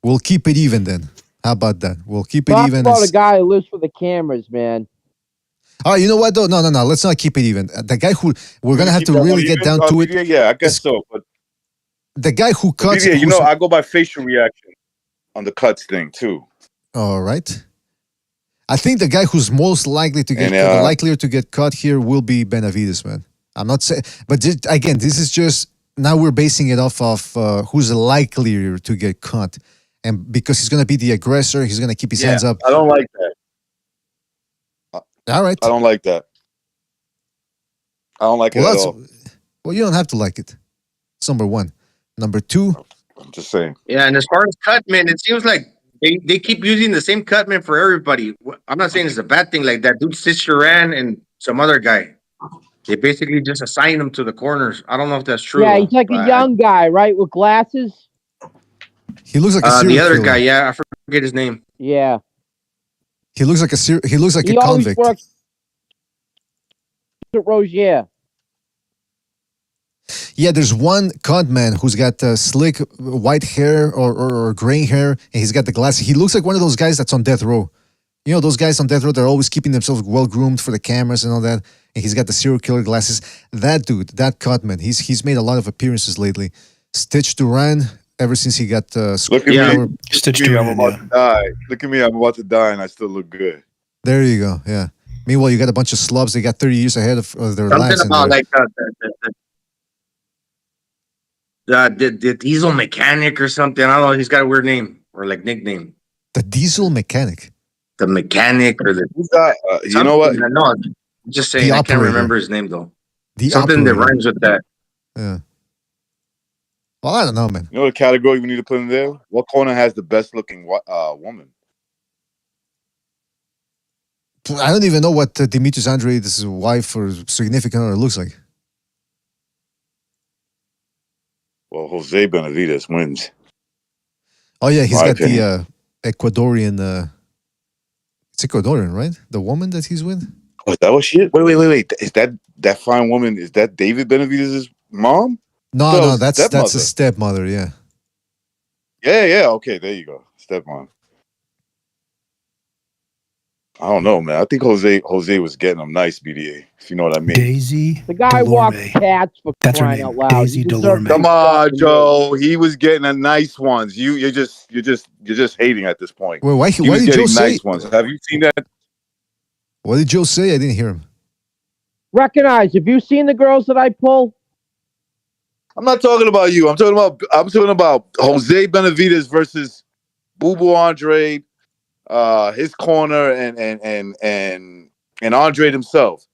We'll keep it even then. How about that? We'll keep it Talk even. about a guy who lives for the cameras, man. Oh, you know what though? No. Let's not keep it even. The guy who we're gonna have to really get down to it. Yeah, I guess so. But the guy who cuts. Yeah, I go by facial reaction on the cuts thing too. All right. I think the guy who's most likely to get likelier to get cut here will be Benavidez, man. I'm not saying, but again, this is just now we're basing it off of who's likelier to get cut, and because he's gonna be the aggressor, he's gonna keep his hands up. I don't like that. All right. I don't like that. I don't like it at all. Well, you don't have to like it. It's number one. Number two. I'm just saying. Yeah, and as far as cut, man, it seems like they keep using the same cut, man, for everybody. I'm not saying it's a bad thing like that. Dude, Ciceran and some other guy. They basically just assign them to the corners. I don't know if that's true. Yeah, he's like a young guy, right, with glasses. He looks like a serial the other killer. guy. Yeah, I forget his name. Yeah. He looks like a convict. Works at Rozier. Yeah, there's one con man who's got slick white hair or gray hair, and he's got the glasses. He looks like one of those guys that's on death row. You know, those guys on death row, they're always keeping themselves well groomed for the cameras and all that. And he's got the serial killer glasses. That dude, that cut man, he's made a lot of appearances lately. Stitch Duran, ever since he got look at me. Stitch Duran, I'm about to die. Look at me, I'm about to die, and I still look good. There you go. Yeah. Meanwhile, you got a bunch of slubs. They got 30 years ahead of their lives. Something about like the diesel mechanic or something. I don't know. He's got a weird name or like nickname. The diesel mechanic. The mechanic or the. You know what? No, I'm just saying. I can't remember his name though. Something that rhymes with that. Yeah. Well, I don't know, man. You know the category we need to put in there? What corner has the best looking woman? I don't even know what Demetrius Andrade's wife or significant other looks like. Well, Jose Benavidez wins. Oh yeah, he's got the Ecuadorian. It's Ecuadorian, right? The woman that he's with. Oh, is that what she is? Wait. Is that fine woman? Is that David Benavidez's mom? No, that's a stepmother. Yeah. Yeah. Okay, there you go, stepmom. I don't know, man. I think Jose was getting them nice, BDA, if you know what I mean. Daisy. The guy walks cats for crying out loud. Daisy Delorme. Come on, Joe. He was getting the nice ones. You're just hating at this point. Well, why he did was Joe getting say? nice ones. Have you seen that? What did Joe say? I didn't hear him. Recognize. Have you seen the girls that I pull? I'm not talking about you. I'm talking about Jose Benavidez versus Boo Boo Andrade. His corner and Andrade himself.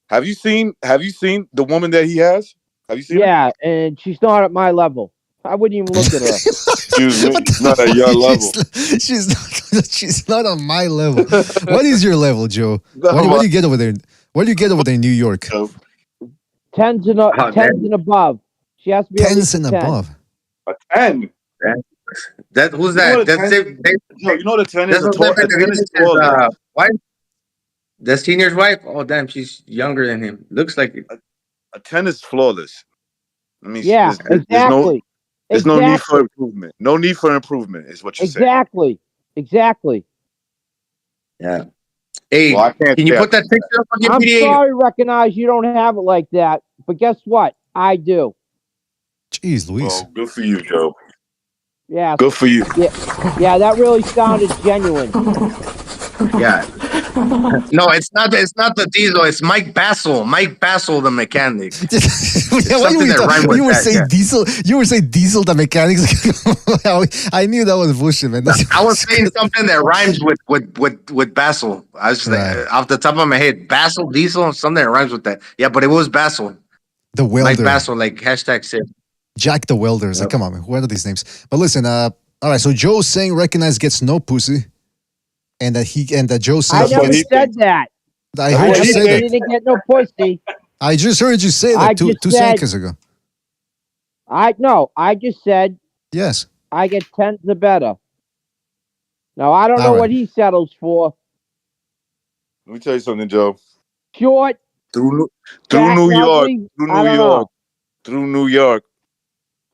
Have you seen the woman that he has? Have you seen her? Yeah, and she's not at my level. I wouldn't even look at her. Excuse me. Not at your level. She's not on my level. What is your level, Joe? What do you get over there? What do you get over there in New York? Tens and above. She has to be Tens and above. A 10. Who's that? You know the 10 is a wife. The senior's wife. Oh damn, she's younger than him. Looks like it. A 10 is flawless. I mean, yeah, exactly. There's no need for improvement. No need for improvement is what you're saying. Exactly. Yeah. Hey, can you put that picture up on your I'm PDA? sorry, Recognize you don't have it like that, but guess what? I do. Jeez, Luis. Well, good for you, Joe. Yeah. Good for you. Yeah, that really sounded genuine. Yeah. No, it's not the diesel. It's Mike Bassel. Mike Bassel, the mechanic. You were saying diesel. You were saying diesel, the mechanics. I knew that was bullshit, man. I was saying something that rhymes with Bassel. I was just like, off the top of my head, Bassel, diesel, something that rhymes with that. Yeah, but it was Bassel. The welder. Mike Bassel, like hashtag said. Jack the welder. Like, come on, man. What are these names? But listen, all right. So Joe's saying Recognize gets no pussy. And that Joe said. I never said that. I heard you say that. He didn't get no pussy. I just heard you say that two seconds ago. I just said. Yes. I get 10s or better. Now I don't know what he settles for. Let me tell you something, Joe. Short. Through New York,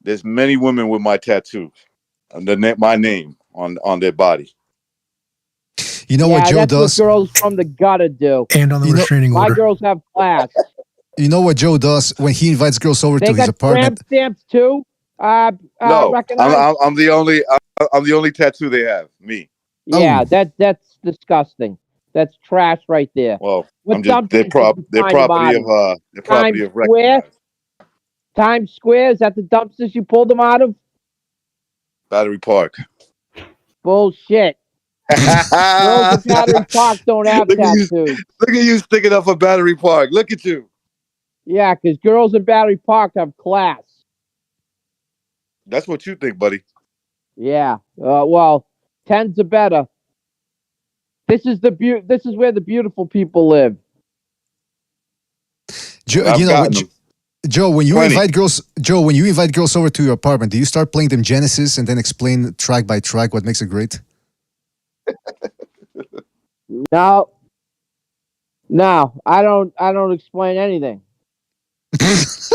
there's many women with my tattoos, and my name on their body. You know what Joe does? What girls from the gutter do. And on the restraining order. My girls have class. You know what Joe does when he invites girls over to his apartment? Tramp stamps too. No, I'm the only tattoo they have. Me. Yeah, that's disgusting. That's trash right there. Well, they're property of record. Times Square, is that the dumpsters you pulled them out of? Battery Park. Bullshit. Girls in Battery Park don't have tattoos. Look at you sticking up for Battery Park. Look at you. Yeah, because girls in Battery Park have class. That's what you think, buddy. Yeah. Well, 10s are better. This is where the beautiful people live. Joe, when you invite girls over to your apartment, do you start playing them Genesis and then explain track by track what makes it great? No, I don't explain anything.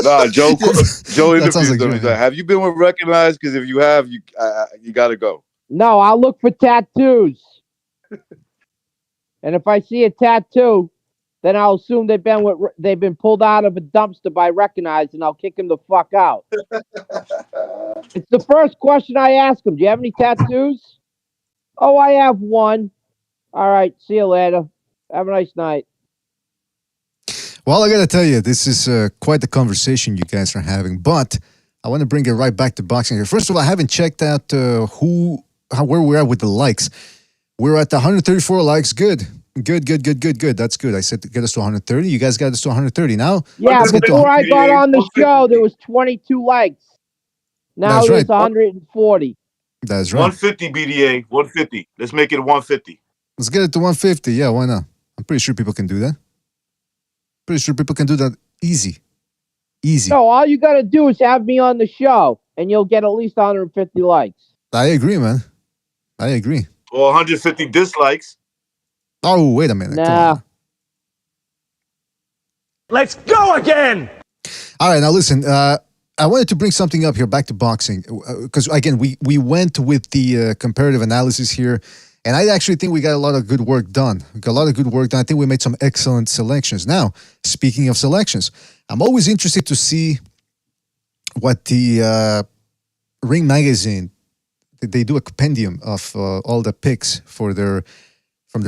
Nah, Joe interviews them. Like, have you been with Recognized? Because if you have, you got to go. No, I'll look for tattoos, and if I see a tattoo, then I'll assume they've been pulled out of a dumpster by Recognized, and I'll kick them the fuck out. It's the first question I ask them. Do you have any tattoos? Oh, I have one. All right, see you later. Have a nice night. Well, I got to tell you, this is quite the conversation you guys are having, but I want to bring it right back to boxing here. First of all, I haven't checked out where we're at with the likes. We're at 134 likes. Good. That's good. I said to get us to 130. You guys got us to 130 now. Yeah, before I got on the show, there was 22 likes. Now there's 140. That's right. 150 BDA. 150. Let's make it 150. Let's get it to 150. Yeah, why not? I'm pretty sure people can do that. Easy. No, all you got to do is have me on the show, and you'll get at least 150 likes. I agree, man. I agree. Or 150 dislikes. Oh, wait a minute. Nah. Let's go again! All right, now listen. I wanted to bring something up here, back to boxing, because again, we went with the comparative analysis here, and I actually think we got a lot of good work done. I think we made some excellent selections. Now, speaking of selections, I'm always interested to see what the Ring Magazine, they do a compendium of all the picks from the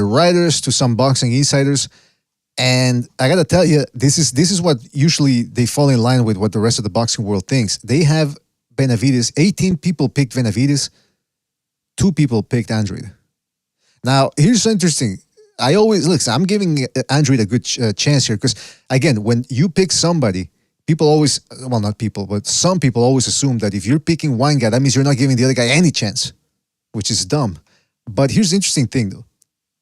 writers to some boxing insiders. And I gotta tell you, this is what usually they fall in line with what the rest of the boxing world thinks. They have Benavidez. 18 people picked Benavidez. 2 people picked Andrade. Now, here's interesting. I'm giving Andrade a good chance here because, again, when you pick somebody, people always, well, not people, but some people always assume that if you're picking one guy, that means you're not giving the other guy any chance, which is dumb. But here's the interesting thing, though.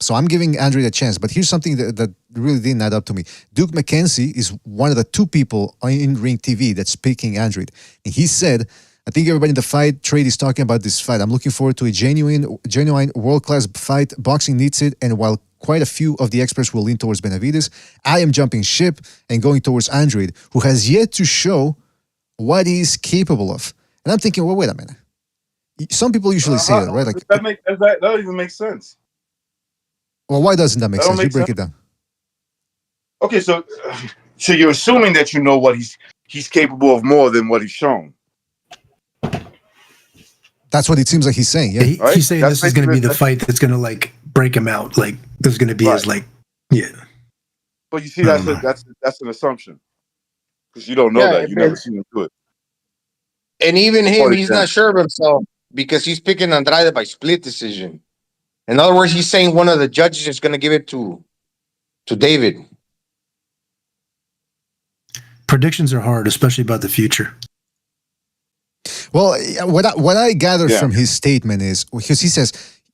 So I'm giving Andrade a chance, but here's something that really didn't add up to me. Duke McKenzie is one of the two people in Ring TV that's picking Andrade. And he said, I think everybody in the fight trade is talking about this fight. I'm looking forward to a genuine world-class fight. Boxing needs it, and while quite a few of the experts will lean towards Benavidez, I am jumping ship and going towards Andrade, who has yet to show what he's capable of. And I'm thinking, well, wait a minute. Some people usually say that, right? Like that don't even make sense. Well, why doesn't that make sense? You break it down. Okay, so you're assuming that you know what he's capable of more than what he's shown. That's what it seems like he's saying. Yeah, he's saying this is going to be the fight that's going to like break him out. Like there's going to be his yeah. But you see, that's an assumption because you don't know that. You never seen him do it. And even him, he's not sure of himself because he's picking Andrade by split decision. In other words, he's saying one of the judges is going to give it to David. Predictions are hard, especially about the future. Well, what I gathered from his statement is, because he says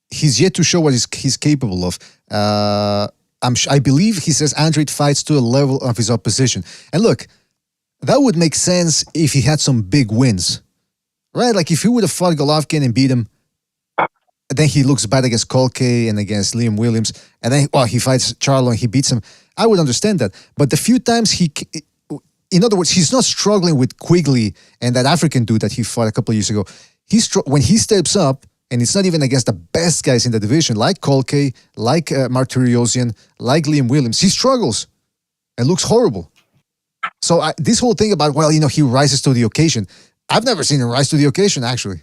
he's yet to show what he's capable of. I believe he says Andrade fights to a level of his opposition. And look, that would make sense if he had some big wins, right? Like if he would have fought Golovkin and beat him, then he looks bad against Colke and against Liam Williams, and then he fights Charlo and he beats him. I would understand that. But the few times in other words, he's not struggling with Quigley and that African dude that he fought a couple of years ago. When he steps up, and it's not even against the best guys in the division, like Colke, like Martiriosian, like Liam Williams, he struggles and looks horrible. So this whole thing about, he rises to the occasion. I've never seen him rise to the occasion, actually.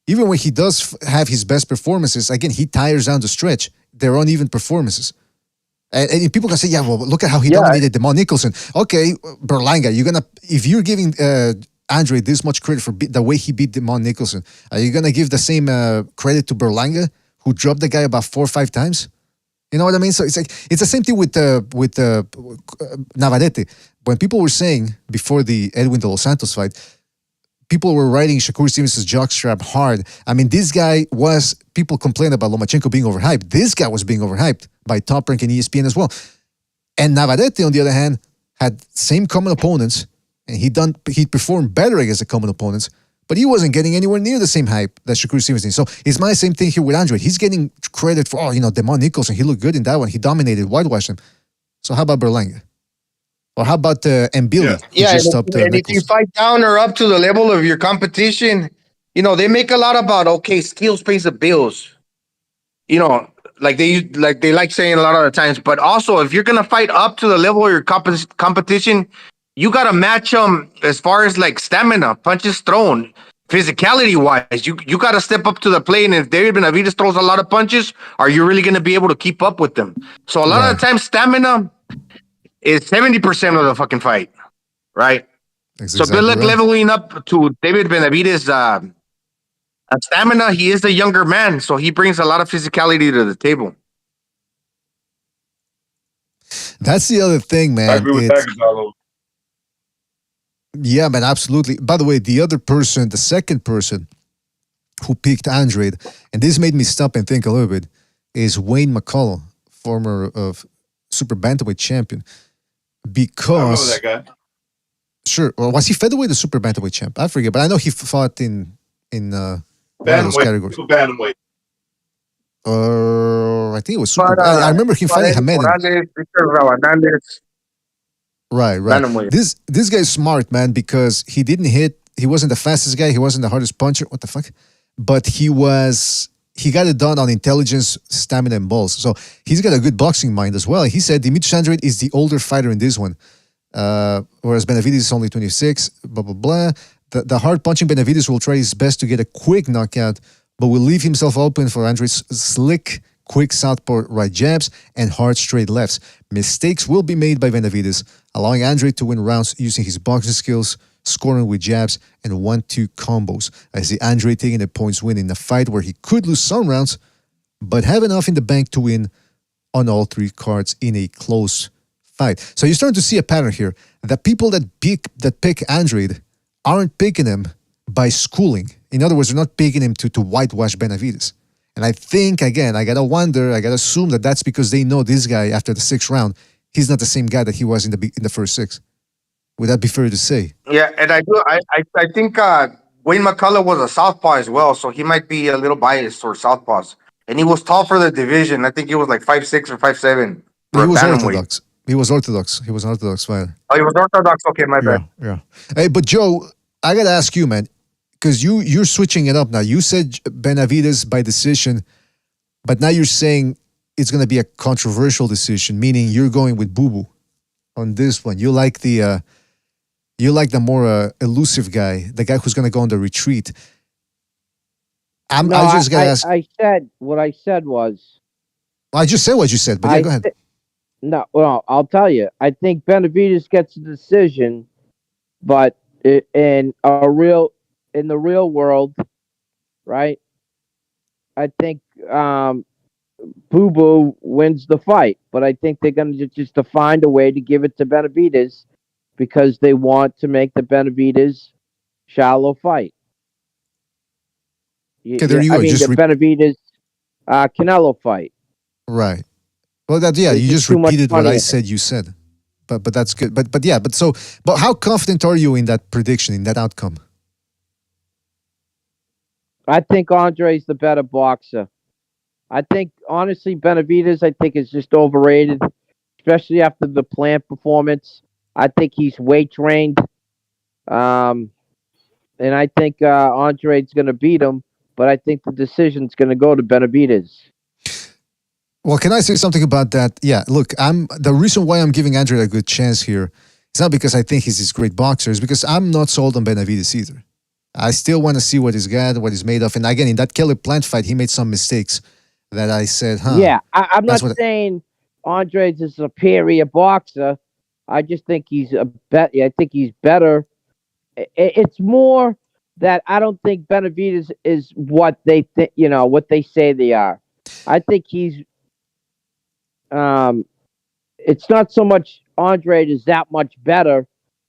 Even when he does have his best performances, again, he tires down the stretch. They're uneven performances. And people can say, yeah, well, look at how he dominated Demond Nicholson. Okay, Berlanga, if you're giving Andrade this much credit for the way he beat Demond Nicholson, are you going to give the same credit to Berlanga, who dropped the guy about 4 or 5 times? You know what I mean? So it's the same thing with Navarrete. When people were saying before the Edwin de los Santos fight, people were writing Shakur Stevens' jockstrap hard. I mean, this guy people complained about Lomachenko being overhyped. This guy was being overhyped by Top Rank and ESPN as well. And Navarrete, on the other hand, had same common opponents, and he performed better against the common opponents, but he wasn't getting anywhere near the same hype that Shakur Stevens did. So it's my same thing here with Andrade. He's getting credit for, Demond Nicholson, he looked good in that one. He dominated, whitewashed him. So how about Berlanga? Or how about Mbili? And if you fight down or up to the level of your competition, they make a lot about, skills pays the bills. Like they like saying a lot of the times. But also, if you're going to fight up to the level of your competition, you got to match them as far as like stamina, punches thrown, physicality-wise. You got to step up to the plate. And if David Benavidez throws a lot of punches, are you really going to be able to keep up with them? So a lot of the time, stamina is 70% of the fucking fight, right? So good luck leveling up to David Benavidez' stamina. He is the younger man, so he brings a lot of physicality to the table. That's the other thing, man. I agree with that, Gonzalo. Yeah, man, absolutely. By the way, the second person who picked Andrade, and this made me stop and think a little bit, is Wayne McCullough, former super bantamweight champion. Because I remember that guy. Sure. Well, was he featherweight or super bantamweight champ? I forget, but I know he fought in one of those categories. Bantamweight. I think it was super. I remember him fighting Hamed. Right. This guy's smart, man, because he didn't hit. He wasn't the fastest guy. He wasn't the hardest puncher. What the fuck? But he got it done on intelligence, stamina, and balls. So he's got a good boxing mind as well. He said Demetrius Andrade is the older fighter in this one, whereas Benavidez is only 26, blah, blah, blah. The hard-punching Benavidez will try his best to get a quick knockout, but will leave himself open for Andrade's slick, quick southpaw right jabs and hard straight lefts. Mistakes will be made by Benavidez, allowing Andrade to win rounds using his boxing skills, scoring with jabs and 1-2 combos. I see Andrade taking a points win in a fight where he could lose some rounds, but have enough in the bank to win on all 3 cards in a close fight. So you're starting to see a pattern here. The people that pick Andrade aren't picking him by schooling. In other words, they're not picking him to whitewash Benavidez. And I think, again, I got to assume that that's because they know this guy after the 6th round, he's not the same guy that he was in the first 6. Would that be fair to say? Yeah, and I think Wayne McCullough was a southpaw as well, so he might be a little biased towards southpaws. And he was tall for the division. I think he was like 5'6" or 5'7". He was orthodox. He was orthodox. He was an orthodox fighter. Oh, he was orthodox. Okay, my bad. Yeah. Hey, but Joe, I gotta ask you, man, because you're switching it up now. You said Benavidez by decision, but now you're saying it's gonna be a controversial decision, meaning you're going with Boo Boo on this one. You like the more elusive guy, the guy who's gonna go on the retreat. I said what I said was. I just said what you said, but yeah, go ahead. No, well, I'll tell you. I think Benavidez gets a decision, but in the real world, right? I think Boo Boo wins the fight, but I think they're going to just to find a way to give it to Benavidez because they want to make the Benavidez shallow fight. Okay, there you go. I mean, the Benavidez Canelo fight. Right. Well, you just repeated what I said. You said, but that's good. But how confident are you in that prediction, in that outcome? I think Andre's the better boxer. I think honestly, Benavidez, I think is just overrated, especially after the plant performance. I think he's weight trained, and I think Andrade's going to beat him. But I think the decision's going to go to Benavidez. Well, can I say something about that? Yeah, look, the reason why I'm giving Andrade a good chance here is not because I think he's this great boxer, it's because I'm not sold on Benavidez either. I still want to see what he's got, what he's made of. And again, in that Kelly Plant fight, he made some mistakes that I said, Yeah, I'm not saying Andrade's a superior boxer. I just think he's I think he's better. It's more that I don't think Benavidez is what they think, what they say they are. I think he's. It's not so much Andrade is that much better.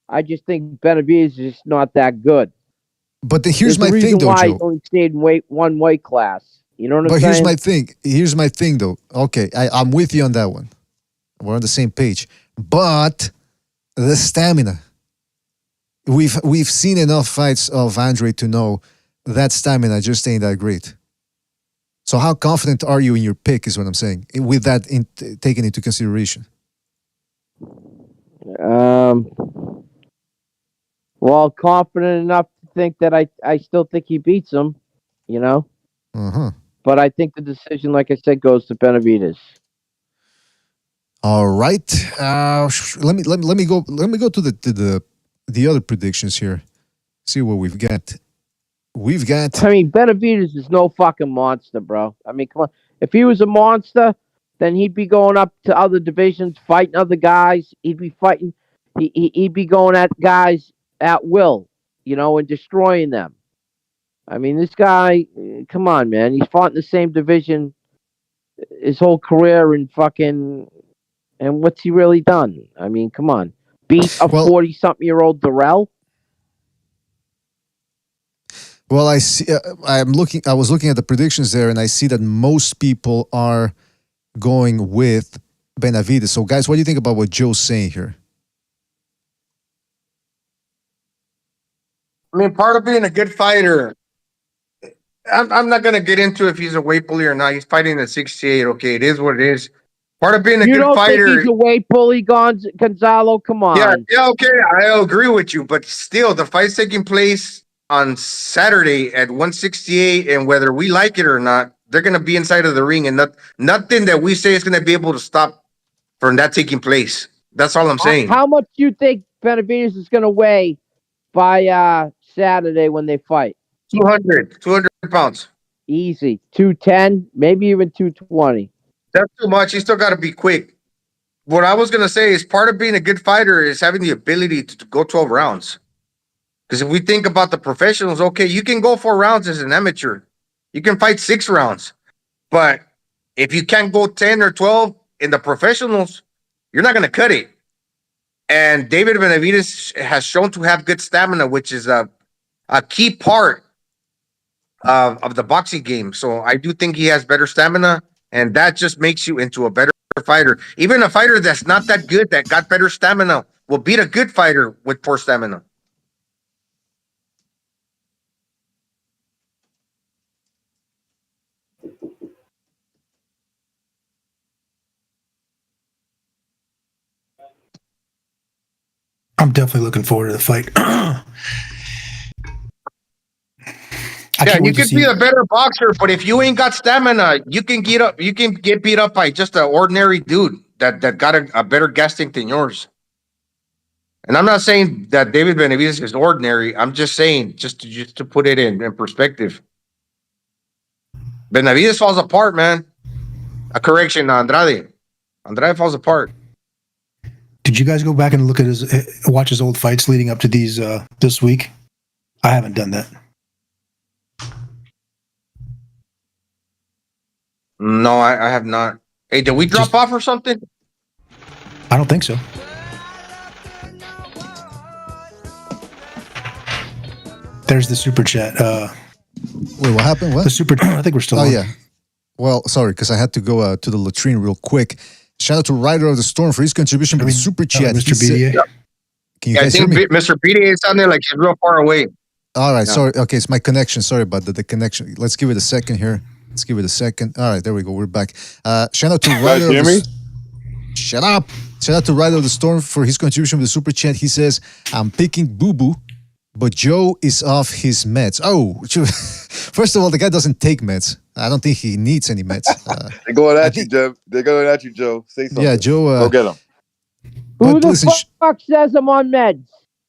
I just think Benavidez is just not that good. But here's my thing, though, why Joe. He only stayed in one weight class. You know what I'm saying? But here's my thing, though. Okay, I'm with you on that one. We're on the same page. But the stamina. We've seen enough fights of Andrade to know that stamina just ain't that great. So how confident are you in your pick is what I'm saying, with that taken into consideration? Well, confident enough to think that I still think he beats him, But I think the decision, like I said, goes to Benavidez. All right. Let me go to the other predictions here. See what we've got. Benavidez is no fucking monster, bro. I mean, come on. If he was a monster, then he'd be going up to other divisions, fighting other guys. He'd be fighting. He'd be going at guys at will, and destroying them. I mean, this guy, come on, man. He's fought in the same division his whole career and what's he really done? I mean, come on. Beat a 40-something-year-old Darrell? Well, I see. I was looking at the predictions there, and I see that most people are going with Benavidez. So, guys, what do you think about what Joe's saying here? I mean, part of being a good fighter, I'm not going to get into if he's a weight bully or not. He's fighting at 68. Okay, it is what it is. Part of being a good fighter. You don't think he's a weight bully, Gonzalo? Come on. Yeah, okay. I agree with you. But still, the fight's taking place on Saturday at 168, and whether we like it or not, they're going to be inside of the ring, and nothing that we say is going to be able to stop from that taking place. That's all I'm saying. How much do you think Benavidez is going to weigh by Saturday when they fight? 200 pounds. Easy. 210, maybe even 220. That's too much. You still got to be quick. What I was going to say is part of being a good fighter is having the ability to go 12 rounds. Because if we think about the professionals, okay, you can go 4 rounds as an amateur. You can fight 6 rounds. But if you can't go 10 or 12 in the professionals, you're not going to cut it. And David Benavidez has shown to have good stamina, which is a key part of the boxing game. So I do think he has better stamina, and that just makes you into a better fighter. Even a fighter that's not that good, that got better stamina, will beat a good fighter with poor stamina. I'm definitely looking forward to the fight. Yeah, you could be a better boxer, but if you ain't got stamina, you can get up. You can get beat up by just an ordinary dude that got a better instinct than yours. And I'm not saying that David Benavidez is ordinary. I'm just saying just to put it in perspective. Benavidez falls apart, man. A correction, Andrade. Andrade falls apart. Did you guys go back and look at watch his old fights leading up to these this week? I haven't done that. No, I have not. Hey, did we drop off or something? I don't think so. There's the super chat. Wait, what happened? What? The super. I think we're still. Oh on. yeah. Well, sorry, because I had to go to the latrine real quick. Shout out to Rider of the Storm for his contribution with the super chat. Mr. BDA. Can you guys hear me? Mr. BDA sounded like he's real far away. All right, sorry. Okay, it's my connection. Sorry about the connection. Let's give it a second here. Let's give it a second. All right, there we go. We're back. Shout out to Rider. Hear me? Shut up. Shout out to Rider of the Storm for his contribution with the super chat. He says, "I'm picking Boo Boo, but Joe is off his meds." Oh, first of all, the guy doesn't take meds. I don't think he needs any meds. They're going at you, Joe. They're going at you, Joe. Say something. Yeah, Joe. Go get him. Who the fuck says I'm on meds?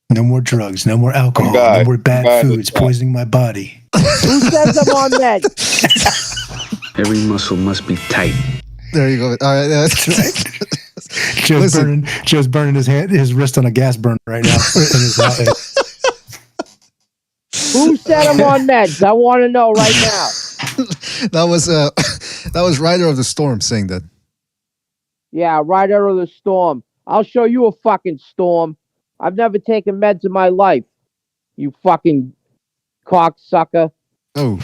No more drugs. No more alcohol. God. No more bad God. foods poisoning my body. Who says I'm on meds? Every muscle must be tight. There you go. All right, that's right. Joe's burning his wrist on a gas burner right now. Who said I'm on meds? I want to know right now. that was Rider of the Storm saying that. Yeah, Rider of the Storm. I'll show you a fucking storm. I've never taken meds in my life. You fucking cocksucker. Oh.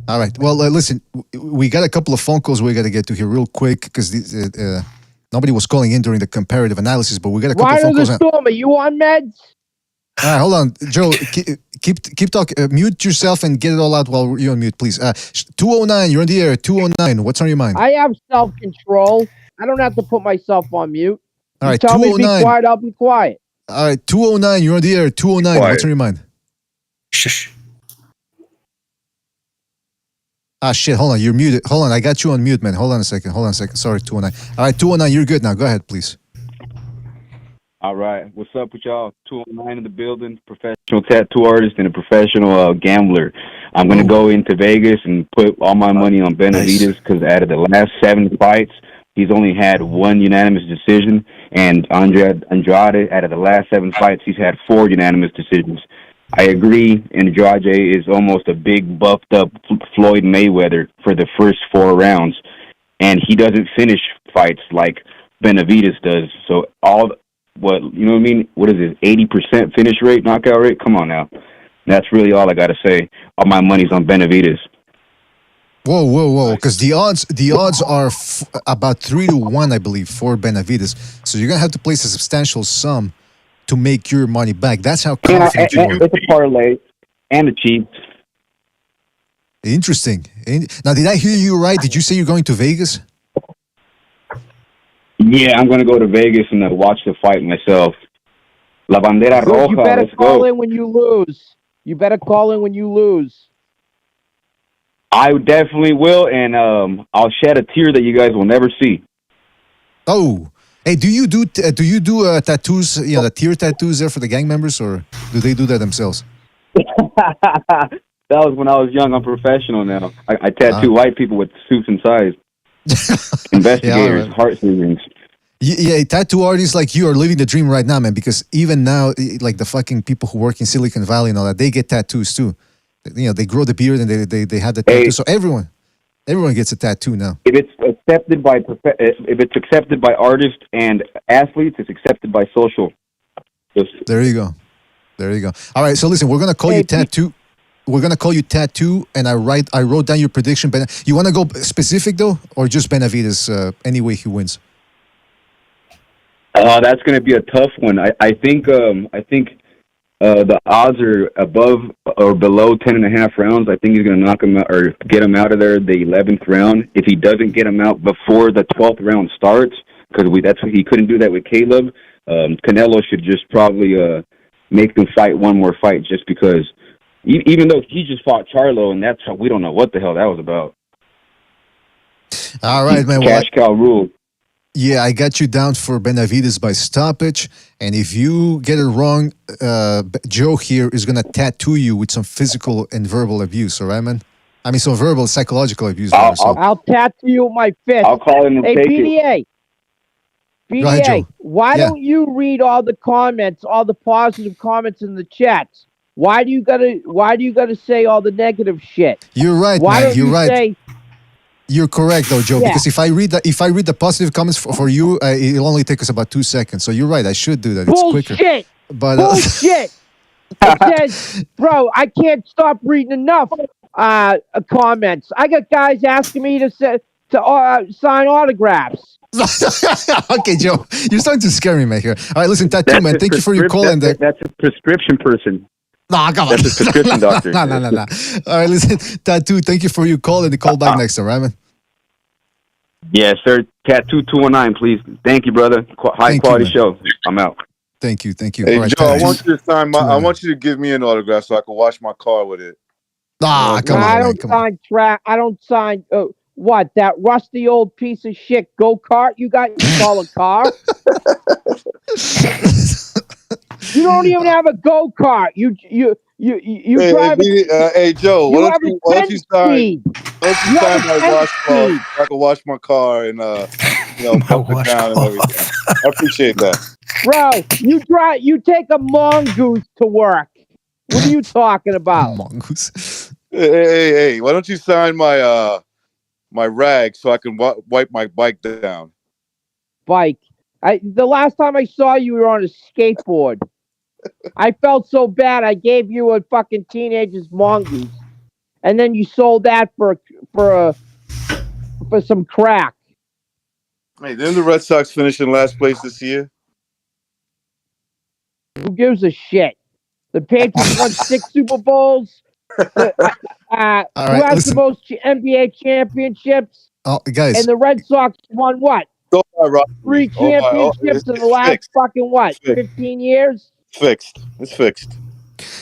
All right. Well, listen, we got a couple of phone calls we got to get to here real quick because nobody was calling in during the comparative analysis, but we got a couple of phone calls. Rider of the Storm, are you on meds? All right, hold on, Joe. Keep talking. Mute yourself and get it all out while you're on mute, please. 209, you're on the air. 209. What's on your mind? I have self-control. I don't have to put myself on mute. All right, tell me to be 209. quiet, I'll be quiet. All right, 209, you're on the air. 209, Quiet. what's on your mind? Shush. Ah, shit, hold on, you're muted. Hold on, I got you on mute, man. Hold on a second. Sorry, 209. All right, 209, you're good now. Go ahead, please. All right. What's up with y'all? 209 in the building, professional tattoo artist and a professional gambler. I'm going to go into Vegas and put all my money on Benavidez because out of the last 7 fights, he's only had 1 unanimous decision. And Andrade, out of the last 7 fights, he's had 4 unanimous decisions. I agree, Andrade is almost a big, buffed-up Floyd Mayweather for the first 4 rounds. And he doesn't finish fights like Benavidez does. So you know what I mean? What is it, 80% finish rate, knockout rate? Come on now. That's really all I got to say. All my money's on Benavidez. Whoa. Because the odds are about 3-1, I believe, for Benavidez. So you're going to have to place a substantial sum to make your money back. That's how confident you are. It's a parlay and a cheap. Interesting. Now, did I hear you right? Did you say you're going to Vegas? Yeah, I'm going to go to Vegas and watch the fight myself. La Bandera Roja, You better let's call go. in when you lose. You better call in when you lose. I definitely will, and I'll shed a tear that you guys will never see. Oh, hey, do you do tattoos? You know, the tear tattoos there for the gang members, or do they do that themselves? That was when I was young. I'm professional now. I tattoo white people with suits and ties. Investigators, yeah, heart surgeons. Yeah, tattoo artists like you are living the dream right now, man. Because even now, like the fucking people who work in Silicon Valley and all that, they get tattoos too. You know, they grow the beard and they have the tattoo. So everyone gets a tattoo now. If it's accepted by if it's accepted by artists and athletes, it's accepted by social. There you go. There you go. All right. So listen, we're gonna call you Tattoo. We're gonna call you Tattoo, and I wrote down your prediction. You want to go specific though, or just Benavidez? Anyway, he wins. That's going to be a tough one. I think the odds are above or below 10.5 rounds. I think he's going to knock him out or get him out of there the 11th round. If he doesn't get him out before the 12th round starts, because he couldn't do that with Caleb. Canelo should just probably make them fight one more fight, just because. Even though he just fought Charlo, and we don't know what the hell that was about. All right, man. Cash cow rule. Yeah, I got you down for Benavidez by stoppage. And if you get it wrong, Joe here is going to tattoo you with some physical and verbal abuse. All right, man? I mean, some verbal, psychological abuse. I'll tattoo you with my fist. I'll call him and hey, take BDA. BDA, Go ahead, Joe. why don't you read all the comments, all the positive comments in the chats? Why do you gotta say all the negative shit? You're right, Why man. don't You're you right. say, You're correct, though, Joe. Yeah. Because if I read the positive comments for you, it'll only take us about 2 seconds. So you're right. I should do that. It's quicker. bullshit? But Bullshit. It says, bro, I can't stop reading enough comments. I got guys asking me to sign autographs. Okay, Joe, you're starting to scare me, man. Here. All right, listen, Tattoo, man. Thank you for your call. That's a prescription person. Nah, come on. That's a prescription doctor. No. All right, listen, Tattoo, thank you for your call, and the call back next time, right, man? Yes, sir. Tattoo 219, please. Thank you, brother. High quality show. I'm out. Thank you. Hey, All right, Joe, I Tattoo. want you to sign I want you to give me an autograph so I can wash my car with it. Come on, I man. don't Come on. sign track. I don't sign. What, that rusty old piece of shit go-kart you got? You call a car? You don't even have a go-kart. You drive. Hey, Joe, You why have don't you sign my wash car so I can wash my car and pump it down and everything. I appreciate that. Bro, you take a mongoose to work. What are you talking about? Mongoose. Hey, why don't you sign my my rag so I can wipe my bike down? Bike. The last time I saw you were on a skateboard. I felt so bad. I gave you a fucking teenager's mongoose, and then you sold that for some crack. Hey, didn't the Red Sox finish in last place this year? Who gives a shit? The Patriots won 6 Super Bowls. Who has the most NBA championships? Oh, guys. And the Red Sox won what? 3 championships in the last fucking what? 15 years? It's fixed.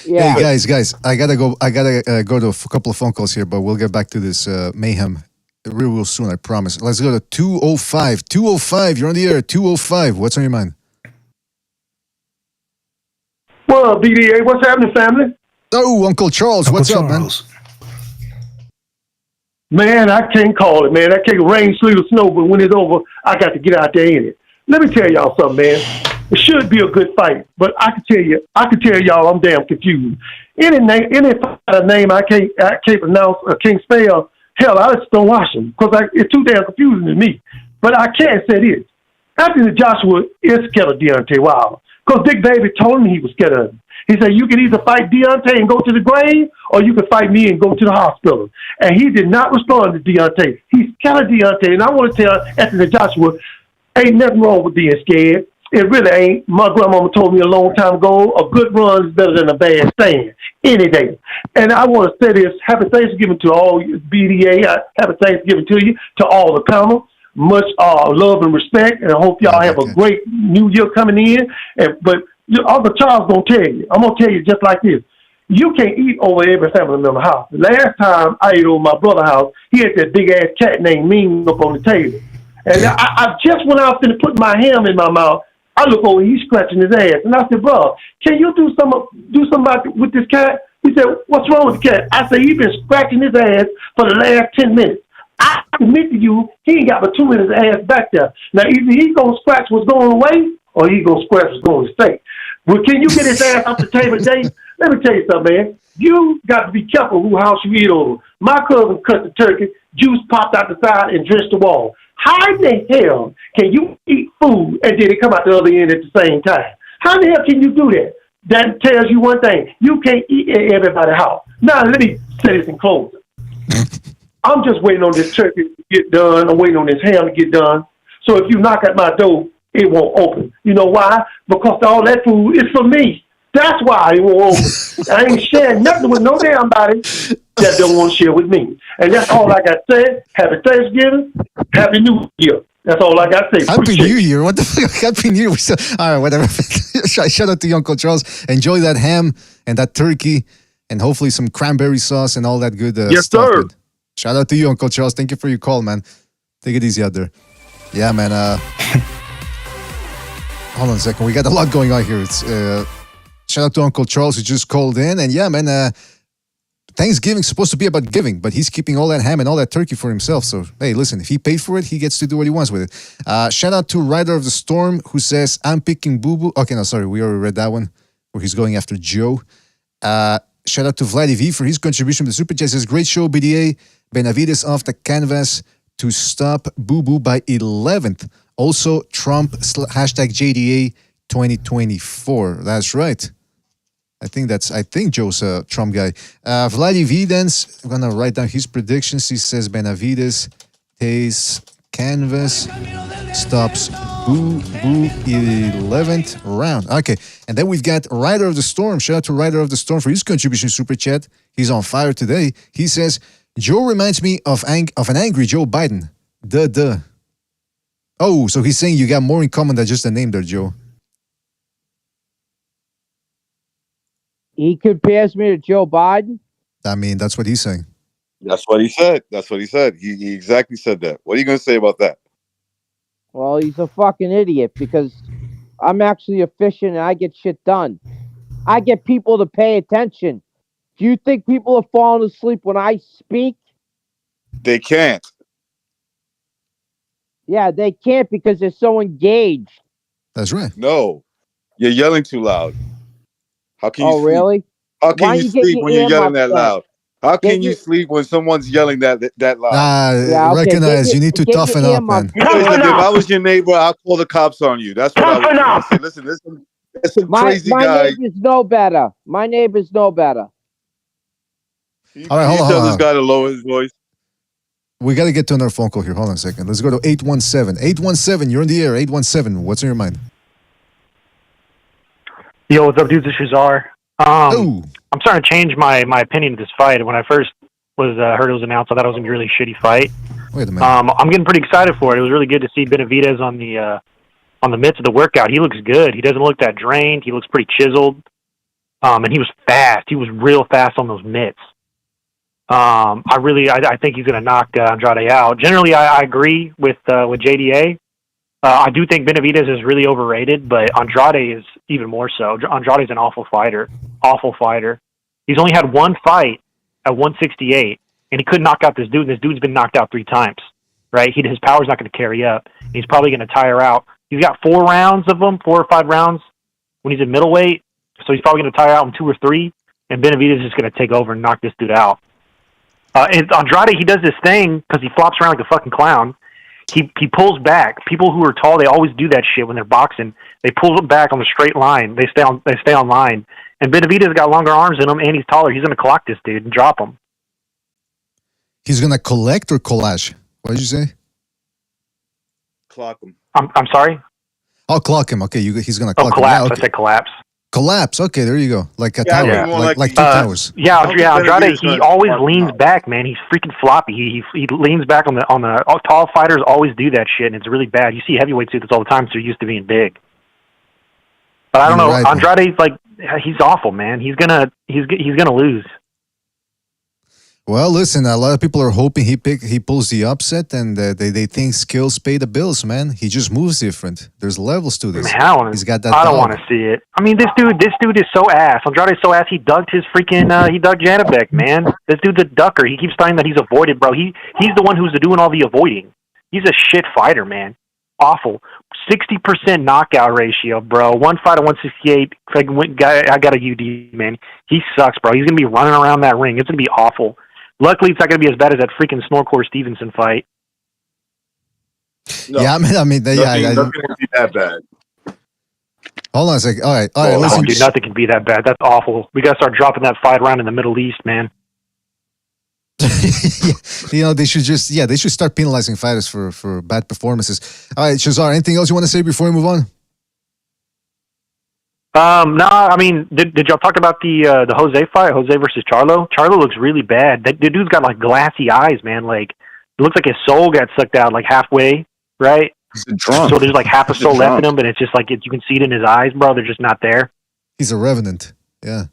Yeah. Hey, guys, I gotta go to a couple of phone calls here, but we'll get back to this mayhem real soon, I promise. Let's go to 205. 205, you're on the air. 205, what's on your mind? Well, BDA, what's happening, family? Oh, Uncle Charles, what's up, man? Man, I can't call it, man. I can't rain, sleet, or snow, but when it's over, I got to get out there in it. Let me tell y'all something, man. It should be a good fight, but I can tell y'all I'm damn confused. Any name I can't pronounce or can't spell, hell, I just don't watch them because it's too damn confusing to me. But I can say this. Anthony Joshua is scared of Deontay Wilder because Dick David told me he was scared of him. He said, you can either fight Deontay and go to the grave, or you can fight me and go to the hospital. And he did not respond to Deontay. He's scared of Deontay. And I want to tell Anthony Joshua, ain't nothing wrong with being scared. It really ain't. My grandmama told me a long time ago, a good run is better than a bad stand any day. And I want to say this, happy Thanksgiving to all BDA. Happy Thanksgiving to you, to all the panel. Much love and respect, and I hope y'all have a great new year coming in. But Uncle Charles gonna tell you, I'm gonna tell you just like this. You can't eat over every family member house. The last time I ate over my brother's house, he had that big ass cat named Ming up on the table. And I just went out and put my ham in my mouth. I look over, he's scratching his ass. And I said, bro, can you do something with this cat? He said, what's wrong with the cat? I said, he's been scratching his ass for the last 10 minutes. I admit to you, he ain't got but 2 minutes ass back there. Now, either he gonna scratch what's going away, or he gonna scratch what's going to stay. Well, can you get his ass off the table, Jay? Let me tell you something, man. You got to be careful who house you eat over. My cousin cut the turkey, juice popped out the side and drenched the wall. How in the hell can you eat food and then it come out the other end at the same time? How in the hell can you do that? That tells you one thing. You can't eat at everybody's house. Now, let me say this in closing. I'm just waiting on this turkey to get done. I'm waiting on this ham to get done. So if you knock at my door, it won't open. You know why? Because all that food is for me. That's why it won't open. I ain't sharing nothing with no damn body that don't want to share with me. And that's all I got to say. Happy Thanksgiving. Happy New Year. That's all I got to say. Happy New Year. What the fuck? Happy New Year. All right, whatever. Shout out to you, Uncle Charles. Enjoy that ham and that turkey and hopefully some cranberry sauce and all that good yes, stuff. Sir. Man. Shout out to you, Uncle Charles. Thank you for your call, man. Take it easy out there. Yeah, man. Hold on a second. We got a lot going on here. It's shout out to Uncle Charles who just called in. And yeah, man, Thanksgiving's supposed to be about giving, but he's keeping all that ham and all that turkey for himself. So, hey, listen, if he paid for it, he gets to do what he wants with it. Shout out to Rider of the Storm who says, I'm picking Boo Boo. Okay, no, sorry. We already read that one where he's going after Joe. Shout out to Vladdy V for his contribution to the Super Chat. Says, great show, BDA. Benavidez off the canvas to stop Boo Boo by 11th. Also, Trump hashtag JDA 2024. That's right. I think Joe's a Trump guy. Vladdy Videns, I'm gonna write down his predictions. He says Benavidez takes canvas, stops Boo Boo 11th round. Okay, and then we've got Rider of the Storm. Shout out to Rider of the Storm for his contribution Super Chat. He's on fire today. He says, Joe reminds me of an angry Joe Biden. Duh. Oh, so he's saying you got more in common than just the name there, Joe. He compares me to Joe Biden? I mean, that's what he's saying. That's what he said. He exactly said that. What are you going to say about that? Well, he's a fucking idiot because I'm actually efficient and I get shit done. I get people to pay attention. Do you think people are falling asleep when I speak? They can't. Yeah, they can't because they're so engaged. That's right. No, you're yelling too loud. How can you sleep? Really? How can you sleep when you're yelling that loud? How can you sleep when someone's yelling that loud? Recognize you need to toughen up, man. If I was your neighbor, I'll call the cops on you. That's what I would say. Listen, there's some crazy guy. My neighbors know better. My neighbors know better. All right, hold on. Tell this guy to lower his voice. We got to get to another phone call here. Hold on a second. Let's go to 817. 817, you're in the air. 817, what's on your mind? Yo, what's up, dudes? It's Shazar. I'm starting to change my opinion of this fight. When I first heard it was announced, I thought it was going to be a really shitty fight. Wait a minute. I'm getting pretty excited for it. It was really good to see Benavidez on the midst of the workout. He looks good. He doesn't look that drained. He looks pretty chiseled. And he was fast. He was real fast on those mitts. I think he's going to knock Andrade out. Generally, I agree with JDA. I do think Benavidez is really overrated, but Andrade is even more so. Andrade's an awful fighter. He's only had one fight at 168, and he couldn't knock out this dude, and this dude's been knocked out 3 times, right? His power's not going to carry up. He's probably going to tire out. He's got 4 rounds of them, 4 or 5 rounds when he's in middleweight, so he's probably going to tire out in 2 or 3, and Benavidez is just going to take over and knock this dude out. And Andrade, he does this thing because he flops around like a fucking clown. He pulls back. People who are tall, they always do that shit when they're boxing. They pull back on the straight line. They stay on line. And Benavidez got longer arms than him, and he's taller. He's going to clock this dude and drop him. He's going to collect or collage? What did you say? Clock him. I'm sorry? Oh, clock him. Okay, he's going to clock him. Collapse. Yeah, okay. I said collapse. Collapse. Okay, there you go. Like a tower. Like 2 towers. Yeah, Andrade, he always leans back, man. He's freaking floppy. He leans back on the tall fighters always do that shit, and it's really bad. You see heavyweights do this all the time, so they're used to being big. But I don't know. Right, Andrade's like, he's awful, man. He's gonna lose. Well, listen, a lot of people are hoping he pulls the upset, and they think skills pay the bills, man. He just moves different. There's levels to this. He's got that. I don't want to see it. I mean, this dude is so ass. Andrade's so ass. He ducked his freaking. He ducked Janabek, man. This dude's a ducker. He keeps saying that he's avoided, bro. He's the one who's doing all the avoiding. He's a shit fighter, man. Awful. 60% knockout ratio, bro. One fight at 168. I got a UD, man. He sucks, bro. He's gonna be running around that ring. It's gonna be awful. Luckily, it's not going to be as bad as that freaking Snorcore Stevenson fight. No, Yeah, I mean, nothing can be that bad. Hold on a second. All right, Oh, listen. dude, nothing can be that bad. That's awful. We got to start dropping that fight around in the Middle East, man. They should start penalizing fighters for bad performances. All right, Shazar, anything else you want to say before we move on? No, I mean, did y'all talk about the Jose fight, Jose versus Charlo? Charlo looks really bad. The dude's got like glassy eyes, man. Like it looks like his soul got sucked out like halfway, right? He's a drunk. So there's like half a soul left in him, but it's just like you can see it in his eyes, bro. They're just not there. He's a revenant. Yeah,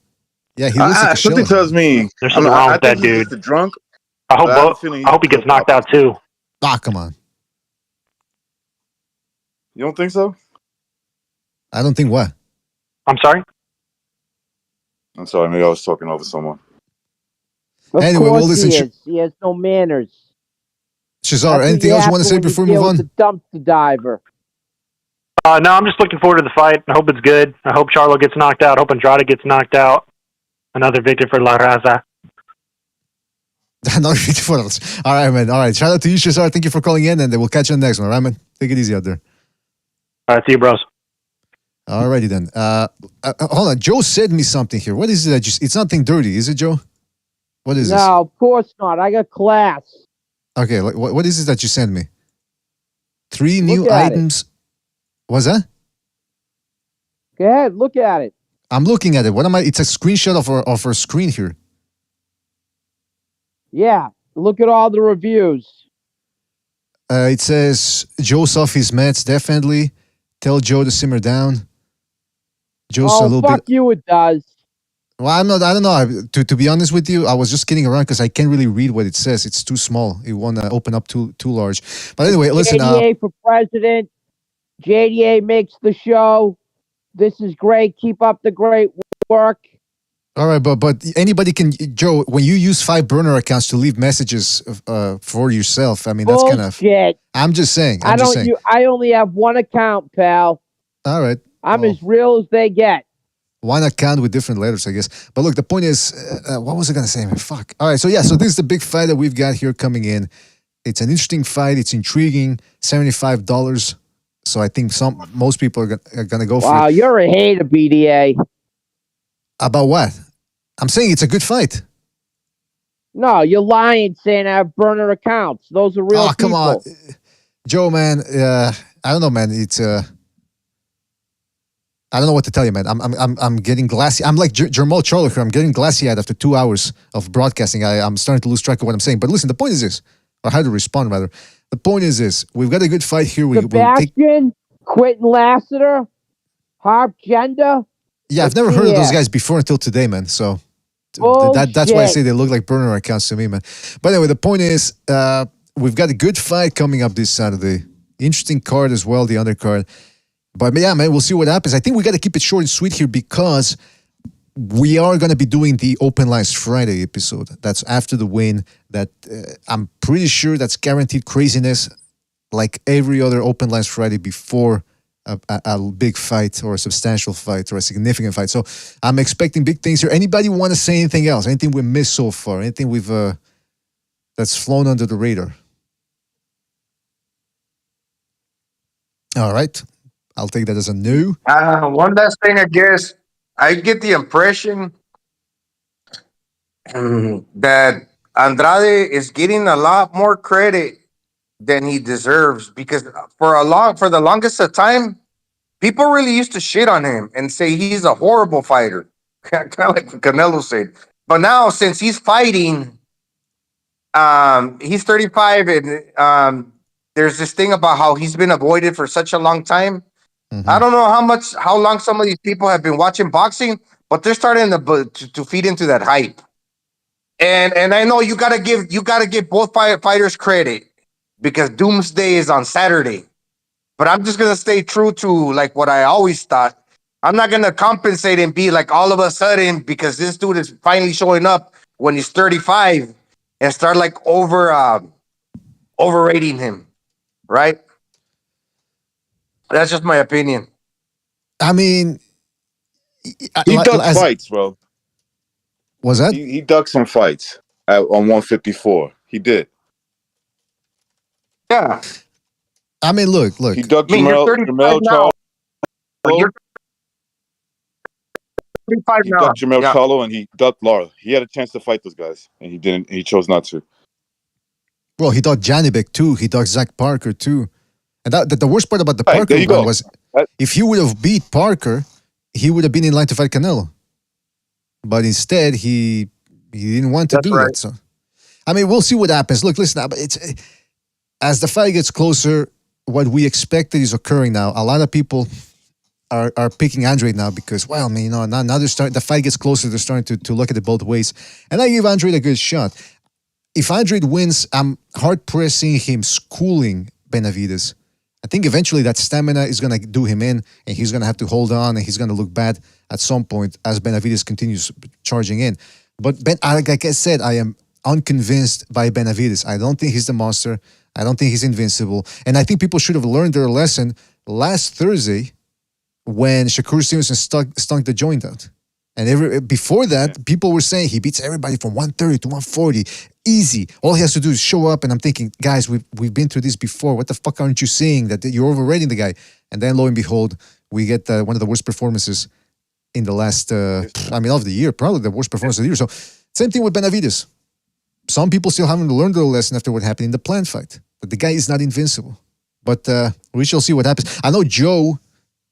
he looks like a something shell. tells me there's something wrong with that he's dude. just a drunk. I hope he gets knocked out too. Ah, come on. You don't think so? I don't think what. I'm sorry. I'm sorry. Maybe I was talking over someone. Anyway, well, listen. He has no manners. Shazar, anything else you want to say before we move on? The dumpster diver. No, I'm just looking forward to the fight. I hope it's good. I hope Charlo gets knocked out. I hope Andrade gets knocked out. Another victory for La Raza. Another victory for us. All right, man. All right. Shout out to you, Shazar. Thank you for calling in, and we'll catch you on the next one. All right, man. Take it easy out there. All right, see you, bros. All righty then. Hold on. Joe sent me something here. What is it that it's nothing dirty, is it, Joe? What is this? No, of course not. I got class. Okay, what is it that you sent me? 3 new items. What's that? Go ahead, look at it. I'm looking at it. What am I? It's a screenshot of our screen here. Yeah, look at all the reviews. It says Joe's off his meds. Definitely tell Joe to simmer down. Joe's a little fuck you, it does. Well, I'm not. I don't know. To be honest with you, I was just kidding around because I can't really read what it says. It's too small. It won't open up too large. But anyway, listen. JDA for president. JDA makes the show. This is great. Keep up the great work. All right, but anybody can, Joe, when you use 5 burner accounts to leave messages for yourself, I mean, that's kind of... I'm just saying. I only have 1 account, pal. All right. I'm as real as they get. 1 account with different letters, I guess. But look, the point is, what was I going to say, man? Fuck. All right, so yeah, so this is the big fight that we've got here coming in. It's an interesting fight. It's intriguing. $75. So I think most people are going to go for it. Wow, you're a hater, BDA. About what? I'm saying it's a good fight. No, you're lying saying I have burner accounts. Those are real people. Come on. Joe, man, I don't know, man. It's I don't know what to tell you, man. I'm getting glassy. I'm like Jamal Charlo here. I'm getting glassy-eyed after 2 hours of broadcasting. I'm starting to lose track of what I'm saying. But listen, the point is this, or how to respond, rather. The point is this. We've got a good fight here. Sebastian, Quentin Lassiter, Harp Gender. Yeah, I've never heard of those guys before until today, man. So that's why I say they look like burner accounts to me, man. But anyway, the point is, we've got a good fight coming up this Saturday. Interesting card as well, the undercard. But yeah, man, we'll see what happens. I think we got to keep it short and sweet here because we are going to be doing the Open Lines Friday episode. That's after the win. That I'm pretty sure that's guaranteed craziness, like every other Open Lines Friday before a big fight or a substantial fight or a significant fight. So I'm expecting big things here. Anybody want to say anything else? Anything we missed so far? Anything we've that's flown under the radar? All right. I'll take that as a no. One last thing, I guess. I get the impression that Andrade is getting a lot more credit than he deserves because for the longest of time, people really used to shit on him and say he's a horrible fighter, kind of like Canelo said. But now, since he's fighting, he's 35, and there's this thing about how he's been avoided for such a long time. Mm-hmm. I don't know how long some of these people have been watching boxing, but they're starting to feed into that hype. And I know you gotta give both fighters credit because Doomsday is on Saturday. But I'm just gonna stay true to like what I always thought. I'm not gonna compensate and be like all of a sudden because this dude is finally showing up when he's 35 and start like overrating him, right? That's just my opinion. I mean, he ducked fights, bro. Was that? He ducked some fights on 154. He did. Yeah. I mean, look. He ducked I mean, you're Jamel 35 now. Charlo. You're 35 He now. ducked Jamel Yeah. Charlo and he ducked Lara. He had a chance to fight those guys, and he didn't. He chose not to. Well, he ducked Janibek too. He ducked Zach Parker too. And the worst part about the Right, Parker there you one go. was if he would have beat Parker, he would have been in line to fight Canelo. But instead, he didn't want to do that. So, I mean, we'll see what happens. Look, listen, it's as the fight gets closer, what we expected is occurring now. A lot of people are picking Andrade now because, well, I mean, now they're starting. The fight gets closer. They're starting to look at it both ways, and I give Andrade a good shot. If Andrade wins, I'm hard pressed seeing him schooling Benavidez. I think eventually that stamina is going to do him in, and he's going to have to hold on, and he's going to look bad at some point as Benavidez continues charging in. But like I said, I am unconvinced by Benavidez. I don't think he's the monster. I don't think he's invincible. And I think people should have learned their lesson last Thursday when Shakur Stevenson stunk the joint out. And before that, people were saying he beats everybody from 130 to 140. Easy. All he has to do is show up. And I'm thinking, guys, we've been through this before. What the fuck aren't you seeing? That you're overrating the guy. And then lo and behold, we get one of the worst performances in the last, of the year. Probably the worst performance of the year. So same thing with Benavidez. Some people still haven't learned their lesson after what happened in the plant fight. But the guy is not invincible. But we shall see what happens. I know Joe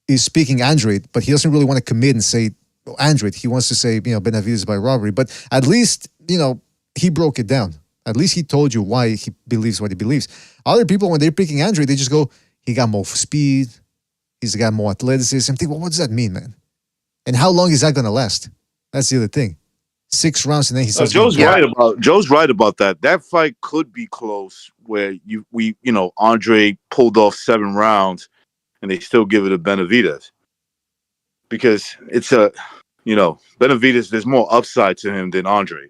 is speaking Andrade, but he doesn't really want to commit and say Andrade. He wants to say, Benavidez by robbery. But at least, he broke it down. At least he told you why he believes what he believes. Other people, when they're picking Andrade, they just go, he got more speed. He's got more athleticism. Think, well, what does that mean, man? And how long is that going to last? That's the other thing. 6 rounds, and then he says, Joe's right about that. That fight could be close, where Andre pulled off 7 rounds, and they still give it to Benavidez because it's Benavidez. There's more upside to him than Andre.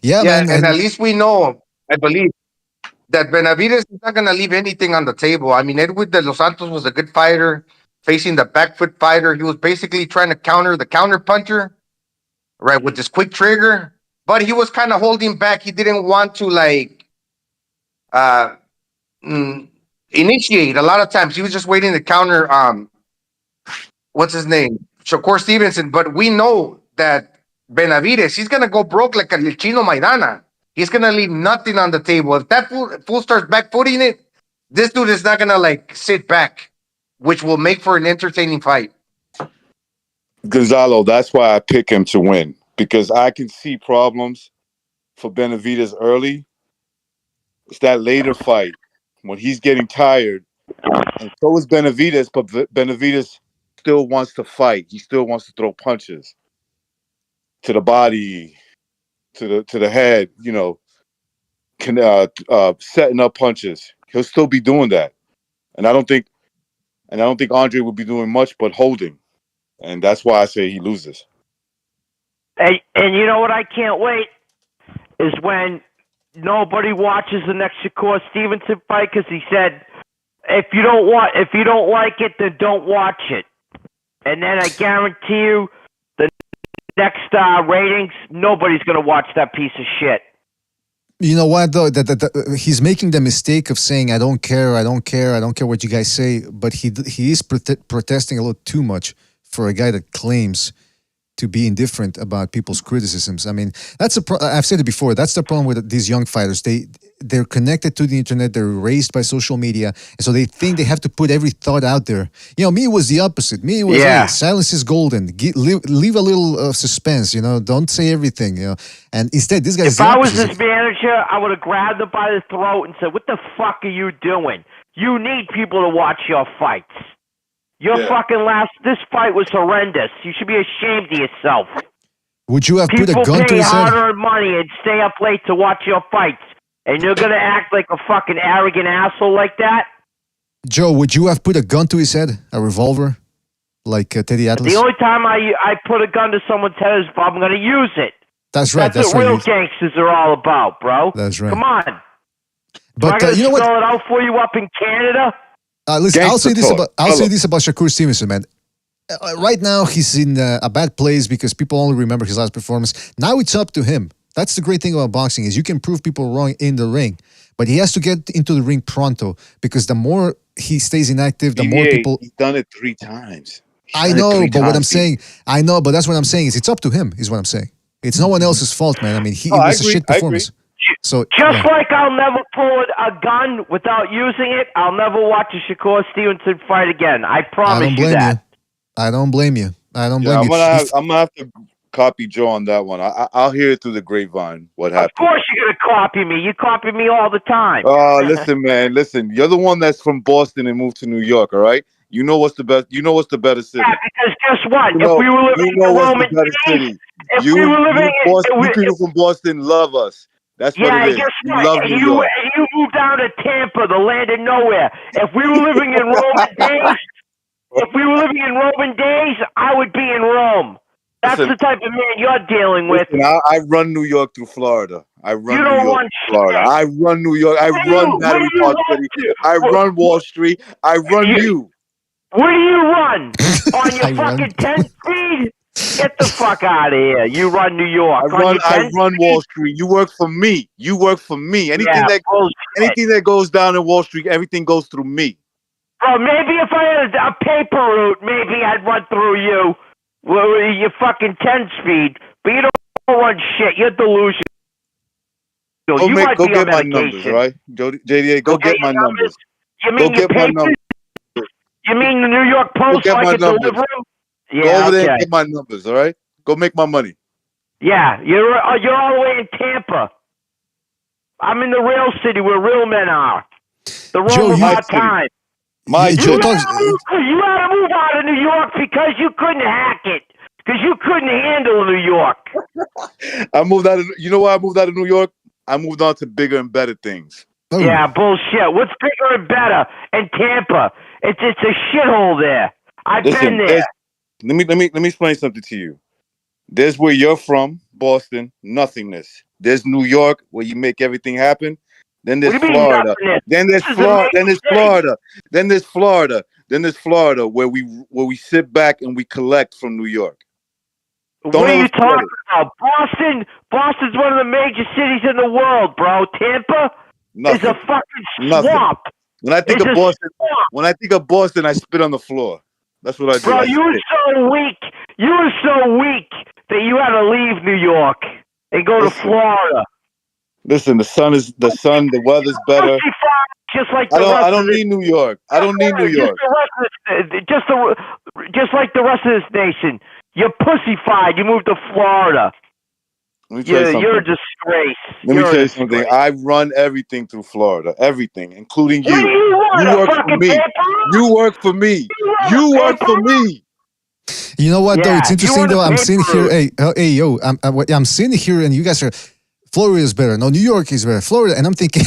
Yeah, man, and at least we know, I believe, that Benavidez is not going to leave anything on the table. I mean, Edwin de los Santos was a good fighter, facing the back foot fighter. He was basically trying to counter the counter puncher, right, with this quick trigger. But he was kind of holding back. He didn't want to, initiate a lot of times. He was just waiting to counter, what's his name? Shakur Stevenson. But we know that Benavidez, he's going to go broke like a Chino Maidana. He's going to leave nothing on the table. If that fool starts back-footing it, this dude is not going to, sit back, which will make for an entertaining fight. Gonzalo, that's why I pick him to win, because I can see problems for Benavidez early. It's that later fight when he's getting tired, and so is Benavidez, but Benavidez still wants to fight. He still wants to throw punches to the body, to the head, setting up punches. He'll still be doing that. And I don't think Andre will be doing much but holding. And that's why I say he loses. Hey, and you know what I can't wait is when nobody watches the next Shakur Stevenson fight, because he said, if you don't like it, then don't watch it. And then I guarantee you, the next ratings, nobody's going to watch that piece of shit. You know what, though? He's making the mistake of saying, I don't care what you guys say, but he is protesting a little too much for a guy that claims to be indifferent about people's criticisms. I mean, I've said it before, that's the problem with these young fighters. They're connected to the internet, they're raised by social media, and so they think they have to put every thought out there. Me was the opposite. Me was, hey, silence is golden. Leave a little suspense, don't say everything, And instead, this guy's If I was his manager, I would have grabbed him by the throat and said, what the fuck are you doing? You need people to watch your fights. This fight was horrendous. You should be ashamed of yourself. Would you have put a gun to People pay his head? hard-earned money and stay up late to watch your fights. And you're going to act like a fucking arrogant asshole like that? Joe, would you have put a gun to his head? A revolver? Like Teddy Atlas? The only time I put a gun to someone's head is if I'm going to use it. That's right. That's what real gangsters are all about, bro. That's right. Come on. But Am I going to what? spell it out for you up in Canada? Listen, I'll say this about Shakur Stevenson, man. Right now, he's in a bad place because people only remember his last performance. Now it's up to him That's the great thing about boxing is you can prove people wrong in the ring, but he has to get into the ring pronto because the more he stays inactive, the more people. He's done it 3 times. I know, but what I'm saying, I know, but that's what I'm saying is it's up to him. Is what I'm saying. It's no one else's fault, man. I mean, it was a shit performance. So just like I'll never pull a gun without using it, I'll never watch a Shakur Stevenson fight again. I promise you that. I don't blame you. I don't blame you. I'm gonna have to copy Joe on that one. I'll hear it through the grapevine. What happened? Of course you're gonna copy me. You copy me all the time. Oh, listen, man. Listen, you're the one that's from Boston and moved to New York. All right. You know what's the best. You know what's the better city. Yeah, because guess what? If we were living in the Roman days, you people from Boston love us. That's what it is. Guess You what? love And New you York. moved down to Tampa, the land of nowhere. If we were living in Roman days, I would be in Rome. That's the type of man you're dealing with. Listen, I run New York through Florida. I run You New don't York run through Florida. shit. I run New York. I run Battery Park City. I run Wall Street. I run you. Where do you run? On your fucking 10 speed? Get the fuck out of here. You run New York. I run Wall Street. You work for me. You work for me. Anything that goes down in Wall Street, everything goes through me. Bro, maybe if I had a paper route, maybe I'd run through you. Your fucking 10 speed. But you don't run shit. You're delusional. Go get my numbers, right? JDA, go get my numbers. You mean go get my numbers. You mean the New York Post get like my a numbers. delivery? Yeah, go over there and get my numbers, all right? Go make my money. Yeah, you're all the way in Tampa. I'm in the real city where real men are. The Rome of our time. You had to move out of New York because you couldn't hack it. Because you couldn't handle New York. I moved out of. You know why I moved out of New York? I moved on to bigger and better things. Oh. Yeah, bullshit. What's bigger and better? In Tampa, it's a shithole there. I've been there. Let me explain something to you. There's where you're from, Boston, nothingness. There's New York, where you make everything happen. Then there's Florida. Then there's Florida. Then there's Florida. Then there's Florida. Then there's Florida, where we sit back and we collect from New York. What are you talking about? Boston's one of the major cities in the world, bro. Tampa is a fucking swamp. When I think of Boston, I spit on the floor. That's what I do. Bro, you were so weak. You were so weak that you had to leave New York and go to Florida. Listen, the weather's better. Just like I don't need New York. I don't need New York. Just like the rest of this nation. You're pussified. You moved to Florida. Let me tell you something. You're a disgrace. Let me tell you something. I run everything through Florida. Everything, including you. You work for me. You work for me. You work for me. You know what, though? It's interesting, though. I'm sitting here. Hey, yo. I'm sitting here, and you guys are. Florida is better. No, New York is better. Florida, and I'm thinking,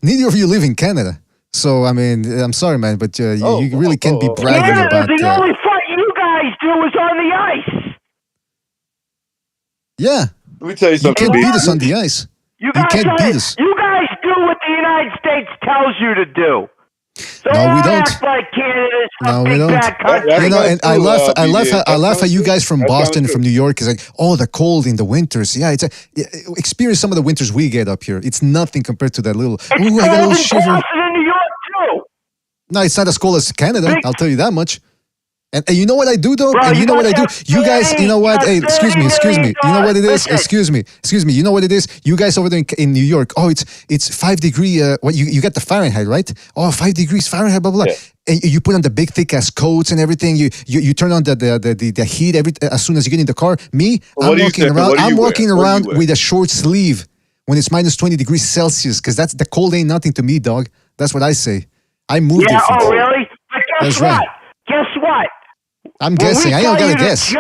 neither of you live in Canada. So, I mean, I'm sorry, man, but you really can't be bragging about. The only fight you guys do is on the ice. Yeah. Let me tell you something. You can't beat us on the ice. You can't beat us. You guys do what the United States tells you to do. So no, we don't. Act like Canada's no, we don't. You know, and I laugh at you guys from Boston, from New York. It's like, oh, the cold in the winters. Yeah, experience some of the winters we get up here. It's nothing compared to that little. I got a little shiver. In New York too. No, it's not as cold as Canada. I'll tell you that much. And you know what I do, though? Bro, and you know what I do? You guys, you know what? Hey, excuse me. You know what it is? Excuse me. You know what it is? You guys over there in New York, oh, it's 5 degree, what you got the Fahrenheit, right? Oh, 5 degrees Fahrenheit, blah, blah, blah. Yeah. And you put on the big, thick-ass coats and everything. You turn on the heat as soon as you get in the car. Me, I'm walking around with a short sleeve when it's minus 20 degrees Celsius, because that's the cold ain't nothing to me, dog. That's what I say. I moved it. Oh, really? But guess what? Right. Guess what? I'm guessing. I don't gotta guess.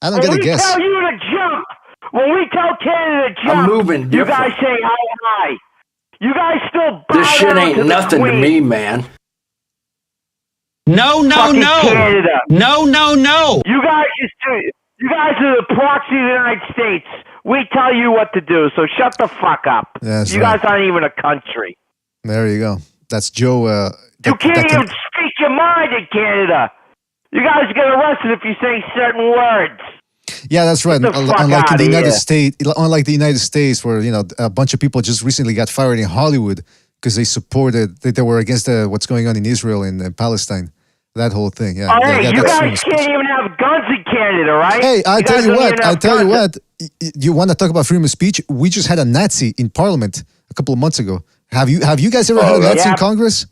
I don't gotta guess. When we tell you to jump, when we tell Canada to jump, I'm moving you guys say how high. You guys still bow This shit down ain't to nothing to me, man. No. Canada. No. You guys are the proxy of the United States. We tell you what to do, so shut the fuck up. That's you guys aren't even a country. There you go. That's Joe. You can't even speak your mind in Canada. You guys get arrested if you say certain words. Yeah, that's right. Get the fuck Unlike in the outta United here. States, where a bunch of people just recently got fired in Hollywood because they were against what's going on in Israel and Palestine. That whole thing. Yeah, Oh, hey, you that's freedom guys of speech. can't even have guns in Canada, right? Hey, I You tell guys you don't what. even I have tell you guns. what. You want to talk about freedom of speech? We just had a Nazi in Parliament a couple of months ago. Have you guys ever had a Nazi in Congress?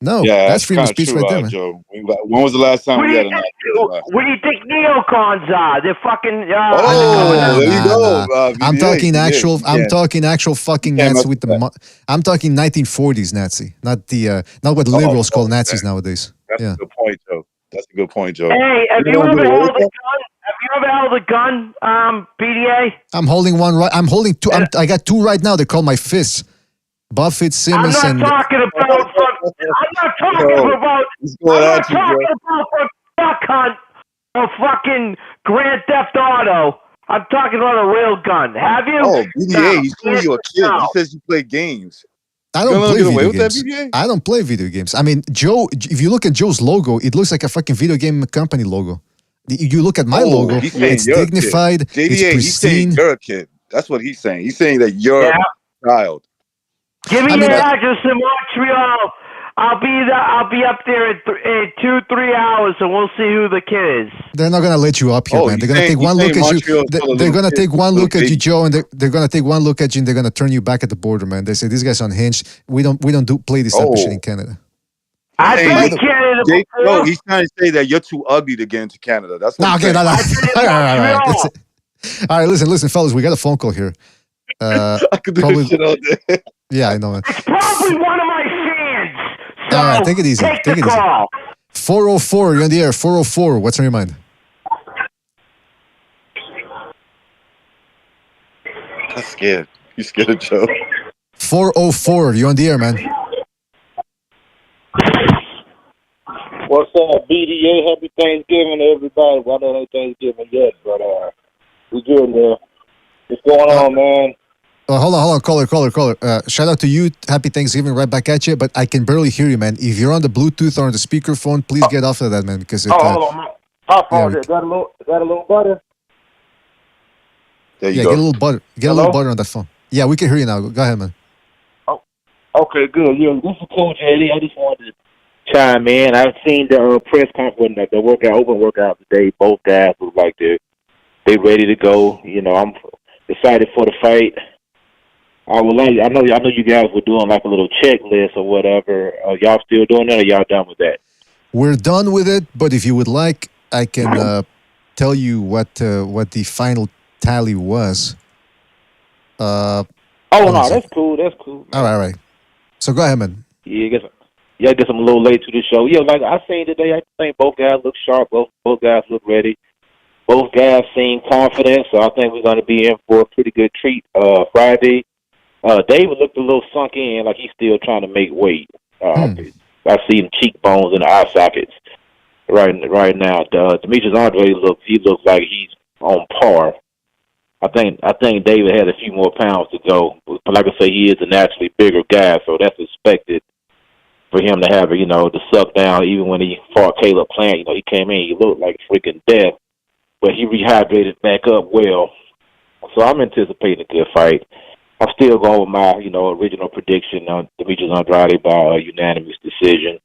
No, Yeah, that's that's freedom kind of of speech true, right there, man. Joe. When was the last time What do we you had a think? Nazi? What do you think neocons are? They're fucking Oh, undercover there you go. I'm VDA, talking VDA. actual. You I'm can't- talking actual fucking you can't Nazi mess with the. with that. I'm talking 1940s Nazi, not what liberals call Nazis nowadays. That's Yeah. a good point, Joe. That's a good point, Joe. Hey, have you don't ever get away held with a that? gun? Have you ever held a gun, BDA? I'm holding one right. I'm holding two. I got two right now. They're called my fists. Buffett, I'm Simmons, not and talking about. I'm not talking Yo, about. he's going I'm not at you, talking Joe. about a duck hunt or fucking Grand Theft Auto. I'm talking about a real gun. Have you? Oh, BDA, No. he's calling you a kid. He says you play games. I You don't gonna play get away video with that, games. BDA? I don't play video games. I mean, Joe. If you look at Joe's logo, it looks like a fucking video game company logo. You look at my logo; He's saying it's you're a dignified, kid. it's JDA, he's saying pristine. you're a kid. That's what he's saying. He's saying that you're a child. Give me I mean, your address in Montreal. I'll be up there in 2-3 hours, and we'll see who the kid is. They're not gonna let you up here, man. They're gonna take one look at you. They're gonna take one look at you, Joe, and they're gonna take one look at you, and they're gonna turn you back at the border, man. They say this guy's unhinged. We don't play this type of shit in Canada. I've been Hey, in Canada no, before. he's trying to say that you're too ugly to get into Canada. That's what No, he's okay, saying. no. All right. That's it. All right, listen, fellas. We got a phone call here. I could do this shit all day. Yeah, I know, man. Probably one of my fans. So All right, take it easy. Take Take the it easy. call. 404, you're on the air. 404. What's on your mind? I'm scared. You scared of Joe? 404, you're on the air, man. What's up, BDA? Happy Thanksgiving to everybody. Well, I don't know Thanksgiving yet, but we good, man. What's going on, man? Hold on. Caller. Shout out to you. Happy Thanksgiving right back at you, but I can barely hear you, man. If you're on the Bluetooth or on the speakerphone, please get off of that, man, because Hold on. How far is it? Got a little butter? There you yeah, go. get a little butter. Get a little butter on that phone. Yeah, we can hear you now. Go ahead, man. Okay, good. Yeah, this is Coach Eddie. I just wanted to chime in. I've seen the press conference, the open workout today. Both guys look like they ready to go. You know, I'm excited for the fight. I know you guys were doing like a little checklist or whatever. Y'all still doing that, or y'all done with that? We're done with it, but if you would like, I can tell you what the final tally was. No, that's cool. All right. So go ahead, man. Yeah, I guess I'm a little late to the show. Yeah, like I seen today, I think both guys look sharp. Both guys look ready. Both guys seem confident, so I think we're going to be in for a pretty good treat Friday. David looked a little sunk in, like he's still trying to make weight. I see him cheekbones in the eye sockets right now. Demetrius Andrade looks like he's on par. I think David had a few more pounds to go. But like I say, he is a naturally bigger guy, so that's expected for him to have the suck down. Even when he fought Caleb Plant, he came in, he looked like freaking death, but he rehydrated back up well. So I'm anticipating a good fight. I'm still going with my, original prediction on Demetrius Andrade by a unanimous decision.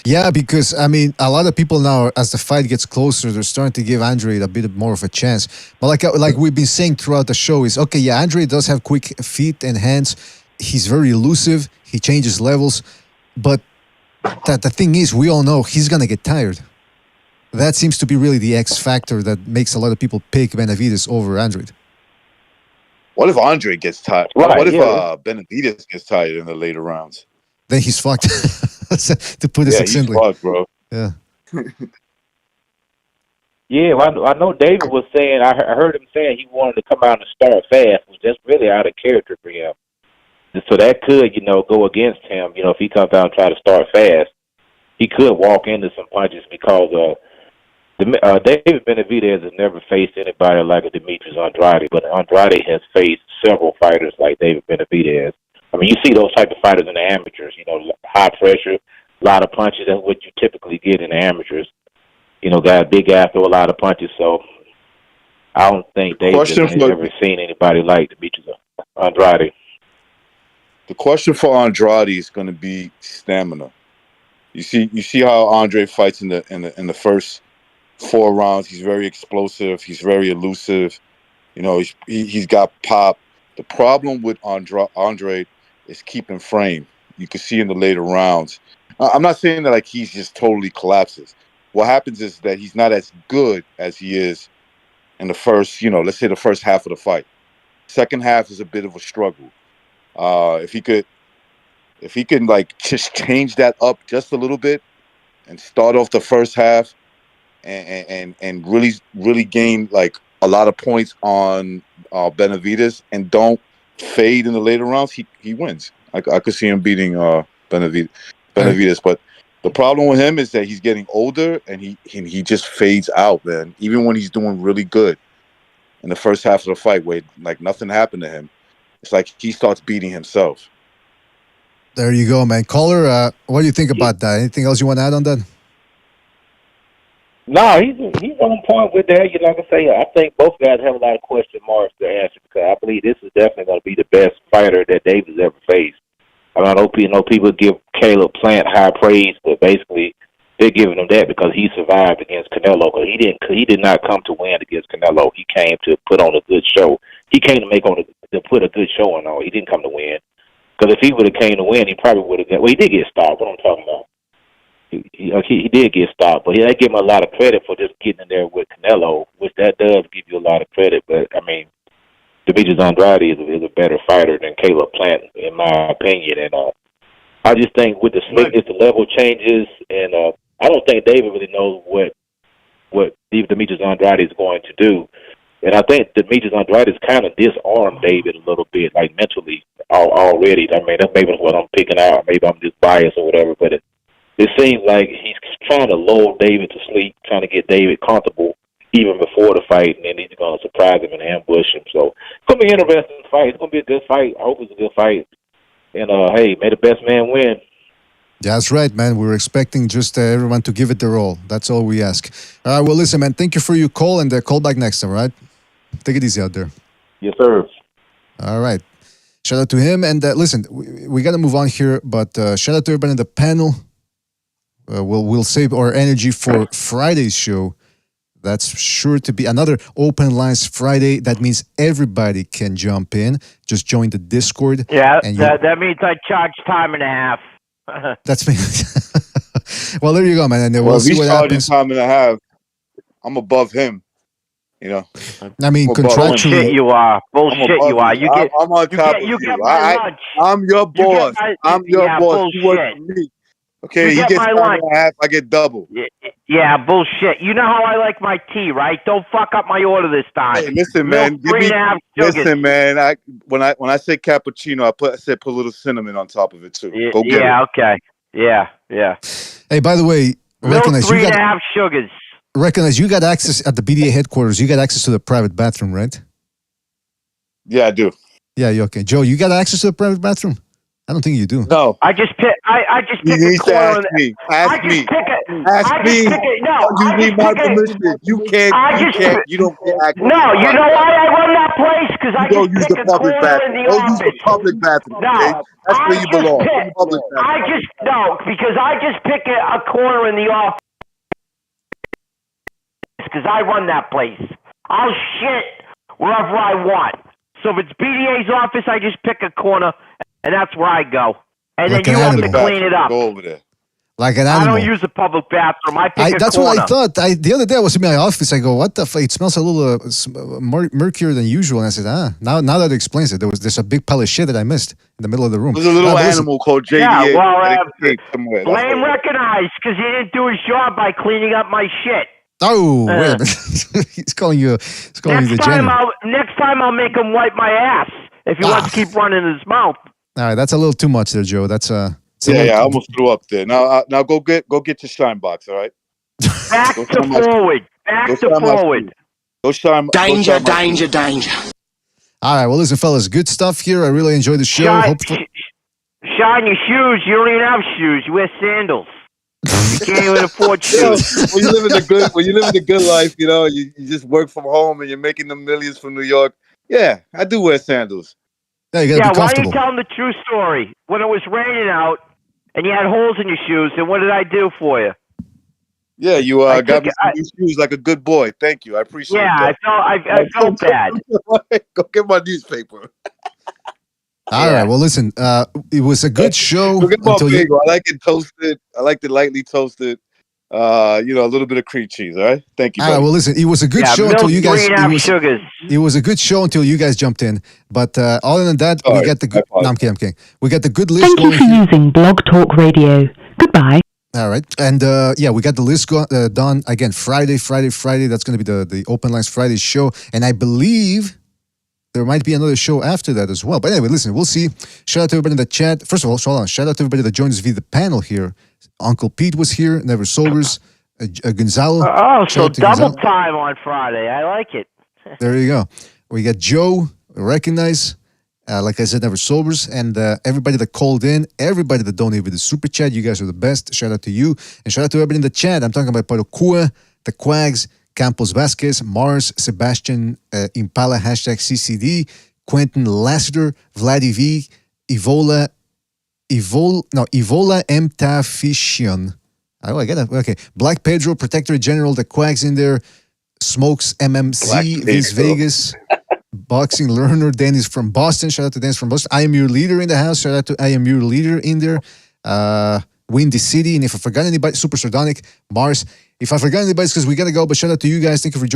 Yeah, because I mean, a lot of people now, as the fight gets closer, they're starting to give Andrade a bit more of a chance. But like we've been saying throughout the show, is okay. Yeah, Andrade does have quick feet and hands. He's very elusive. He changes levels, but the thing is, we all know he's gonna get tired. That seems to be really the X factor that makes a lot of people pick Benavidez over Andrade. What if Andre gets tired? Right, What if yeah. Benavidez gets tired in the later rounds? Then he's fucked. To put it Yeah, succinctly. he's fucked, bro. Yeah. Yeah, well, I know David was saying, I heard him saying he wanted to come out and start fast, which that's really out of character for him. So that could, go against him. If he comes out and try to start fast, he could walk into some punches because David Benavidez has never faced anybody like a Demetrius Andrade, but Andrade has faced several fighters like David Benavidez. I mean, you see those type of fighters in the amateurs, high pressure, a lot of punches. That's what you typically get in the amateurs. big guy throw a lot of punches. So I don't think David has ever seen anybody like Demetrius Andrade. The question for Andrade is going to be stamina. You see how Andre fights in the first 4 rounds. He's very explosive. He's very elusive. He's got pop. The problem with Andrade is keeping frame. You can see in the later rounds. I'm not saying that he's just totally collapses. What happens is that he's not as good as he is in the first, let's say the first half of the fight. Second half is a bit of a struggle. If he can just change that up just a little bit and start off the first half and really gain a lot of points on Benavidez and don't fade in the later rounds, he wins. I could see him beating Benavidez, but the problem with him is that he's getting older and he just fades out, man. Even when he's doing really good in the first half of the fight, where nothing happened to him, it's like he starts beating himself. There you go, man. Caller, what do you think about that? Anything else you want to add on that? No, he's on point with that. Like I say, I think both guys have a lot of question marks to answer because I believe this is definitely going to be the best fighter that Davis ever faced. I know people give Caleb Plant high praise, but basically they're giving him that because he survived against Canelo. Because he did not come to win against Canelo. He came to put on a good show. He came to put a good show on. He didn't come to win. Because if he would have came to win, he probably would have got. Well, he did get stopped. What I'm talking about. He did get stopped, but I give him a lot of credit for just getting in there with Canelo, which that does give you a lot of credit. But I mean, Demetrius Andrade is a better fighter than Caleb Plant, in my opinion. And I just think with the slickness, the level changes, and I don't think David really knows what Demetrius Andrade is going to do. And I think Demetrius Andrade has kind of disarmed David a little bit, mentally already. I mean, that's maybe what I'm picking out. Maybe I'm just biased or whatever, but it seems like he's trying to lull David to sleep, trying to get David comfortable even before the fight, and then he's going to surprise him and ambush him. So it's going to be an interesting fight. It's going to be a good fight. I hope it's a good fight. And, hey, may the best man win. That's right, man. We're expecting just everyone to give it their all. That's all we ask. All right, well, listen, man, thank you for your call, and call back next time, all right? Take it easy out there. Yes, sir. All right. Shout out to him. And listen, we got to move on here, but shout out to everybody in the panel. We'll save our energy for Friday's show. That's sure to be another open lines Friday. That means everybody can jump in. Just join the Discord. Yeah, that means I charge time and a half. That's me. Well, there you go, man. And we'll see what happens. Time and a half. I'm above him. I mean, contractually, bullshit you are. Bullshit you are. I'm on top of you. I'm your boss. I'm your boss. You work for me. Okay, he gets time and a half. I get double. Yeah, bullshit. You know how I like my tea, right? Don't fuck up my order this time. Hey, listen, man. Listen, man. When I say cappuccino, I said put a little cinnamon on top of it too. Go get it. Yeah, okay. Yeah. Hey, by the way, recognize 3.5 sugars. Recognize you got access at the BDA headquarters. You got access to the private bathroom, right? Yeah, I do. Yeah, you okay? Joe, you got access to the private bathroom? I don't think you do. No. I just pick. I just pick you a need to corner. ask me. Ask me. Ask me. You need my permission. You can't. You don't get access. No, you know why I run that place? Because I don't use the public bathroom. Don't use the public bathroom. Okay, that's where you belong. Because I just pick a corner in the office. Because I run that place. I'll shit wherever I want. So if it's BDA's office, I just pick a corner, and that's where I go. And like then you have to clean it up. Go over there. Like an animal. I don't use the public bathroom. I pick a that's corner. What I thought. The other day I was in my office. I go, what the fuck? It smells a little murkier than usual. And I said, now that it explains it. There's a big pile of shit that I missed in the middle of the room. There's a little animal called JDA. Yeah, well, blame recognized because he didn't do his job by cleaning up my shit. Oh, wait a minute. He's calling you the janitor. Next time I'll make him wipe my ass if he wants to keep running his mouth. All right, that's a little too much there, Joe. That's I almost threw up there. Now go get your shine box, all right? Back to forward. Go shine. Danger. All right, well, listen, fellas, good stuff here. I really enjoyed the show. Shine your shoes. You don't even have shoes. You wear sandals. You can't even afford shoes. When you live in the good life, you just work from home and you're making the millions from New York. Yeah, I do wear sandals. Yeah, you gotta be Why don't comfortable. you tell them the true story? When it was raining out and you had holes in your shoes, and what did I do for you? Yeah, you got me some new shoes like a good boy. Thank you. I appreciate Yeah, that. I felt bad. Go get my newspaper. All right. Well, listen. It was a good show. Go get my until bagel. I like it toasted. I like it lightly toasted. A little bit of cream cheese. All right. Thank you. All right. Buddy. Well, listen. It was a good show milk, until you guys. Sugars. It was a good show until you guys jumped in. But other than that, we got the good. No, I'm kidding. We got the good list. Thank you for using Blog Talk Radio. Goodbye. All right. And we got the list done again. Friday. That's going to be the Open Lines Friday show. And I believe there might be another show after that as well. But anyway, listen, we'll see. Shout out to everybody in the chat. First of all, hold on. Shout out to everybody that joined us via the panel here. Uncle Pete was here. Never Sobers. Gonzalo. So double time on Friday. I like it. There you go. We got Joe. Recognize. Like I said, Never Sobers. And everybody that called in. Everybody that donated with the super chat. You guys are the best. Shout out to you. And shout out to everybody in the chat. I'm talking about Parokua, the Quags, Campos Vasquez, Mars, Sebastian, Impala, #CCD, Quentin Lassiter, Vladdy V, Evola M. Tafixion. Oh, I get it. Okay. Black Pedro, Protector General, the Quags in there, Smokes MMC, Viz Vegas, Boxing Learner, Dennis from Boston. Shout out to Dennis from Boston. I Am Your Leader in the house. Shout out to I Am Your Leader in there. Windy City. And if I forgot anybody, Super Sardonic, Mars. If I forgot anybody, it's because we got to go. But shout out to you guys. Thank you for joining.